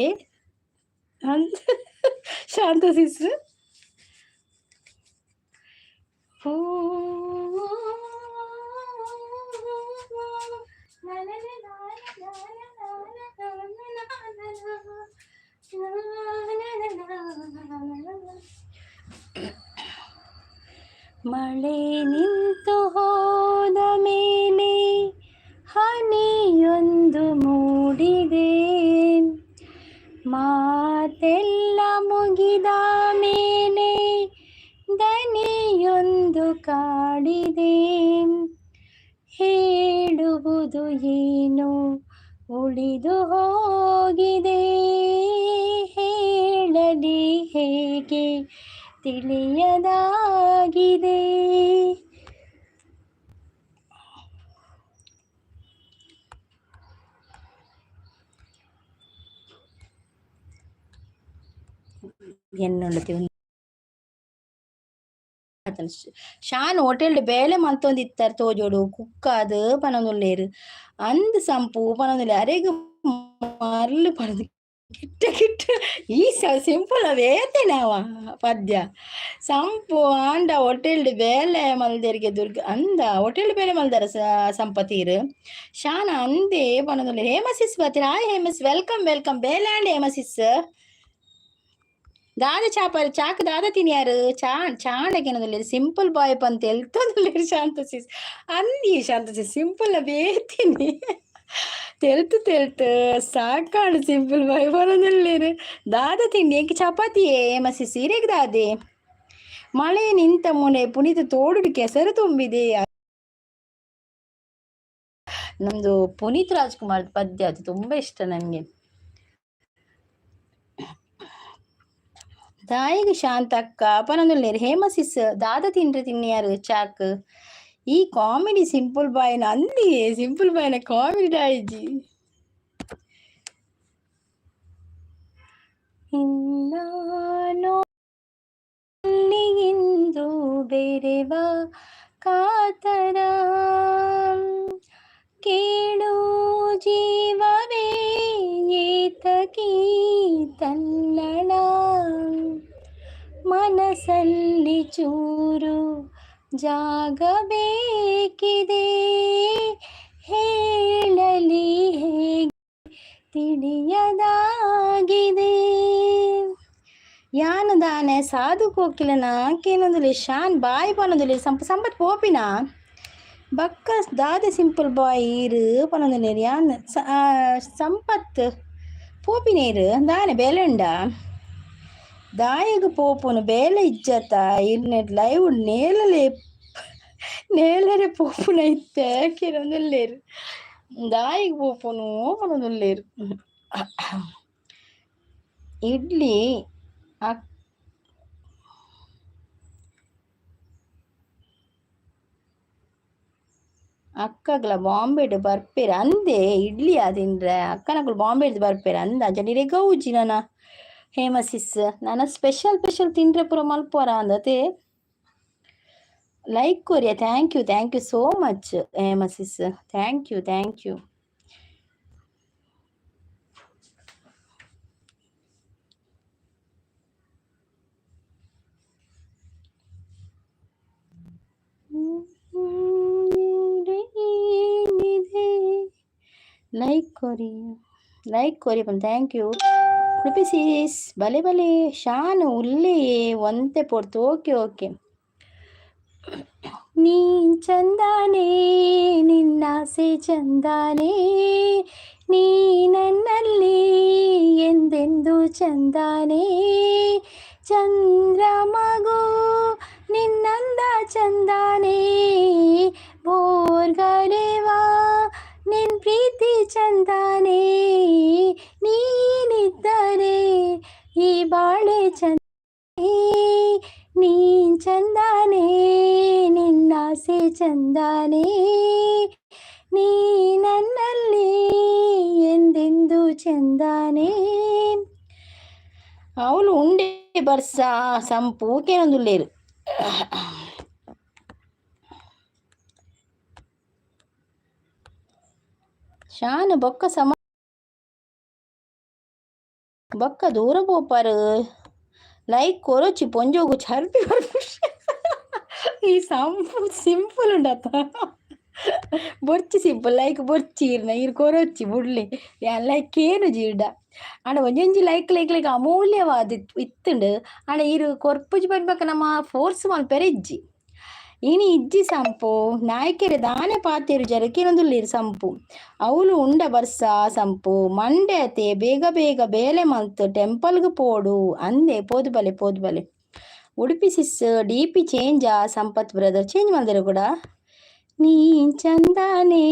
ಅಂದ ಶಾಂತ ಸಿಸ್ ಹೂ ಮಳೆ ನಿಂತು ಹೋದ ಮೇಲೆ ಹನಿಯೊಂದು ಮೂಡಿದೆ ಮಾತೆಲ್ಲ ಮುಗಿದ ಮೇಲೆ ದನಿಯೊಂದು ಕಾಡಿದೆ ಹೇಳುವುದು ಏನು ಉಳಿದು ಹೋಗಿದೆ ಹೇಳಲಿ ಹೇಗೆ ತಿಳಿಯದಾಗಿದೆ ಎನ್ನುಳ್ಳತಿ ಶಾನ್ ಹೋಟೆಲ್ ಬೇಲೆ ಮಲ್ತೊಂದಿತ್ತಾರೆ ತೋಜೋಡು ಕುಕ್ಕಾದು ಪನೊಂದುಲ್ಲೇರು ಅಂದ್ ಸಂಪು ಪನೊಂದುಲ್ಲೆ ಅರೆಗ್ ಮರ್ಲು ಪನೊಂದು ಕಿಟ್ಟ ಕಿಟ್ಟ ಈ ಸಿಂಪಲ್ ವೇತೇನವ ಪದ್ಯ ಸಂಪು ಆಂಡ ಹೋಟೆಲ್ ಬೇಲೆ ಮಲ್ದೆರ್ಗೆ ದುರ್ಗ ಅಂದ ಹೋಟೆಲ್ ಬೇಲೆ ಮಲ್ದಾರ ಸಂಪತೀರು ಶಾನ ಅಂದೇ ಪನೊಂದುಲ್ಲೆ ಹೇಮಸಿಸ್ ಬರ್ತೀರ ಹಾಯ್ ಹೇಮಸ್ ವೆಲ್ಕಮ್ ಬೇಲೆ ಆಂಡ್ ಹೇಮಸಿಸ್ ದಾದ ಚಾಕ್ ದಾದ ತಿನ್ಯಾರು ಚಾಣಕ್ಯನದಲ್ಲಿ ಸಿಂಪಲ್ ಬಾಯ್ ಪಂತ ಎಲ್ತೊಂದು ಶಾಂತಸಿಸ್ ಅಂದಿ ಶಾಂತಸಿಸ್ ಸಿಂಪಲ್ ಬೇತೀನಿ ತೆಲ್ತು ಸಾಕಾಡು ಸಿಂಪಲ್ ಬಾಯ್ ಬರೋದಲ್ಲೇರು ದಾದ ತಿಂಡಿ ಎಂಕ್ ಚಪಾತಿಯೇ ಮಸಿ ಸೀರೆಗೆ ದಾದೆ ಮಳೆ ನಿಂತ ಮುನೆ ಪುನೀತ ತೋಡು ಕೆಸರು ತುಂಬಿದೆ ನಮ್ದು ಪುನೀತ್ ರಾಜ್ಕುಮಾರ್ ಪದ್ಯ ಅದು ತುಂಬಾ ಇಷ್ಟ ನನಗೆ ದಾಯಿಗೆ ಶಾಂತಕ್ಕ ಪನೊಂದುಲ್ಲೇರು ಹೇಮಸಿಸ್ ದಾದ ತಿನ್ಯಾರು ಚಾಕ್ ಈ ಕಾಮಿಡಿ ಸಿಂಪಲ್ ಬಾಯ್ನ ಅಂದಿ ಸಿಂಪಲ್ ಬಾಯ್ನ ಕಾಮಿಡಿ ದಾಯಿಜಿ ಇಂದು ಬೇರೆವ ಕಾತರ ಕೇಳು ಜೀವವೇ ಏತಕಿ ತಲ್ಲಣ ಮನಸ್ಸಲ್ಲಿ ಚೂರು ಜಾಗ ಬೇಕಿದೆ ಹೇಳಲಿ ಹೇಗೆ ತಿಳಿಯದಾಗಿದೆ ಯಾನ ದಾನೆ ಸಾಧು ಕೋಕಿಲನ ಕೇನೊಂದುಲೆ ಶಾನ್ ಬಾಯ್ ಪನೊಂದುಲೆ ಸಂಪತ್ ಪೋಪಿನ ಬಕ್ಕ ದಾದ ಸಿಂಪಲ್ ಬಾಯ್ ಈರು ಪನೊಂದುಲೆ ಯಾನ್ ಸಂಪತ್ ಪೋಪಿನೇರು ದಾನೆ ಬೇಲೆಂಡ ದಾಯಗ ಪೋಪುನು ಬೇಲೆ ಇಜ್ಜತ ಇಲ್ನೆಟ್ ಲೈವ್ ನೇಲರೆ ಪೋಪುನ ಇತ್ತೆ ಕೆಲವೊಂದುಲ್ಲೇರು ದಾಯಿಗೆ ಪೋಪುನು ಪನೊಂದುಲ್ಲೇರು ಇಡ್ಲಿ ಅಕ್ಕಗ್ಲ ಬಾಂಬೆಡ್ ಬರ್ಪೇರು ಅಂದೆ ಇಡ್ಲಿ ಅದಿಂದ್ರೆ ಅಕ್ಕನಗಳು ಬಾಂಬೆಡ್ ಬರ್ಪೇರು ಅಂದ ಜನಿರೆ ಗೌಜಿ ನನ್ನ ಹೇಮಸಿಸ್ ನನ್ನ ಸ್ಪೆಷಲ್ ತಿಂದ್ರೆ ಪುರ ಮಲ್ಪೋರ ಅಂದತೆ ಲೈಕ್ ಕೊರಿಯ thank you so much Hema sis thank you like ಕೊರಿ ಥ್ಯಾಂಕ್ ಯು ರುಪಿಸೀಸ್ ಬಲೆ ಬಲೆ ಶಾನು ಉಲ್ಲಿ ಒಂತೆ ಪೊರ್ತು ಓಕೆ ಓಕೆ ನೀ ಚಂದಾನೇ ನಿನ್ನಾಸೆ ಚಂದಾನೇ ನೀ ನನ್ನಲ್ಲಿ ಎಂದೆಂದು ಚಂದಾನೇ ಚಂದ್ರಮಗು ನಿನ್ನಂದ ಚಂದಾನೇ ಬೋರ್ಗರೆವಾ ನಿನ್ ಪ್ರೀತಿ ಚಂದಾನೇ ನೀನಿದ್ದರೆ ಈ ಬಾಳೆ ಚಂದಾನೇ ನೀನ್ ಚಂದಾನೇ ನಿನ್ನಾಸೆ ಚಂದಾನೇ ನೀ ನನ್ನಲ್ಲಿ ಎಂದೆಂದು ಚಂದಾನೇ ಅವಳು ಉಂಡೆ ಬರ್ಸ ಸಂಪು ಕೇನೊಂದುಲ್ಲೇರು ಶಾನು ಬೊಕ್ಕ ದೂರ ಪೋಪಾರು ಲೈಕ್ ಕೊರೊಚ್ಚಿ ಪೊಂಜೋಗು ಚರ್ಪಿ ಈ ಸಂಪು ಸಿಂಪಲ್ ಉಂಡತ್ತ ಬೊರ್ಚಿ ಸಿಂಪಲ್ ಲೈಕ್ ಬೊರ್ಚಿ ಇರು ಕೊರೊಚ್ಚಿ ಬುಡ್ಲಿ ಲೈಕ್ ಏನು ಜೀಡ ಆಂಡ ಒಂಜೊಂಜಿ ಲೈಕ್ ಅಮೂಲ್ಯವಾದ ಇತ್ತುಂಡು ಆಂಡ ಇರು ಕೊರ್ಪುಜಿ ಬರ್ಬೇಕ ನಮ್ಮ ಫೋರ್ಸ್ ಮಲ್ಪೆರೆ ಇನಿ ಇಜ್ಜಿ ಸಂಪು ನಾಯ್ಕೆರೆ ದಾನೆ ಪಾತೆರು ಜರಕಿನೊಂದುಲ್ಲೇರು ಸಂಪು ಅವಳು ಉಂಡ ಬರ್ಸ ಸಂಪು ಮಂಡೆ ಅತೆ ಬೇಗ ಬೇಗ ಬೇಲೆ ಮಂತ್ ಟೆಂಪಲ್ಗೆ ಪೋಡು ಅಂದೆ ಪೋದು ಬಲೆ ಉಡುಪಿ ಸಿಸ್ ಡಿ.ಪಿ ಚೇಂಜಾ ಸಂಪತ್ ಬ್ರದರ್ ಚೇಂಜ್ ಮಾಡಿದ್ರು ಕೂಡ ನೀ ಚಂದಾನೇ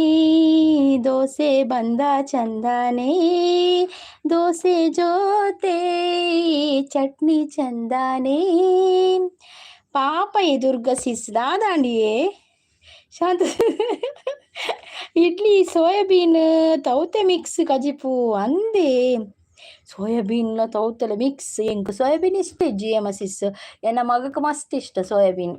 ದೋಸೆ ಬಂದ ಚಂದಾನೇ ದೋಸೆ ಜೋತೆ ಚಟ್ನಿ ಚಂದಾನೇ ಪಾಪ ದುರ್ಗ ಸಿಸ್ ದಾದಾಂಡಿಯೇ ಶಾಂತ ಇಡ್ಲಿ ಸೋಯಾಬೀನ್ ತೌತೆ ಮಿಕ್ಸ್ ಕಜಿಪು ಅಂದೆ ಸೋಯಾಬೀನ್ ತೌತೆಲ ಮಿಕ್ಸ್ ಎಂಕ್ ಸೋಯಾಬೀನ್ ಇಷ್ಟ ಸಿಸ್ ಎನ್ನ ಮಗಕ್ಕೆ ಮಸ್ತ್ ಇಷ್ಟ ಸೋಯಾಬೀನ್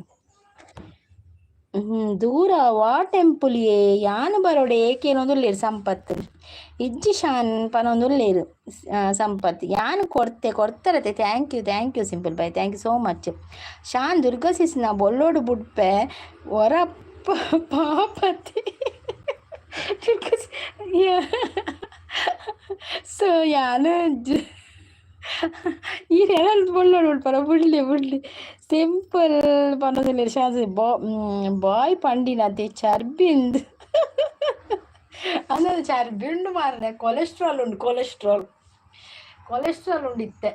ದೂರ ವಾ ಟೆಂಪಲ್ ಯಾನು ಬರೋಡೆ ಏಕೇನೊಂದುಲ್ಲೇರು ಸಂಪತ್ ಇಜ್ಜಿ ಶಾನ್ ಪನೊಂದುಲ್ಲೇರು ಸಂಪತ್ ಯಾನು ಕೊಡ್ತಾರತೆ thank you simple boy thank you so much Shan Durga sis ನಾ ಬೊಲ್ಲೋಡು ಬುಡ್ಪೆ ಹೊರ ಪಾಪತಿ ಸೊ ಯಾನು ಈ ಬೊಲ್ಲೋಡು ಉಡ್ಪರ ಬುಡ್ಲಿ ಸಿಂಪಲ್ ಪನ್ನೋದಿಲ್ಲ ಶಾಸ್ ಬಾಯ್ ಪಂಡಿನತೆ ಚರ್ಬಿಂದು ಅನ್ನೋದು ಚರ್ಬಿ ಉಂಡು ಮಾರನೆ ಕೊಲೆಸ್ಟ್ರಾಲ್ ಉಂಡಿತ್ತೆ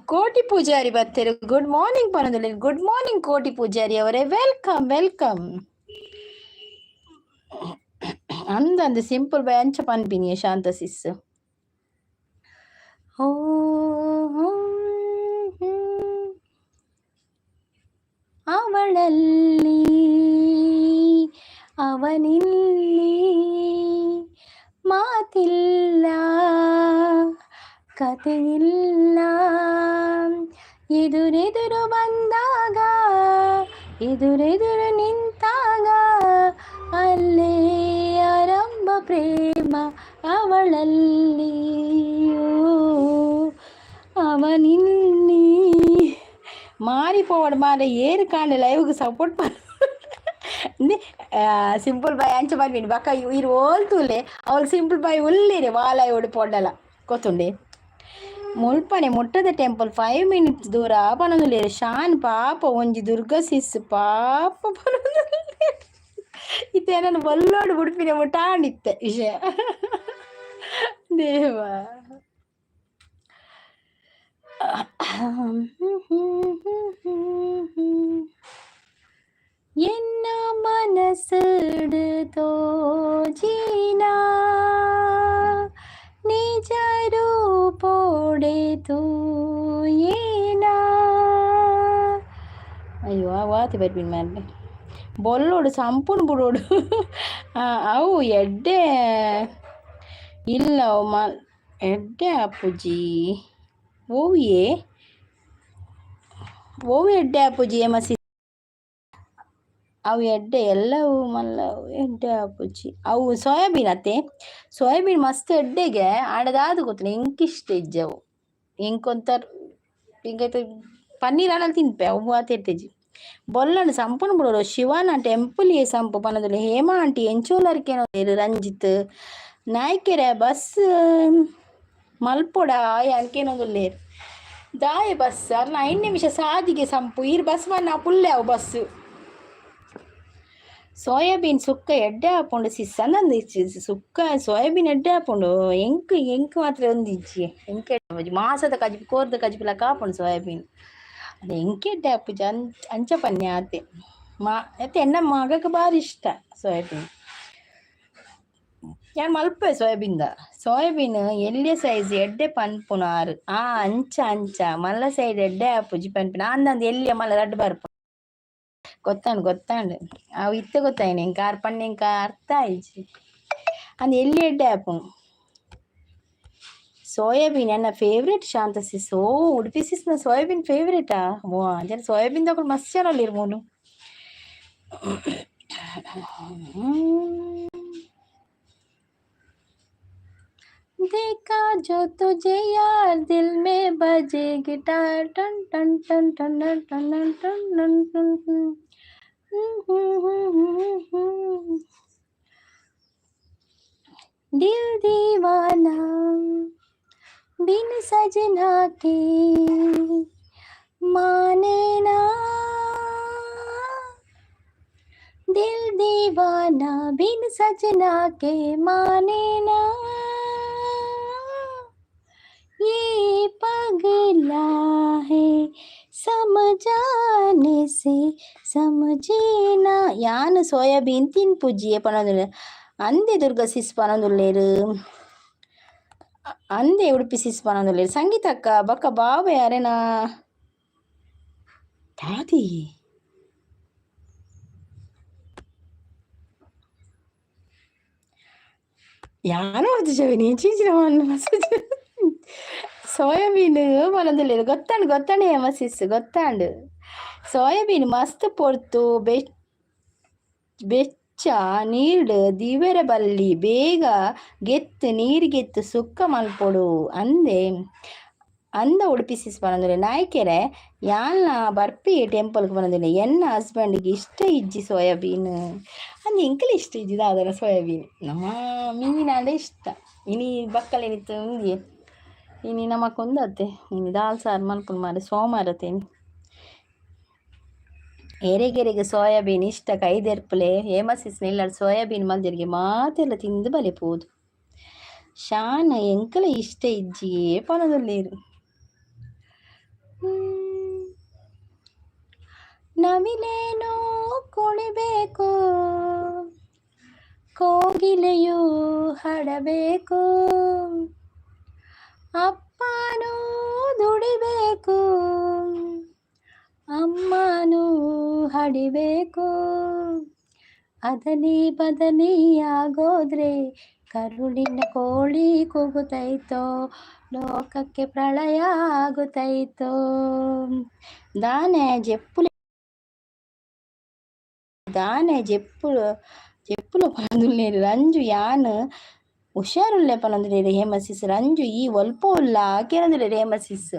ಕೋಟಿ ಪೂಜಾರಿ ಬರ್ತಾರೆ ಗುಡ್ ಮಾರ್ನಿಂಗ್ ಪನ್ನೋದಿಲ್ಲ ಗುಡ್ ಮಾರ್ನಿಂಗ್ ಕೋಟಿ ಪೂಜಾರಿ ಅವರೇ ವೆಲ್ಕಮ್ ಅಂದಂದು ಸಿಂಪಲ್ ಬೈ ಅಂಚ ಪನ್ಪಿನಿಯ ಶಾಂತ ಸಿಸ್ ಅವಳಲ್ಲಿ ಅವನಿಲ್ಲಿ ಮಾತಿಲ್ಲ ಕಥೆಯಿಲ್ಲ ಎದುರೆದುರು ಬಂದಾಗ ಎದುರೆದುರು ನಿಂತಾಗ ಅಲ್ಲೇ ಆರಂಭ ಪ್ರೇಮ ಅವಳಲ್ಲಿ ಅವನಿಲ್ಲಿ ಮಾರಿಪೋವಡು ಮಾರ ಏರು ಕಾಂಡೆ ಲೈವ್ಗೆ ಸಪೋರ್ಟ್ ಸಿಂಪಲ್ ಬಾಯ್ ಅಂಚ ಬರ್ಬೀನಿ ಬಕ್ಕ ಇರು ಓಲ್ತೂಲೆ ಅವಳು ಸಿಂಪಲ್ ಬಾಯ್ ಉಲ್ಲಿರೆ ವಾಲಾಯ್ ಒಡು ಪೊಡ್ಡಲ ಗೊತ್ತುಂಡೆ ಮುಲ್ಪನೆ ಮುಟ್ಟದ ಟೆಂಪಲ್ 5 minutes ದೂರ ಪನೊಂದುಲ್ಲೇರು ಶಾನ್ ಪಾಪ ಒಂಜಿ ದುರ್ಗಾ ಸಿಸ್ ಪಾಪ ಪನೊಂದುಲ್ಲೇರು ಇತ್ತೆ ನಾನು ಬಲ್ಲೋಡು ಉಡುಪಿನ ಮುಟ್ಟಾಂಡಿತ್ತೆ ವಿಷಯ ದೇವ என்ன மனசுடு தோஜினா ನಿಜ ರೂಪೋಡೆ ತೂಯೇನಾ ಅಯ್ಯೋ ವಾತಿ ಬರ್ಬಿನ್ ಮ್ಯಾಲೆ ಬೊಲ್ಲೋಡು ಸಂಪೂರ್ಣ ಬಿಡೋಡು ಅವು ಎಡ್ಡೆ ಇಲ್ಲ ಎಡ್ಡೆ ಅಪ್ಪುಜಿ ಓವಿಯೇ ಎಡ್ಡೆ ಅಪ್ಪುಜಿ ಮಸಿ ಅವು ಎಡ್ಡೆ ಎಲ್ಲವೂ ಮಲ್ಲವು ಎಡ್ಡೆ ಆಪುಜಿ ಅವು ಸೋಯಾಬೀನ್ ಅತ್ತೆ ಸೋಯಾಬೀನ್ ಮಸ್ತ್ ಎಡ್ಡೆಗೆ ಆಡದಾದು ಗೊತ್ತಿಲ್ಲ ಇಂಕಿಷ್ಟ ಇಜ್ಜವು ಇಂಕೊಂತಾರ ಹಿಂಗೈತೆ ಪನ್ನೀರ್ ಆಡಲ್ಲಿ ತಿನ್ಪೆ ಅವು ಆತ ಇರ್ತೇಜಿ ಬೊಲ್ಲಂಡು ಸಂಪುನ ಬಿಡೋರು ಶಿವನ ಟೆಂಪಲ್ ಏ ಸಂಪು ಪನದುಲ್ಲೆ ಹೇಮಾ ಆಂಟಿ ಎಂಚೋಲರ್ಕೇನೋ ರಂಜಿತ್ ನಾಯ್ಕೆರೆ ಬಸ್ ಮಲ್ಪೊಡ ಆಯ ಅನ್ಕೇನೊಂದುಲ್ಲೇರು ದಾಯ ಬಸ್ ಅರ್ನ 5 ನಿಮಿಷ ಸಾದಿಗೆ ಸಂಪು ಈರ್ ಬಸ್ ಬನ್ನ ಪುಲ್ಲೆ ಅವು ಬಸ್ಸು ಸೋಯಾಬೀನ್ ಸುಕ್ಕ ಎಡ್ಡೆ ಹಾಕೊಂಡು ಸಿಸ್ಸಂದು ಸುಕ್ಕ ಸೋಯಾಬೀನ್ ಎಡ್ಡೆ ಹಾಕೊಂಡು ಎಂಕ್ ಮಾತ್ರ ಒಂದು ಇಜ್ಜಿ ಎಂಕೆ ಮಾಸದ ಕಜಿಪು ಕೋರ್ದ ಕಜಿಪಿಲಕ ಹಾಕೊಂಡು ಸೋಯಾಬೀನ್ ಅದು ಎಂಕೆ ಎಡ್ಡೆ ಹಾಪುಜಿ ಅಂಚ ಪನ್ಯ ಆತೆ ಮತ್ತೆ ಎನ್ನ ಮಗಕ್ಕೆ ಭಾರಿ ಇಷ್ಟ ಸೋಯಾಬೀನ್ ഞാൻ മൽപ്പേ സോയാബീൻ എല്ലിയ സൈസ് എಡ್ಡೆ ಪನ್ಪುನ ಆರು ಅಂಚ ಮಲ್ಲ ಸೈಡ್ ಎಡ್ಡೆ ಆಪುಜಿ ಪನ್ಪುನ ಅಂದಂದು ಎಲ್ಲಿಯ ಮಲ್ಲ ರಡ್ಡು ಬರ್ಪು ಗೊತ್ತಾಂಡು ಅವು ಇತ್ತೆ ಗೊತ್ತಾಯಿನ ಎಂಕ ಆರು ಪಣ್ಣೆ ಎಂಕ ಅರ್ಥ ಆಯ್ಜಿ ಅಂದ್ ಎಲ್ಲಿ ಎಡ್ಡೆ ಆಪು ಸೋಯಾಬೀನ್ ನನ್ನ ಫೇವ್ರೇಟ್ ಶಾಂತ ಸಿಸ್ ಉಡುಪಿ ಸಿಸ್ನ ಸೋಯಾಬೀನ್ ಫೇವ್ರೇಟಾ ಜನ ಸೋಯಾಬೀನ್ ತಗೊಂಡು ಮಸ್ತ್ ಚಾನಲ್ ಇರ್ಬೋದು देखा जो तुझे यार दिल में बजे गिटार टन टन टन टन टन टन टन टन दिल दीवाना बिन सजना के माने ना दिल दीवाना बिन सजना के माने ना ये पगला है समझाने से समझेना यान सोयाबीन तीन पूजिए पनोदुल्ले अंदे दुर्गा सिस पनोदुल्लेರು ಅಂದೆ ಉಡುಪಿ ಸಿಸ್ ಪನೋದುಲ್ಲೇರು ಸಂಗೀತಕ್ಕ ಬಕ್ಕ ಬಾವ ಯಾರೇನಾ ದಾದಿ ಯಾರೋ ಅದು ನೀ ಚೀಚಿನ ಮಸೂಜ್ ಸೋಯಾಬೀನ್ ಪನೋದುಲ್ಲೇರು ಗೊತ್ತಾಂಡು ಹೇಮಸಿಸ್ ಗೊತ್ತಾಂಡು ಸೋಯಾಬೀನ್ ಮಸ್ತ್ ಪೊರ್ತು ಬೆಚ್ಚ ನೀರ್ಡ್ ದಿವೆರೆ ಬಲ್ಲಿ ಬೇಗ ಗೆತ್ತು ನೀರಿಗೆತ್ತು ಸುಕ್ಕ ಮಲ್ಪೊಡು ಅಂದ ಉಡುಪಿ ಸಿಸ್ ಪನೋದುಲ್ಲೆ ನಾಯ್ಕೆರೆ ಯಾಲ್ನ ಬರ್ಪಿ ಟೆಂಪಲ್ಗೆ ಪನೋದುಲ್ಲೆ ಎನ್ನ ಹಸ್ಬೆಂಡ್ಗೆ ಇಷ್ಟ ಇಜ್ಜಿ ಸೋಯಾಬೀನ್ ಅಂದ್ ಎಂಕಲೆ ಇಷ್ಟ ಇಜ್ಜಿದ ಅದರ ಸೋಯಾಬೀನ್ ನಮ್ಮ ಮೀನಾಂಡೆ ಇಷ್ಟ ಇನಿ ಬಕ್ಕಲೇನಿತ್ತು ಉಂದಿ ಇನಿ ನಮಕೊಂದತ್ತೆ ಇನಿ ದಾಲ್ ಸಾರು ಮಲ್ಪುನ ಮಾರೆ ಸೋಮವಾರತೇನಿ ಎರೆಗೆರೆಗೆ ಸೋಯಾಬೀನ್ ಇಷ್ಟ ಕೈದೆರ್ಪುಲೆ ಹೇಮಸಿಸ್ ನಿಲ್ಲಡ್ ಸೋಯಾಬೀನ್ ಮಲ್ದೆರಿಗೆ ಮಾತೆಲ್ಲ ತಿಂದು ಬಲಿಪೋದು ಶಾನ ಎಂಕಲ ಇಷ್ಟ ಇಜ್ಜಿಯೇ ಪನದುಲ್ಲೇರು ನವಿಲೇನೋ ಕುಣಿಬೇಕು ಕೋಗಿಲೆಯೂ ಹಾಡಬೇಕು ಅಪ್ಪನೂ ದುಡಿಬೇಕು ಅಮ್ಮನೂ ಹಾಡಿಬೇಕು ಅದನಿ ಬದನಿ ಆಗೋದ್ರೆ ಕರುಳಿನ ಕೋಳಿ ಕೂಗುತ್ತೈತೋ ಲೋಕಕ್ಕೆ ಪ್ರಳಯ ಆಗುತ್ತೈತೋ ದಾನೆ ಜೆಪ್ಪುಲು ಪನದುಲ್ಲೇರು ರಂಜು ಯಾನ್ ಹುಷಾರುಲ್ಲೆ ಪನದುಲ್ಲೇರು ಹೇಮಸಿಸ್ ರಂಜು ಈ ಒಲ್ಪ ಉಲ್ಲ ಕೇನದುಲ್ಲೇರು ಹೇಮಸಿಸ್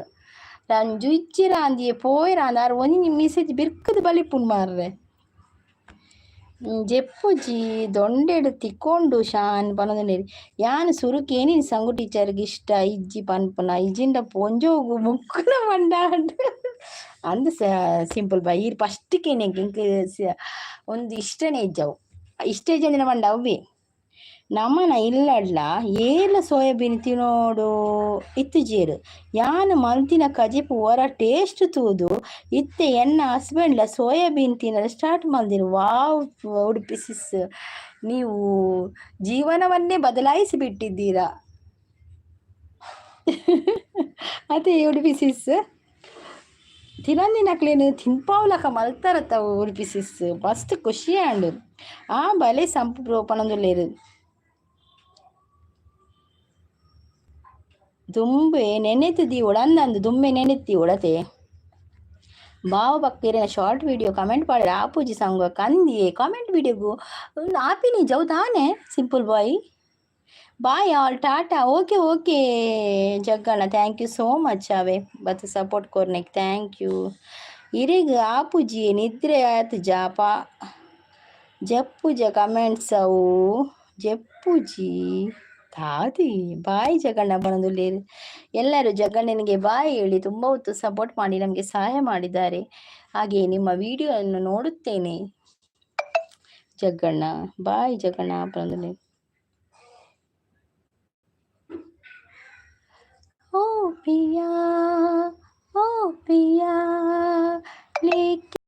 ರಂಜು ಇಚ್ಚಿರಾಂದಿಯೇ ಪೋಯಿರಾಂದಾರು ಒಂಜಿ ಮೆಸೇಜ್ ಬಿರ್ಕದು ಬಲಿಪುನ್ ಮಾರ್ರೆ ಜೆಪ್ಪುಜಿ ದೊಂಡೆಡು ತಿಕ್ಕೊಂಡು ಶಾನ್ ಪನದುಲ್ಲೇರು ಯಾನ್ ಸುರುಕು ಏನಿನ್ ಸಂಗು ಟೀಚರ್ಗೆ ಇಷ್ಟ ಇಜ್ಜಿ ಪನ್ಪುನ ಇಜ್ಜಿಂಡ ಪೊಂಜೋಗು ಮುಕ್ಕುನ ಮಂಡಾಡು ಅಂದ ಸಿಂಪಲ್ ಬೈ ಈರ್ ಫಸ್ಟ್ಗೆ ಇಂಕ ಒಂದು ಇಷ್ಟನೇ ಇಜ್ಜವು ಇಷ್ಟೇ ಜಂದಿನ ಮಂಡ ಅವೇ ನಮ್ಮನ ಇಲ್ಲಡ್ಲ ಏಲ ಸೋಯಾಬೀನ್ ತಿನ್ನೋಡು ಇತ್ತು ಜೇರು ಯಾನ್ ಮಲ್ತಿನ ಕಜಿಪು ಹೊರ ಟೇಸ್ಟ್ ತೂದು ಇತ್ತೆ ಎನ್ನ ಹಸ್ಬೆಂಡ್ಲ ಸೋಯಾಬೀನ್ ತಿನ್ನಲು ಸ್ಟಾರ್ಟ್ ಮಾಡಿದ್ರು ವಾವ್ ಉಡುಪಿ ಸಿಸ್ ನೀವು ಜೀವನವನ್ನೇ ಬದಲಾಯಿಸಿ ಬಿಟ್ಟಿದ್ದೀರಾ ಅದೇ ಉಡುಪಿ ಸಿಸ್ ತಿನ್ನಂದಿನಕ್ಲೇನು ತಿನ್ಪಾವ್ಲಕ ಮಲ್ತಾರತ್ತ ಉಡುಪಿ ಸಿಸ್ ಮಸ್ತ್ ಖುಷಿ ಆಂಡು ಬಲೆ ಸಂಪು ಪನೊಂದುಲ್ಲೇರು ದುಂಬೆ ನೆನೆತಿದ್ದಿ ಉಡಂದಂದು ದುಂಬೆ ನೆನೆತ್ತಿ ಉಡತೆ ಬಾವ ಬಕ್ಕಿರ ಶಾರ್ಟ್ ವಿಡಿಯೋ ಕಮೆಂಟ್ ಮಾಡಿದ್ರೆ ಆಪೂಜಿ ಸಂಗ ಕಂದಿಯೇ ಕಾಮೆಂಟ್ ವಿಡಿಯೋಗು ಆಪಿನಿ ಜವು ತಾನೆ ಸಿಂಪಲ್ ಬಾಯ್ ಬಾಯ್ ಆಲ್ ಟಾಟಾ okay Jagganna thank you so much ಅವೇ ಬತ್ ಸಪೋರ್ಟ್ ಕೊರ್ನೆಕ್ ಥ್ಯಾಂಕ್ ಯು ಇರಿಗ ಆಪುಜಿ ನಿದ್ರೆ ಆಯ್ತು ಜಾಪ ಜಪ್ಪುಜ ಕಮೆಂಟ್ಸ್ ಅವು ಜಪ್ಪುಜಿ ತಾದಿ ಬಾಯಿ ಜಗಣ್ಣ ಬಂದುಲ್ಲೇರು. ಎಲ್ಲರೂ ಜಗಣ್ಣನಿಗೆ ಬಾಯಿ ಹೇಳಿ ತುಂಬ ಹೊತ್ತು ಸಪೋರ್ಟ್ ಮಾಡಿ ನಮಗೆ ಸಹಾಯ ಮಾಡಿದ್ದಾರೆ. ಹಾಗೆ ನಿಮ್ಮ ವಿಡಿಯೋವನ್ನು ನೋಡುತ್ತೇನೆ. ಜಗಣ್ಣ ಬಾಯ್ ಜಗಣ್ಣ ಬಂದುಲ್ಲೇರು. ओ पिया ओ पिया लेके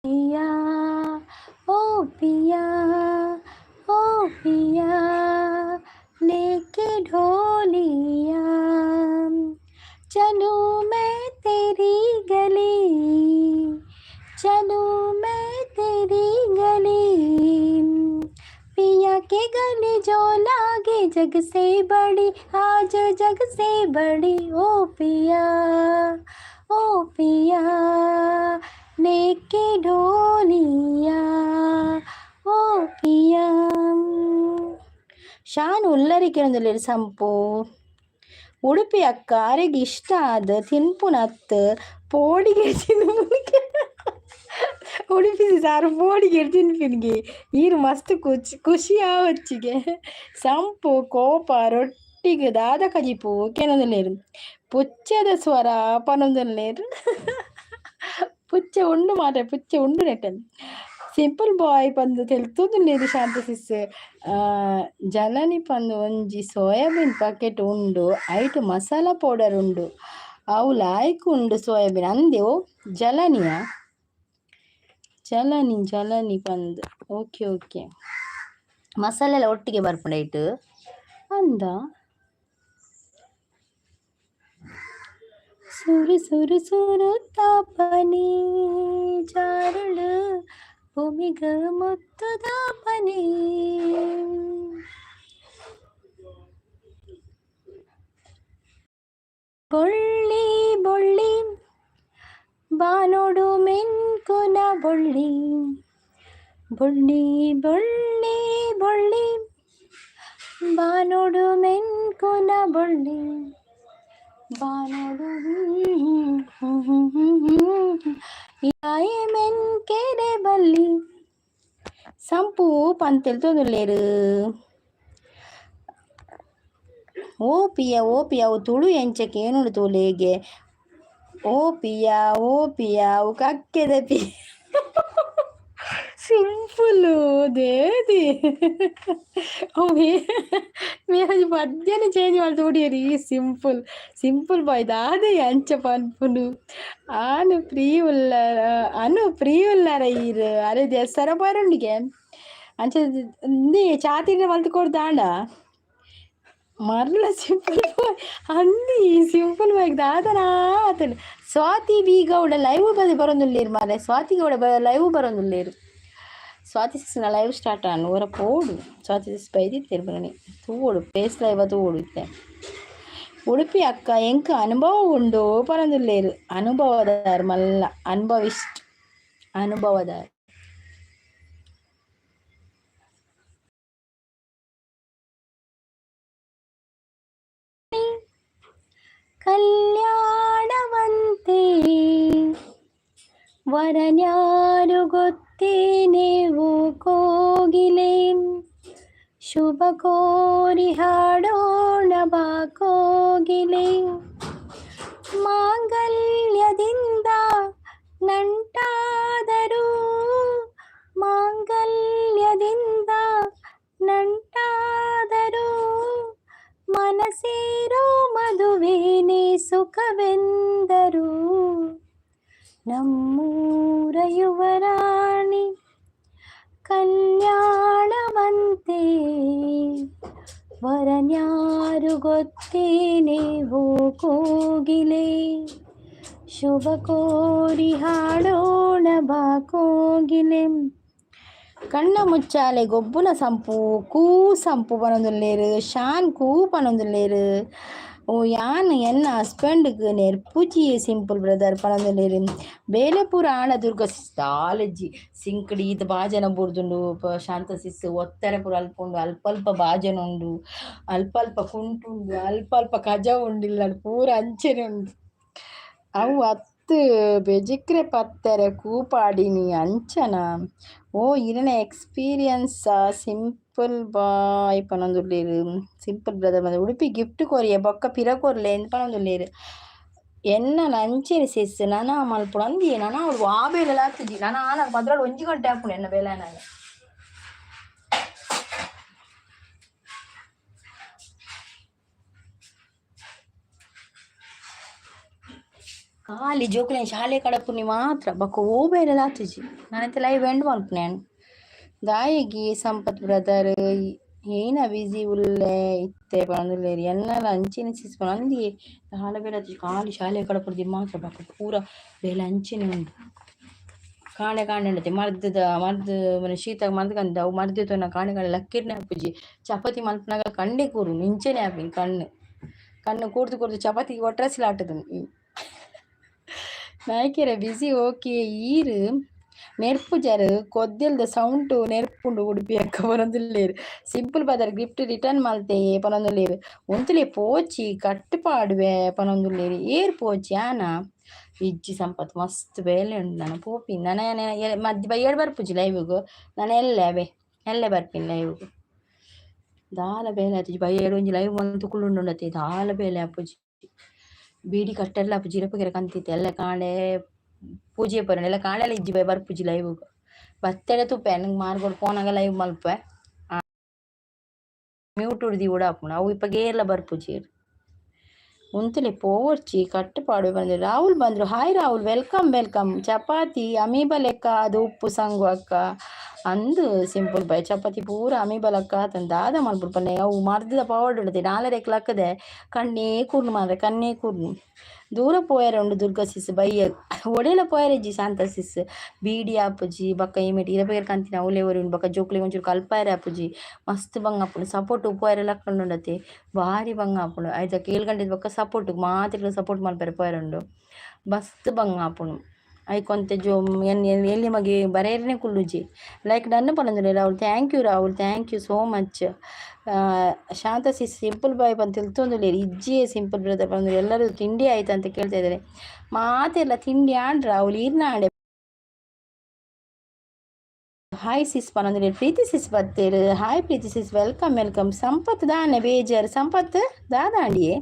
पिया ओ पिया ओ पिया लेके ढोलिया चलूं मैं तेरी गली चलूं मैं तेरी गली पिया के गले जो लागे जग से बड़ी आज जग से बड़ी ओ पिया लेके ढोलिया ओ पिया. ಶಾನ್ ಉಲ್ಲರಿಕೆಯೊಂದಲ್ಲಿ ಸಂಪು ಉಡುಪಿ ಅಕ್ಕ ಅರೆಗೆ ಇಷ್ಟ ಆದ ತಿನ್ಪುನತ್ ಪೋಡಿಗೆ ಉಡುಪಿ ಸಾರು ಪೋಡಿಗೆ ತಿನ್ಪಿನ್ಗೆ ಈರು ಮಸ್ತ್ ಖುಷಿ ಆವಚ್ಚಿಗೆ ಸಂಪು ಕೋಪ ರೊಟ್ಟಿಗೆ ದಾದ ಕಜಿಪು ಕೆನೊಂದಲ್ಲೇರು ಪುಚ್ಚದ ಸ್ವರ ಪನೊಂದಲ್ಲೇರು ಪುಚ್ಚ ಉಂಡು ಮಾತ್ರ ಪುಚ್ಚ ಉಂಡು ನೆಟ್ಟದು ಸಿಂಪಲ್ ಬಾಯ್ ಪಂದು ತೆಲ್ತುದುಲ್ಲೇರು ಶಾಂತ ಸಿಸ್ ಜಲನಿ ಪಂದು ಒಂಜಿ ಸೋಯಾಬೀನ್ ಪ್ಯಾಕೆಟ್ ಉಂಡು ಐಟು ಮಸಾಲ ಪೌಡರ್ ಉಂಡು ಅವು ಲಾಯ್ಕ್ ಉಂಡು ಸೋಯಾಬೀನ್ ಅಂದೆವು ಜಲನಿಯ ಜಲನಿ ಪಂದು ಓಕೆ ಮಸಾಲೆ ಎಲ್ಲ ಒಟ್ಟಿಗೆ ಬರ್ಪುಂಡೈಟು ಅಂದ ಸುರು ತಾಪನಿ ಜಾರಳು ಭೂಮಿಗ ಮುತ್ತುದಾಪನಿ ಬೊಳ್ಳಿ ಬೊಳ್ಳಿ ಬಾನೋಡು ಮೆನ್ಕುನ ಬೊಳ್ಳಿ ಬೊಳ್ಳಿ ಬೊಳ್ಳಿ ಬೊಳ್ಳಿ ಬಾನೋಡು ಮೆನ್ಕುನ ಬೊಳ್ಳಿ ಬಾನೋಡು ಯಾಯೆ ಮೆನ್ಕೆರೆ ಬಲ್ಲಿ ಸಂಪು ಪಂತೆಲ್ ತೊಂದುಲ್ಲೇರು ಓ ಪಿಯ ಅವು ತುಳು ಎಂಚಕ್ಕೆ ಏನುಂಡು ತೋಲೆಗೆ ಓ ಪಿಯ ಅವು ಕಕ್ಕೆದ ಪಿ ಸಿಂಪಲು ದೇದಿ ಮೇಜು ಪದ್ಯನೇ ಚೇಂಜ್ ಮಾಡಿ ತೋಡಿಯರಿ ಸಿಂಪಲ್ ಬಾಯ್ ದಾದೆ ಅಂಚ ಪನ್ಪುನು ಅನು ಪ್ರೀ ಉಲ್ಲಾರ ಈರು ಅರೆ ದೇಸರ ಬರುಂಡಿಗೆ ಅಂಚ ಚಾತಿನ ಮಲ್ತು ಕೊಡ್ದಾಂಡ ಮರಳ ಸಿಂಪಲ್ ಬಾಯ್ ಅಂದಿ ಸಿಂಪಲ್ ಬಾಯ್ ದಾದನಾ ಆತನು ಸ್ವಾತಿ ಬಿ ಗೌಡ ಲೈವ್ ಬರೋದಿಲ್ಲೇರು ಮಾರೆ ಸ್ವಾತಿ ಗೌಡ ಲೈವ್ ಬರೋದಿಲ್ಲೇರು ಸ್ವಾತಿ ಸಿಸ್ನ ಲೈವ್ ಸ್ಟಾರ್ಟ್ ಆನು ಓರ ಪೋಡು ಸ್ವಾತಿ ಸಿಸ್ ಬೈದಿತ್ತೇರು ಬನ್ನಿ ತೂಡು ಪೇಸ್ ಲೈವ್ ತೂಡು ಇತ್ತೆ ಉಡುಪಿ ಅಕ್ಕ ಎಂಕ ಅನುಭವ ಉಂಡು ಪರಂದಿಲ್ಲೇರು ಅನುಭವದಾರ್ ಮಲ್ಲ ಅನುಭವದಾರ್ ಕಲ್ಯಾಣವಂತೆ ವರನ್ಯಾರು ಗೊತ್ತೇನೆವು ಕೋಗಿಲೆ ಶುಭ ಕೋರಿ ಹಾಡೋಣ ಬಾ ಕೋಗಿಲೆ ಮಾಂಗಲ್ಯದಿಂದ ನಂಟಾದರೂ ಮನಸೇರೋ ಮದುವೇನೆ ಸುಖವೆಂದರು ನಮ್ಮೂರ ಯುವರಾಣಿ ಕಲ್ಯಾಣವಂತೆ ವರನ್ಯಾರು ಗೊತ್ತೇನೆವು ಕೋಗಿಲೆ ಶುಭ ಕೋರಿ ಹಾಡೋಣ ಬಾ ಕೋಗಿಲೆ ಕಣ್ಣ ಮುಚ್ಚಾಲೆ ಗೊಬ್ಬುನ ಸಂಪು ಸಂಪು ಪನೊಂದುಲ್ಲೇರು ಶಾನ್ ಪನೊಂದುಲ್ಲೇರು ಓ ಯಾನ್ ಎನ್ನ ಹಸ್ಬೆಂಡ್ಗೆ ನೆರ್ಪುಜಿ ಸಿಂಪಲ್ ಬ್ರದರ್ ಪನೊಂದುಲ್ಲೇರು ಬೇಲೆಪುರ ಆಣ ದುರ್ಗ ತಾಲಜ್ಜಿ ಸಿಂಕಡಿ ಇದು ಬಾಜನ ಬುರ್ದುಂಡು ಶಾಂತ ಸಿಸ್ ಒತ್ತರೆ ಪುರ ಅಲ್ಪ ಅಲ್ಪ ಬಾಜನ ಉಂಡು ಅಲ್ಪ ಕುಂಟುಂಡು ಅಲ್ಪ ಕಜ ಉಂಡಿಲ್ಲ ಪೂರ ಅಂಚೆನೆ ಉಂಡು ಅವು ಬೆಜಿಕ್ರೆ ಪತ್tere ಕೂಪಾಡಿನಿ ಅಂಚನ ಓ ಇರನ ಎಕ್ಸ್ಪೀರಿಯನ್ಸ್ ಸಿಂಪಲ್ ಬಾಯ್ ಪನೊಂದುಲ್ಲೇರು ಸಿಂಪಲ್ ಬ್ರದರ್ ಮತ್ತೆ ಉಡುಪಿ ಗಿಫ್ಟ್ ಕೊರಿಯ ಬೊಕ್ಕ ಪಿರ ಕೊರ್ಲೆ ಎಂತ ಪನೊಂದುಲ್ಲೇರು ಎನ್ನ ಅಂಚೆನೆ ಸೆಸ್ ನನ ಮಲ್ಪುಡು ಅಂದಿಯೇ ನನ ಅವ್ರು ಆ ಬೇಲೆ ಲಾತಿಜಿ ನನ ಆನ ಮದ್ರಾಡು 1 ಗಂಟೆ ಆಪುಡು ಎನ್ನ ಬೇಲೆ ನಾನು ಖಾಲಿ ಜೋಕುಲೆನ್ ಶಾಲೆ ಕಡಪುನಿ ಮಾತ್ರ ಬೊಕ್ಕ ಓ ಬೇರೆ ಲಾತಿಜಿ ನಾನಂತ ಲೈವ್ ಎಂಡ್ ಮಲ್ಪುನೇನು ದಾಯಿಗಿ ಸಂಪತ್ ಬ್ರದರ್ ಏನ ಬಿಸಿ ಉಲ್ಲೆ ಇತ್ತೆ ಪಂದುಲ್ಲೇರಿ ಎನ್ನಲ ಅಂಚಿನ ಸಿಸ್ಪುನ ಅಂದಿಯೇ ಹಾಲ ಬೇಲೆ ಖಾಲಿ ಶಾಲೆ ಕಡಪುಡ್ದು ಮಾತ್ರ ಬೊಕ್ಕ ಪೂರ ಬೇಲೆ ಅಂಚಿನ ಉಂಡು ಕಾಣೆ ಉಂಡತೆ ಮರ್ದ ಮನೆ ಶೀತ ಮರ್ದ್ ಅವು ಮರ್ದಿತ್ತು ಕಾಣೆ ಲಕ್ಕಿರ್ನೆ ಹಾಪುಜಿ ಚಪಾತಿ ಮಲ್ಪನಾಗ ಕಂಡೆ ಕೂರು ಮಿಂಚೆನೆ ಹಾಪಿ ಕಣ್ಣು ಕೂರ್ದು ಚಪಾತಿ ಒಟ್ರಸಿಲ್ ಆಟದು ನಾಯ್ಕೆರೆ ಬಿಸಿ ಓಕೆ ಈರು ನೆರ್ಪು ಜರು ಕೊದ್ದೆಲ್ದ ಸೌಂಟು ನೆರ್ಪುಂಡು ಉಡುಪಿ ಅಕ್ಕ ಪನೊಂದುಲ್ಲೇರು ಸಿಂಪಲ್ ಬದರ್ ಗಿಫ್ಟ್ ರಿಟರ್ನ್ ಮಲ್ತೆ ಪನೊಂದುಲ್ಲೇರು ಒಂತುಲೆ ಪೋಚಿ ಕಟ್ಟು ಪಾಡುವೆ ಪನೊಂದುಲ್ಲೇರು ಏರ್ ಪೋಚಿ ಆನ ಇಜ್ಜಿ ಸಂಪತ್ ಮಸ್ತ್ ಬೇಲೆ ಉಂಡು ನಾನು ಪೋಪಿ ನಾನು ಮಧ್ಯ ಬೈಯಡ್ ಬರ್ಪುಜಿ ಲೈವ್ಗೂ ನಾನು ಎಲ್ಲೆ ಬರ್ಪಿನಿ ಲೈವ್ಗೂ ದಾಲ ಬೇಲೆ ಆತುಜಿ ಬೈಯಡ್ ಒಂಜಿ ಲೈವ್ ಮಂತು ಕುಲ್ಲುಂಡುಂಡತೆ ದಾಲ ಬೇಲೆ ಆಪುಜಿ ಬೀಡಿ ಕಟ್ಟೆಲ್ಲ ಆಪುಜಿ ಇರಪಗೆರೆ ಕಂತಿತ್ತೆ ಎಲ್ಲ ಕಾಣೆ ಪೂಜೆ ಪರ್ಣ ಎಲ್ಲ ಕಾಣೆಲ್ಲ ಇಜ್ಜಿ ಬೈ ಬರ್ಪುಜಿ ಲೈವ್ ಬತ್ತೆಡೆ ತುಪ್ಪೆ ನಂಗೆ ಮಾರ್ಗೋಡು ಫೋನಾಗ ಲೈವ್ ಮಲ್ಪೆ ಮ್ಯೂಟ್ ಉಡ್ದಿ ಕೂಡ ಆಪುಣ ಅವು ಇಪ್ಪಗೇರ್ಲ ಬರ್ಪುಜಿ ಉಂತುಲೆ ಪೋರ್ಚಿ ಕಟ್ಟುಪಾಡು ಬಂದ್ರು ರಾಹುಲ್ ಬಂದ್ರು hi Rahul welcome chapati amoeba ಲೆಕ್ಕ ಅದು ಉಪ್ಪು ಸಂಗು ಅಕ್ಕ ಅಂದು ಸಿಂಪಲ್ ಬೈ ಚಪಾತಿ ಪೂರ ಅಮೀಬ ಲೆಕ್ಕ ಆತಂದ ದಾದ ಮಲ್ಪುಡು ಪನ್ನೆ ಅವು ಮರ್ದದ ಪವರ್ಡ್ ಇಡದೆ ನಾಲರೆಕ್ ಲಕ್ಕದೆ ಕಣ್ಣೇ ಕೂರ್ನು ಮಾರ್ರೆ ಕಣ್ಣೇ ಕೂರ್ನು ದೂರ ಪೋಯರ ಉಂಡು ದುರ್ಗಾ ಸಿಸ್ ಬೈಯ ಒಡೆಲ ಪೋಯರೆಜ್ಜಿ ಶಾಂತ ಸಿಸ್ ಬೀಡಿ ಆಪುಜಿ ಬಕ್ಕ ಇಮೆಟಿ ಇರಬೇರ್ ಕಂತಿನ ಅವಲೆ ಒರಿ ಉಂಡು ಬಕ್ಕ ಜೋಕ್ಲೆ ಒಂಚೂರು ಕಲ್ಪಾಯರೆ ಆಪುಜಿ ಮಸ್ತ್ ಬಂಗ ಆಪುಂಡು ಸಪೋರ್ಟ್ ಉಪ್ಪೋಯರೆ ಲಕ್ಕಂಡು ಉಂಡತೆ ಭಾರಿ ಬಂಗ ಆಪುಂಡು ಐದಕ್ಕೆ 7 ಗಂಟೆ ಬಕ್ಕ ಸಪೋರ್ಟ್ ಮಾತಿರ್ಲ ಸಪೋರ್ಟ್ ಮಲ್ಪರೆ ಪೋಯರೆ ಉಂಡು ಮಸ್ತ್ ಬಂಗ ಆಪುಂಡು ಐಕೊಂತೆ ಜೋ ಎಲ್ಲಿ ಮಗೆ ಬರೇರ್ನೆ ಕುಲ್ಲುಜಿ ಲೈಕ್ ನನ್ನ ಪನಂದ್ರೆ Rahul thank you so much Shanta simple boy ಬಂದು ತಿಳ್ತೊಂದುಲ್ಲೇರಿ ಇಜ್ಜಿಯೇ ಸಿಂಪಲ್ ಬ್ರದರ್ ಬಂದ್ರೆ ಎಲ್ಲರೂ ತಿಂಡಿ ಆಯ್ತು ಅಂತ ಕೇಳ್ತಾ ಇದ್ದಾರೆ ಮಾತೆಲ್ಲ ತಿಂಡಿ ಆಂಡ್ ರಾಹುಲ್ ಈರ್ನಾಡೆ ಹಾಯ್ ಸಿಸ್ ಪನಂದ್ರೆ ಪ್ರೀತಿ ಸಿಸ್ ಬತ್ತೇರು hi Preeti sis welcome Sampath ದಾನೆ ಬೇಜಾರು ಸಂಪತ್ ದಾದಾಂಡಿಯೇ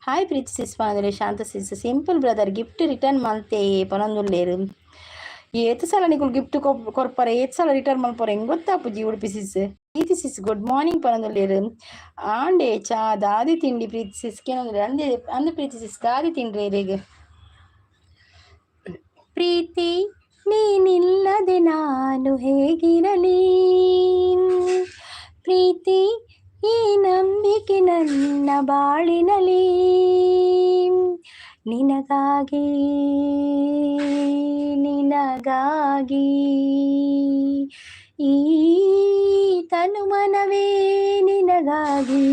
ಹಾಯ್ ಪ್ರೀತಿ ಸಿಸ್ ಪನಂದ್ರೆ Shanta sis simple brother gift return ಮಲ್ತೆ ಪನೊಂದುಲ್ಲೇರು ಏತ್ ಸಲ ನಿಗುಲು ಗಿಫ್ಟ್ ಕೊರ್ಪರೆ ಏತ್ ಸಲ ರಿಟರ್ನ್ ಮಲ್ಪೊರೆ ಹೆಂಗ್ ಗೊತ್ತಾಪುಜಿ ಉಡುಪಿ ಸಿಸ್ ಪ್ರೀತಿ ಸಿಸ್ ಗುಡ್ ಮಾರ್ನಿಂಗ್ ಪನೊಂದುಲ್ಲೇರು ಆಂಡೆ ಚಾ ದಾದಿ ತಿಂಡಿ ಪ್ರೀತಿ ಸಿಸ್ ಕೇನಂದ್ರೆ ಅಂದೆ ಪ್ರೀತಿ ಸಿಸ್ ದಾದಿ ತಿಂಡ್ರೆ ರೇಗೆ ಪ್ರೀತಿ ನೀನಿಲ್ಲದೆ ನಾನು ಹೇಗಿರಲಿ ಪ್ರೀತಿ ಈ ನಂಬಿಕೆ ನನ್ನ ಬಾಳಿನಲಿ ನಿನಗಾಗಿ ಈ ತನುಮನವೇ ನಿನಗಾಗಿ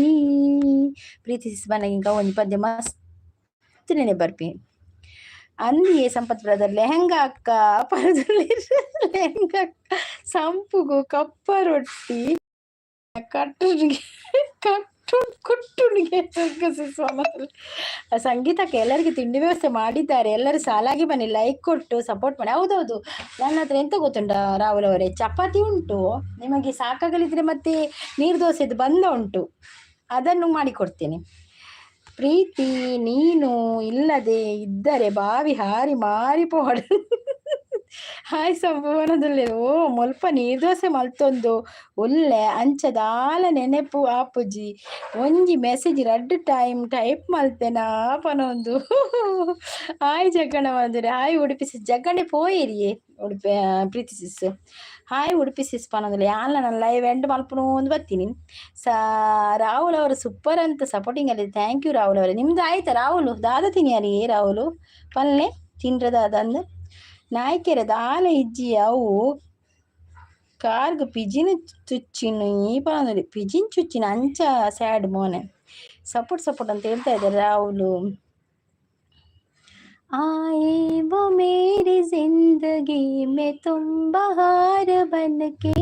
ಪ್ರೀತಿಸಿ ಬನ್ನಗಿಂಕ ಒಂದು ಪದ್ಯ ಮಸ್ತ್ ನೆನೆ ಬರ್ಪಿ ಅಂದಿಯೇ ಸಂಪತ್ ಬ್ರದರ್ ಲೆಹಂಗಾ ಅಕ್ಕ ಪರದಲ್ಲಿ ಲೆಹಂಗಾ ಸಂಪುಗು ಕಪ್ಪ ರೊಟ್ಟಿ ಕುಟ್ಟುಣಿಗೆ ಸಂಗೀತಕ್ಕೆ ಎಲ್ಲರಿಗೆ ತಿಂಡಿ ವ್ಯವಸ್ಥೆ ಮಾಡಿದ್ದಾರೆ ಎಲ್ಲರೂ ಸಾಲಾಗಿ ಬನ್ನಿ ಲೈಕ್ ಕೊಟ್ಟು ಸಪೋರ್ಟ್ ಮಾಡಿ ಹೌದೌದು ನನ್ನ ಹತ್ರ ಎಂತ ಗೊತ್ತುಂಟ ರಾಹುಲ್ ಅವರೇ ಚಪಾತಿ ಉಂಟು ನಿಮಗೆ ಸಾಕಾಗಲಿದ್ರೆ ಮತ್ತೆ ನೀರು ದೋಸೆದು ಬಂದ ಉಂಟು ಅದನ್ನು ಮಾಡಿಕೊಡ್ತೇನೆ ಪ್ರೀತಿ ನೀನು ಇಲ್ಲದೆ ಇದ್ದರೆ ಬಾವಿ ಹಾರಿ ಮಾರಿಪೋಡು ಹಾಯ್ ಸಂಭವನದಲ್ಲಿ ಓ ಮುಲ್ಪ ನೀರು ದೋಸೆ ಮಲ್ತೊಂದು ಒಳ್ಳೆ ಅಂಚದಾಲ ನೆನೆಪು ಆಪುಜಿ ಒಂಜಿ ಮೆಸೇಜ್ ರಡ್ಡ್ ಟೈಪ್ ಮಲ್ತೆನಾ ಪನೊಂದು ಹಾಯ್ ಜಗ್ಗಣ ಬಂದರೆ ಹಾಯ್ ಉಡುಪಿ ಸಿಸ್ ಜಗ್ಗಣೆ ಪೋಯಿರಿಯೇ ಉಡುಪಿ ಪ್ರೀತಿ ಸಿಸ್ ಹಾಯ್ ಉಡುಪಿ ಸಿಸ್ ಪನೊಂದಿಲ್ಲ ಯಾಲ ನಾನು ಲೈವ್ ಎಂಡ್ ಮಲ್ಪನು ಒಂದು ಬರ್ತೀನಿ ರಾಹುಲ್ ಅವರು ಸೂಪರ್ ಅಂತ ಸಪೋರ್ಟಿಂಗ್ ಅಲ್ಲಿ ಥ್ಯಾಂಕ್ ಯು ರಾಹುಲ್ ಅವರೇ ನಿಮ್ದು ಆಯ್ತಾ ರಾಹುಲ್ ದಾದ ತಿನ್ಯಾರಿ ರಾಹುಲ್ ಪಲ್ಲೆ ತಿನ್ರದ ಅದಂದು ನಾಯ್ಕೆರೆ ದಾಲ ಇಜ್ಜಿ ಅವು ಕಾರ್ಗ್ ಪಿಜಿನ್ ಚುಚ್ಚಿನ ಈ ಪನೊಂದು ಪಿಜಿನ್ ಚುಚ್ಚಿನ ಅಂಚ ಸ್ಯಾಡ್ ಮೋನೆ ಸಪೋರ್ಟ್ ಅಂತ ಹೇಳ್ತಾ ಇದ್ದಾರೆ ರಾಹುಲ್ आए वो मेरी जिंदगी में तुम बहार बन के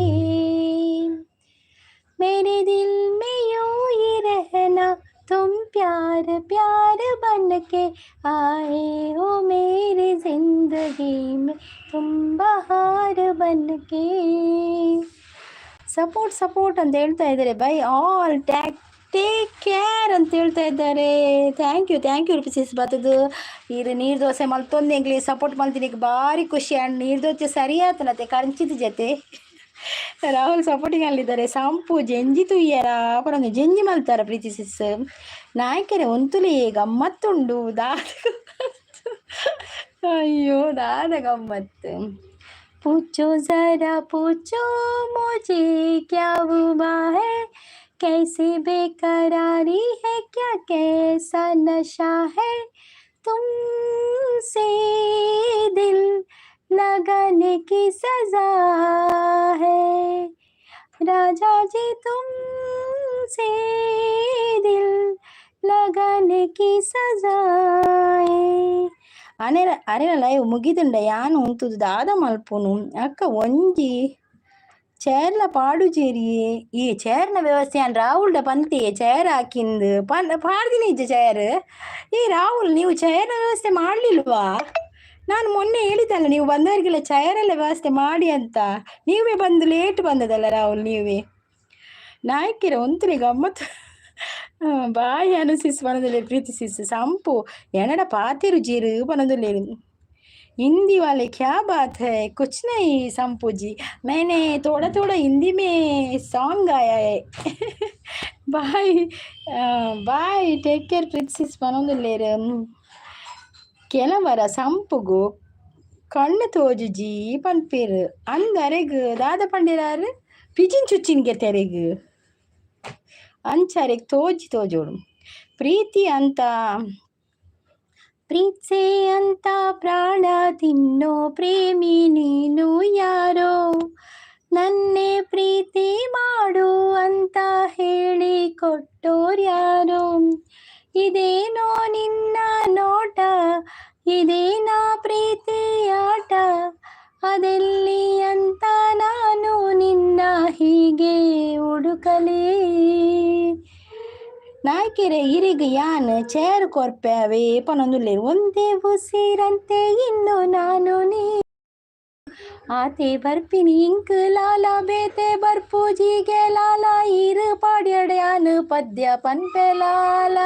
मेरे दिल में यूं ही रहना तुम प्यार प्यार बन के आए हो मेरी जिंदगी में तुम बहार बन के. ಸಪೋರ್ಟ್ ಅಂತ ಹೇಳ್ತಾ ಇದ್ದಾರೆ. ಬೈ ಆಲ್ ಟೇಕ್ ಕೇರ್ ಅಂತ ಹೇಳ್ತಾ ಇದ್ದಾರೆ. ಥ್ಯಾಂಕ್ ಯು ರೂಪಿಸಿಸ್ ಬತ್ತದು ನೀರು ದೋಸೆ ಮಲ್ತೊಂದೆಂಗ್ಲಿ ಸಪೋರ್ಟ್ ಮಲ್ತೀನಿ ಭಾರಿ ಖುಷಿ. ಆ್ಯಂಡ್ ನೀರು ದೋಸೆ ಸರಿ ಆತನತ್ತೆ ಕಂಚಿದ ಜೊತೆ ರಾಹುಲ್ ಸಪೋರ್ಟಿಂಗ್ ಅಲ್ಲಿದ್ದಾರೆ. ಸಂಪು ಜಂಜಿ ತುಯ್ಯರ ಪರೊಂದು ಜಂಜಿ ಮಲ್ತಾರ ಪ್ರೀತಿಸಿಸ್ ನಾಯಕರೇ ಒಂತುಲಿ ಗಮ್ಮತ್ತುಂಡು ದಾದ ಅಯ್ಯೋ ದಾದ ಗಮ್ಮತ್ತು. पूछो जरा पूछो मुझे क्या हुआ है, कैसी बेकरारी है, क्या कैसा नशा है, तुमसे दिल लगाने की सजा है, राजा जी तुमसे दिल लगाने की सजा है. ಅರೆನ ಲೈವ್ ಮುಗಿದುಂಡ ಯಾನು ಉಂತುದು ದಾದ ಮಲ್ಪುನು ಅಕ್ಕ ಒಂಜಿ ಚೇರ್ಲ ಪಾಡುಜೇರಿ ಈ ಚೇರ್ನ ವ್ಯವಸ್ಥೆ ಅನ್ ರಾಹುಲ್ಡ ಪಂತೆ ಚೇರ್ ಹಾಕಿಂದು ಪಾಡ್ದಿನಿ ಇಜ್ಜ ಚೇರ್. ಈ ರಾಹುಲ್ ನೀವು ಚೇರ್ನ ವ್ಯವಸ್ಥೆ ಮಾಡಲಿಲ್ವಾ? ನಾನು ಮೊನ್ನೆ ಹೇಳಿದ್ದಲ್ಲ ನೀವು ಬಂದವರಿಗೆಲ್ಲ ಚೇರೆಲ್ಲ ವ್ಯವಸ್ಥೆ ಮಾಡಿ ಅಂತ. ನೀವೇ ಬಂದು ಲೇಟ್ ಬಂದದಲ್ಲ ರಾಹುಲ್, ನೀವೇ ನಾಯಕಿರ ಒಂತರಿ ಗಮ್ಮತ್ತು. ಬಾಯಿ ಅನುಸಿಸ್ ಬನದಲ್ಲಿ ಪ್ರೀತಿಸಿಸ್ ಸಂಪು ಎನಡ ಪಾತಿರು ಜೀರು ಬನದಲ್ಲಿ हिंदी वाले क्या बात है, कुछ नहीं संपू जी, मैंने थोड़ा थोड़ा हिंदी में सॉन्ग गाया है. Bye bye take care princess ಬನೊಂದುಲ್ಲೇರು. ಕೆಲವರ ಸಂಪುಗು ಕಣ್ಣು ತೋಜುಜಿ ಪನ್ಪೇರು ಅಂದರೆಗು ದಾದ ಪಂಡಿರಾರು ಪಿಜಿನ್ ಚುಚ್ಚಿನ್ಗೆ ತೆರೆಗು ಅಂಚಾರೆಗ್ ತೋಜೋಡು ಪ್ರೀತಿ ಅಂತ ಪ್ರೀತ್ಸೆ ಅಂತ ಪ್ರಾಣ ತಿನ್ನೋ ಪ್ರೇಮಿ ನೀನು ಯಾರೋ, ನನ್ನೇ ಪ್ರೀತಿ ಮಾಡು ಅಂತ ಹೇಳಿ ಕೊಟ್ಟೋರ್ಯಾರೋ, ಇದೇನೋ ನಿನ್ನ ನೋಟ, ಇದೇನಾ ಪ್ರೀತಿ ಆಟ, ಅದೆಲ್ಲಿ ಅಂತ ನಾನು ನಿನ್ನ ಹೀಗೆ ಹುಡುಕಲೇ. ನಾಯ್ಕೆರೆ ಇರಿಗ ಯಾನ್ ಚೇರು ಕೊರ್ಪೇವೆ ಪನೊಂದುಲ್ಲೇರು ಒಂದೇ ಉಸಿರಂತೆ ಇನ್ನು ನಾನು ನೀ ಆತೆ ಬರ್ಪಿನಿ ಇಂಕ್ ಲಾಲ ಬೇತೆ ಬರ್ಪೂಜಿಗೆ ಲಾಲ ಇರು ಪಾಡ್ಯಡ್ಯಾನು ಪದ್ಯ ಪನ್ಪೆ ಲಾಲ.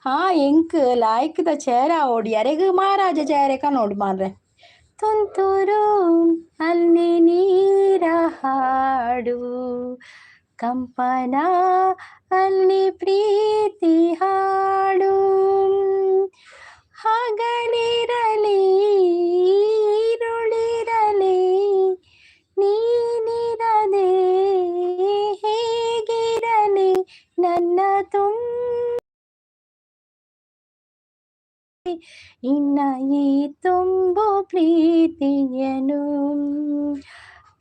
ಹಾ ಎಂಕ್ ಲಾಯ್ಕದ ಚೇರ ಓಡಿ ಅರೆಗ ಮಹಾರಾಜ ಚೇರೆಕ ನೋಡು ಮಾರ್ರೆ. ತುಂತುರು ಅಲ್ಲಿ ನೀರ ಹಾಡು, ಕಂಪನ ಅಲ್ಲಿ ಪ್ರೀತಿ ಹಾಡು, ಹಗಲಿರಲಿ ಇರುಳಿರಲಿ ನೀನಿರದೆ ಹೇಗಿರಲಿ ನನ್ನ ಇನ್ನ ಈ ತುಂಬು ಪ್ರೀತಿಯನು,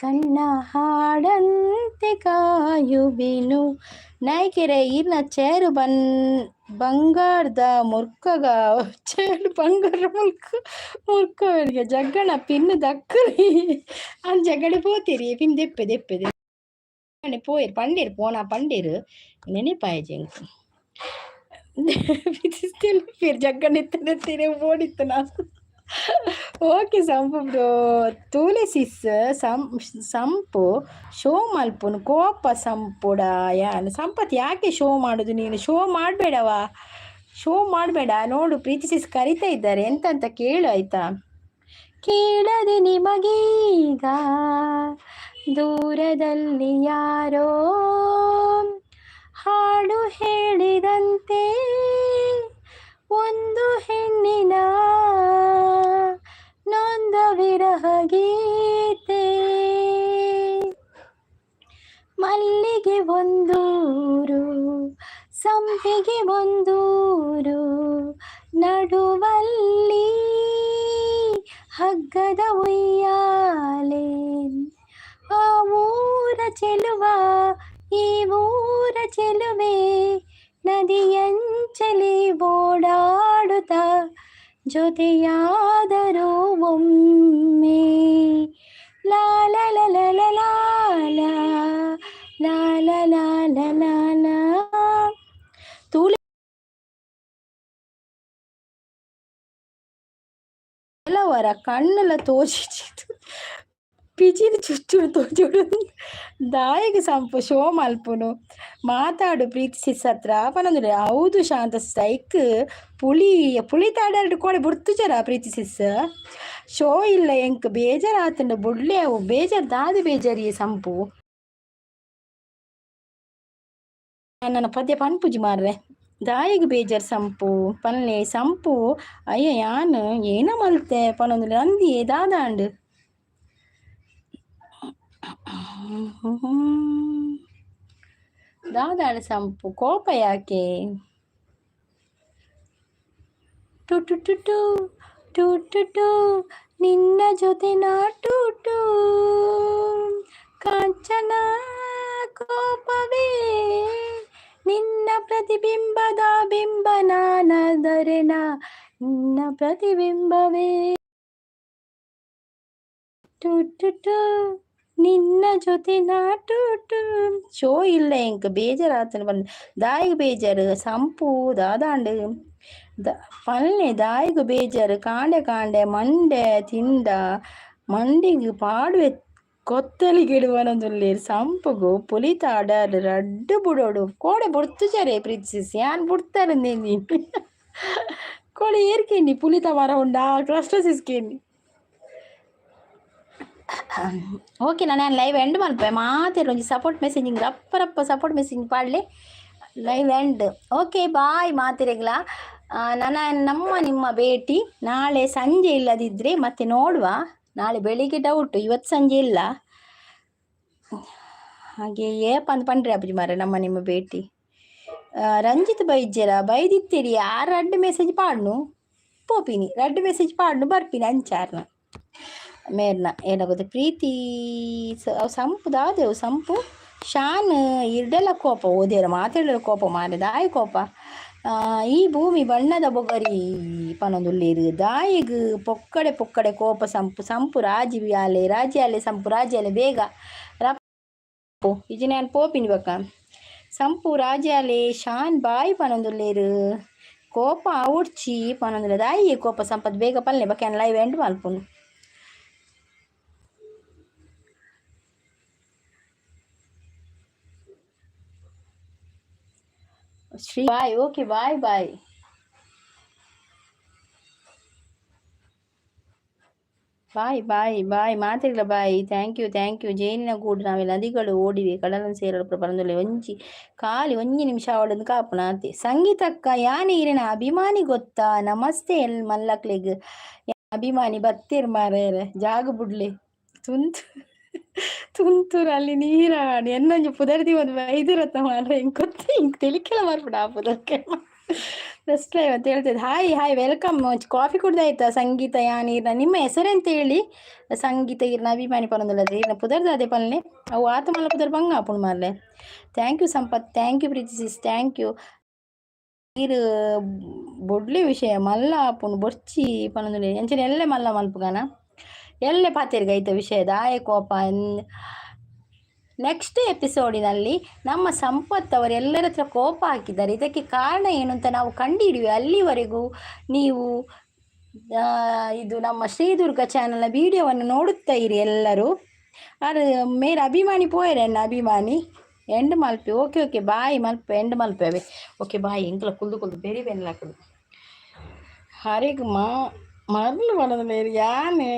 ಕಣ್ಣ ಹಾಡಂತೆ ಕಾಯುವೆನು. ನಾಯ್ಕೆರೆ ಇರ್ನ ಚೇರು ಬಂಗಾರದ ಮುರ್ಕಗ ಚೇರು ಬಂಗಾರ ಮುರ್ಕವರಿಗೆ ಜಗ್ಗಣ ಪಿನ್ನು ದಕ್ಕರಿ అని జగడి పోతీరి పిన్ దెప్పె పోయిరు పండిరు పోనా పండిరు ನೆನಪಾಯ್ತು ಎಂಕು ಫಿರ್ ಜಗ್ಗನಿತ್ತನೆ ಓಡಿತ್ತು ನಾನು. ಓಕೆ ಸಂಪು ಬ್ರೋ ತುಳಸಿಸ್ ಸಂಪು ಶೋ ಮಲ್ಪುನು ಕೋಪ ಸಂಪುಡ ಯಾನು ಸಂಪತ್ ಯಾಕೆ ಶೋ ಮಾಡೋದು ನೀನು? ಶೋ ಮಾಡಬೇಡವಾ, ಶೋ ಮಾಡಬೇಡ. ನೋಡು ಪ್ರೀತಿಸಿಸ್ ಕರಿತಾ ಇದ್ದಾರೆ ಎಂತಂತ ಕೇಳು ಆಯ್ತಾ. ಕೇಳದೆ ನಿಮಗೀಗ ದೂರದಲ್ಲಿ ಯಾರೋ ಹಾಡು ಹೇಳಿದಂತೆ ಒಂದು ಹೆಣ್ಣಿನ ನೊಂದ ವಿರಹ ಗೀತೆ, ಮಲ್ಲಿಗೆ ಒಂದೂರು ಸಂಪಿಗೆ ಒಂದೂರು ನಡುವಲ್ಲಿ ಹಗ್ಗದ ಉಯ್ಯಾಲೆ, ಆ ಊರ ಚೆಲುವ ಈ ಊರ ಚೆಲುವೆ ನದಿಯಂಚಲಿ ಓಡಾಡುತ್ತ ಜೊತೆಯಾದರೂ ಒಮ್ಮೆ ಲಾಲ ಲಾಲ ಲಾಲ ಲಾಲ ಲಾಲ ಲಾಲ. ಕೆಲವರ ಕಣ್ಣುಲ ತೋಚಿಚಿತು ಪಿಚಿನ ಚುಚ್ಚುಡು ತೋಜುಡು ದಾಯಿಗೆ ಸಂಪು ಶೋ ಮಲ್ಪುನು ಮಾತಾಡು ಪ್ರೀತಿಸಿಸ್ ಹತ್ರ ಪನಂದ್ರೆ ಹೌದು ಶಾಂತ ಸ್ಟ್ರೈಕ್ ಪುಳಿ ಪುಳಿ ತಾಡಾಡು ಕೋಡೆ ಬುಡ್ತುಜರ ಪ್ರೀತಿಸಿಸ್ ಶೋ ಇಲ್ಲ ಎಂಕ್ ಬೇಜಾರ್ ಆತಂಡ ಬುಡ್ಲೆ ಅವು ಬೇಜಾರ್ ದಾದಿ ಬೇಜಾರಿ ಸಂಪು ನನ್ನ ಪದ್ಯ ಪನ್ಪುಜಿ ಮಾರ್ರೆ ದಾಯಿಗೆ ಬೇಜಾರ್ ಸಂಪು ಪನ್ಲೆ ಸಂಪು ಅಯ್ಯ ಯಾನ್ ಏನ ಮಲ್ತೆ ಪನೊಂದುಲೆ ಅಂದಿ ದಾದಾಂಡ್ ದಾದಾಂಡ್ ಸಂಪು ಕೋಪ ಯಾಕೆ ಟು ಟು ಟು ಟು ಟು ಟು ಟು ನಿನ್ನ ಜೊತೆ ನಾ ಟು ಟು ಕಾಂಚನ ಕೋಪವೇ ನಿನ್ನ ಪ್ರತಿಬಿಂಬದ ಬಿಂಬ ನಾನದರೆನ ನಿನ್ನ ಪ್ರತಿಬಿಂಬವೇ ಟು ಟು ಟು ನಿನ್ನ ಜೊತೆ ನಾಟು ಶೋ ಇಲ್ಲ ಎಂಕ್ ಬೇಜಾರಾತನ ಬಂದು ದಾಯಿಗೆ ಬೇಜಾರು ಸಂಪು ದಾದಾಂಡು ಪಲ್ಲೆ ದಾಯಿಗೆ ಬೇಜಾರು ಕಾಂಡೆ ಕಾಂಡೆ ಮಂಡೆ ತಿಂದ ಮಂಡಿಗೆ ಪಾಡುವೆ ಕೊತ್ತಲಿಗಿಡುವನೊಂದುಲ್ಲೇರು ಸಂಪುಗು ಪುಲಿತಾಡರು ರಡ್ಡು ಬುಡೋಡು ಕೋಡೆ ಬುಡ್ತುಜರೆ ಪ್ರೀತಿಸಿ ಯಾನ್ ಬುಡ್ತಾರೆ ನೀನು ಕೋಡೆ ಏರ್ಕೇನಿ ಪುಲಿತ ಮರ ಉಂಡ ಕಷ್ಟ ಸಿಸ್ಕೇನಿ ಓಕೆ ನಾನು ಲೈವ್ ಎಂಡ್ ಮಲ್ಪೆ ಮಾತಾಡಿ ಒಂಜಿ ಸಪೋರ್ಟ್ ಮೆಸೇಜಿಂಗ್ ರಪ್ಪ ರಪ್ಪ ಸಪೋರ್ಟ್ ಮೆಸೇಜ್ ಪಾಡಲಿ ಲೈವ್ ಎಂಡ್ ಓಕೆ ಬಾಯ್ ಮಾತಿರೆಗ್ಲ ನಮ್ಮ ನಿಮ್ಮ ಭೇಟಿ ನಾಳೆ ಸಂಜೆ ಇಲ್ಲದಿದ್ದರೆ ಮತ್ತೆ ನೋಡುವ ನಾಳೆ ಬೆಳಿಗ್ಗೆ ಡೌಟು ಇವತ್ತು ಸಂಜೆ ಇಲ್ಲ ಹಾಗೆ ಏಪಂದು ಪಂಡ್ರೆ ಅಪ್ಪಜಿ ಮಾರ ನಮ್ಮ ನಿಮ್ಮ ಭೇಟಿ ರಂಜಿತ್ ಬೈಜ್ಯರ ಬೈದಿತ್ತೀರಿ ಆ ರಡ್ಡು ಮೆಸೇಜ್ ಪಾಡ್ನು ಪೋಪಿನಿ ರಡ್ಡು ಮೆಸೇಜ್ ಪಾಡ್ನು ಬರ್ಪಿನಿ ಅಂಚಾರ್ನ ಮೇರ್ನ ಏನಾಗುತ್ತೆ ಪ್ರೀತಿ ಸಂಪು ದಾದೇವು ಸಂಪು ಶಾನ್ ಇರ್ಡೆಲ್ಲ ಕೋಪ ಓದಿಯರ ಮಾತಾಡಲ ಕೋಪ ಮಾರೆ ದಾಯಿ ಕೋಪ ಈ ಭೂಮಿ ಬಣ್ಣದ ಬೊಗರಿ ಪನೊಂದುಲ್ಲೇರು ದಾಯಿಗ್ ಪೊಕ್ಕಡೆ ಪೊಕ್ಕಡೆ ಕೋಪ ಸಂಪು ಸಂಪು ರಾಜ್ಯಾಲೆ ಸಂಪು ರಾಜ್ಯಾಲೆ ಬೇಗ ರಪ್ಪು ಇಜಿ ನಾನು ಪೋಪಿನಿ ಬಕ್ಕ ಸಂಪು ರಾಜ್ಯಾಲೆ ಶಾನ್ ಬಾಯಿ ಪನೊಂದುಲ್ಲೇರು ಕೋಪ ಔಡ್ಚಿ ಪನೊಂದುಲ್ಲ ದಾಯಿ ಕೋಪ ಸಂಪತ್ ಬೇಗ ಪಲ್ಲೆ ಬಕ್ಕ ಲೈವ್ ಎಂಡ್ ಮಲ್ಪುನು Shri bye okay bye bye bye bye bye ಮಾತಿರಲ್ಲ ಬಾಯ್ ಥ್ಯಾಂಕ್ ಯು ಜೇನಿನ ಗೂಡು ನಾವೆಲ್ಲ ನದಿಗಳು ಓಡಿವೆ ಕಡಲನ್ನು ಸೇರಲು ಪ್ರಬಂಧದಲ್ಲಿ ಒಂಜಿ ಖಾಲಿ ಒಂಜಿ ನಿಮಿಷ ಅವಳನ್ನು ಕಾಪುನಾತೆ ಸಂಗೀತಕ್ಕ ಯಾ ನೀರಿನ ಅಭಿಮಾನಿ ಗೊತ್ತಾ ನಮಸ್ತೆ ಮಲ್ಲಕ್ಲೆಗ್ ಅಭಿಮಾನಿ ಬತ್ತೀರ್ ಮಾರೇರೆ ಜಾಗ ಬುಡ್ಲೆ ತುಂತುರಲ್ಲಿ ನೀರಾಡಿ ಎನ್ನೊಂಜಿ ಪುದರ್ದಿ ಒಂದು ವೈದ್ಯರತ್ತ ಮಾಡ್ರೆ ಹಿಂಗೆ ಗೊತ್ತ ಹಿಂಗೆ ತಿಳಿಕೆಲ್ಲ ಮಾಡ್ಬಿಡ ಆ ಪುದಕ್ಕೆ ಫಸ್ಟ್ ಲೈವ್ ಅಂತ ಹೇಳ್ತಿದ್ದೆ ಹಾಯ್ ವೆಲ್ಕಮ್ ಕಾಫಿ ಕುಡ್ದಾಯ್ತಾ ಸಂಗೀತ ಯಾನೀರ್ನ ನಿಮ್ಮ ಹೆಸರೆಂತ ಹೇಳಿ ಸಂಗೀತ ಈರ್ನ ಅಭಿಮಾನಿ ಪರೊಂದುಲ್ಲದೆ ಈರ್ನ ಪುದರ್ದ ಅದೇ ಪಲ್ಲೆ ಅವು ಆತ ಮಲ್ಲ ಪುದರ್ ಬಂಗ ಆಪುಣ್ ಮಾರ್ಲೆ thank you Sampath thank you Preeti sis thank you ನೀರು ಬೊಡ್ಲೆ ವಿಷಯ ಮಲ್ಲ ಆಪುಣ್ ಬೊರ್ಚಿ ಪನೊಂದುಲ್ಲೆ ಎಂಚಿನ ಎಲ್ಲೆ ಮಲ್ಲ ಮಲ್ಪುಗಾನ ಎಲ್ಲೆ ಪಾತಿರ್ಗ ಐತ ವಿಷಯದ ಆಯ ಕೋಪ ನೆಕ್ಸ್ಟ್ ಎಪಿಸೋಡಿನಲ್ಲಿ ನಮ್ಮ ಸಂಪತ್ ಅವರೆಲ್ಲರ ಹತ್ರ ಕೋಪ ಹಾಕಿದ್ದಾರೆ ಇದಕ್ಕೆ ಕಾರಣ ಏನು ಅಂತ ನಾವು ಕಂಡುಹಿಡಿಯುವೆ ಅಲ್ಲಿವರೆಗೂ ನೀವು ಇದು ನಮ್ಮ ಶ್ರೀದುರ್ಗ ಚಾನಲ್ನ ವಿಡಿಯೋವನ್ನು ನೋಡುತ್ತಾ ಇರಿ ಎಲ್ಲರೂ ಅದು ಮೇರೆ ಅಭಿಮಾನಿ ಪೋಯರೆನ್ನ ಅಭಿಮಾನಿ ಎಂಡ್ ಮಲ್ಪೆ ಓಕೆ ಬಾಯ್ ಮಲ್ಪೆ ಎಂಡ್ ಮಲ್ಪೇವೆ ಓಕೆ ಬಾಯ್ ಎಂಕ್ಲ ಕುಲ್ದು ಬೇರೆ ಬೆನ್ಲಾಕದು ಹರೆಗ್ ಮರಳು ಬರೋದು ಬೇರೆ ಯಾನೆ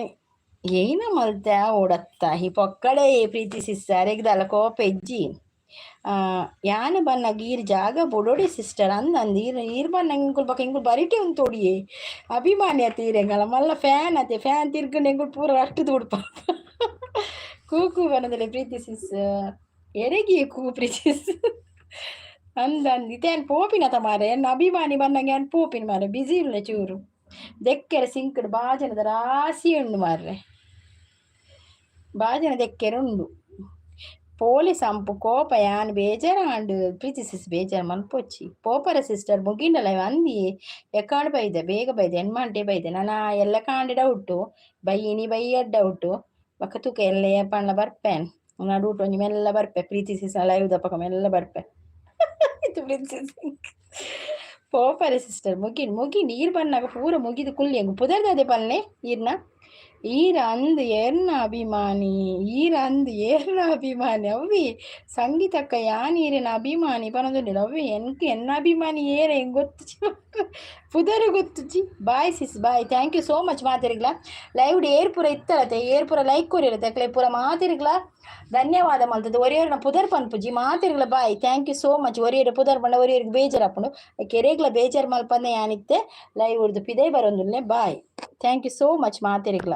ಏನ ಮಲ್ತೆ ಓಡತ್ತ ಈ ಪೊಕ್ಕಡೆ ಪ್ರೀತಿಸಿಸ್ ಅರೆಗ್ದಲ್ಲ ಕೋಪ ಎಜ್ಜಿ ಯಾನ ಬನ್ನ ಗೀರ್ ಜಾಗ ಬೊಡೋಡಿ ಸಿಸ್ಟರ್ ಅಂದ್ ಈರ್ ಬನ್ನ ಇಂಗುಲ್ ಬಕ್ಕ ಇಂಗುಲ್ ಬರಿಟೆ ಉಂಟು ತೋಡಿಯೇ ಅಭಿಮಾನಿ ಅತಿ ಇರಂಗಲ್ಲ ಮಲ್ಲ ಫ್ಯಾನ್ ಅತೆ ಫ್ಯಾನ್ ತಿರ್ಗಂಡು ಇಂಗುಲ್ ಪೂರ ಅಷ್ಟು ತುಡ್ಪ ಕೂಕು ಬನ್ನದಲ್ಲ ಪ್ರೀತಿಸಿಸ್ ಎರೆಗಿ ಪ್ರೀತಿಸ್ ಅಂದ್ ಇತೇನು ಪೋಪಿನತ ಮಾರೆ ಎನ್ನ ಅಭಿಮಾನಿ ಬನ್ನಂಗೆ ಏನು ಪೋಪಿನ ಮಾರೆ ಬಿಸಿ ಇಲ್ಲ ಚೂರು ದೆಕ್ಕೆರೆ ಸಿಂಕಡ್ ಬಾಜನದ ರಾಸಿ ಉಂಡು ಮಾರ್ರೆ ಬಾಜನ ದೆಕ್ಕೆರೆ ಉಂಡು ಪೋಲಿ ಸಂಪು ಕೋಪ ಯಾನ್ ಬೇಜಾರಾಂಡು ಪ್ರೀತಿಸಿಸ್ ಬೇಜಾರು ಮನ್ಪೊಚ್ಚಿ ಪೋಪರ ಸಿಸ್ಟರ್ ಮುಗಿಂಡಲ ಅಂದಿ ಎಕ್ಕಾಂಡು ಬೈದೆ ಬೇಗ ಬೈದೆ ಹೆಣ್ಮಂಟೆ ಬೈದೆ ನಾನು ಎಲ್ಲ ಕಾಂಡೆ ಡೌಟು ಬೈಯಿನಿ ಬೈಯಡ್ ಡೌಟು ಬಕ್ಕ ತೂಕ ಎಲ್ಲ ಪಣ್ಣ ಬರ್ಪೇನ್ ನಾಡು ಊಟ ಒಂಜಿ ಮೆಲ್ಲ ಬರ್ಪೆ ಪ್ರೀತಿಸಿಸ್ ಲೈವ್ ದಪ್ಪಕ ಮೆಲ್ಲ ಬರ್ಪೆ ಇದು ಪ್ರೀತಿಸಿಸ್ ಪೋಪರೆ ಸಿಸ್ಟರ್ ಮುಗಿನ್ ಈರ್ ಬನ್ನಾಗ ಪೂರ ಮುಗಿದು ಕುಲ್ಲಿ ಹೆಂಗು ಪುದರ್ದದೆ ಪಲ್ಲೆ ಈರ್ನ ಈರ ಅಂದ್ ಏರ್ನ ಅಭಿಮಾನಿ ಈರ ಅಂದ್ ಏರ್ನ ಅಭಿಮಾನಿ ಅವ್ವಿ ಸಂಗೀತಕ್ಕ ಯಾನ್ ಈರಿನ ಅಭಿಮಾನಿ ಪನೊಂದುಂಡಿಲ್ಲ ಅವ್ವಿ ಎನ್ನ ಅಭಿಮಾನಿ ಏರೆ ಹೆಂಗ್ ಗೊತ್ತುಜಿ ಪುದರ್ ಗೊತ್ತುಜಿ bye sis bye thank you so much ಮಾತಿರಿಗ್ಲ ಲೈವ್ ಏರ್ ಪೂರ ಇತ್ತಳತೆ ಏರ್ ಪೂರ ಲೈಕ್ ಕೊರಿರತ್ತೆ ಅಕ್ಲೆ ಪೂರ ಮಾತಿರಿಗ್ಲ ಧನ್ಯವಾದ ಮಲ್ತದೆ ಒರಿಯರ್ನ ಪುದರ್ ಪನ್ಪುಜಿ ಮಾತಿರ್ಲ bye thank you so much ಒರಿಯರ್ ಪುದರ್ ಬಂಡ ಒರಿಯರ್ಗೆ ಬೇಜಾರ್ ಹಾಕೊಂಡು ಕೆರೆಗ್ಲ ಬೇಜಾರ್ ಮಲ್ಪಂದೆ ಯಾನಿತ್ತೆ ಲೈವ್ ಉರ್ದು ಪಿದೇ ಬರೊಂದುಲ್ಲೆ bye thank you so much ಮಾತಿರಿಗ್ಲ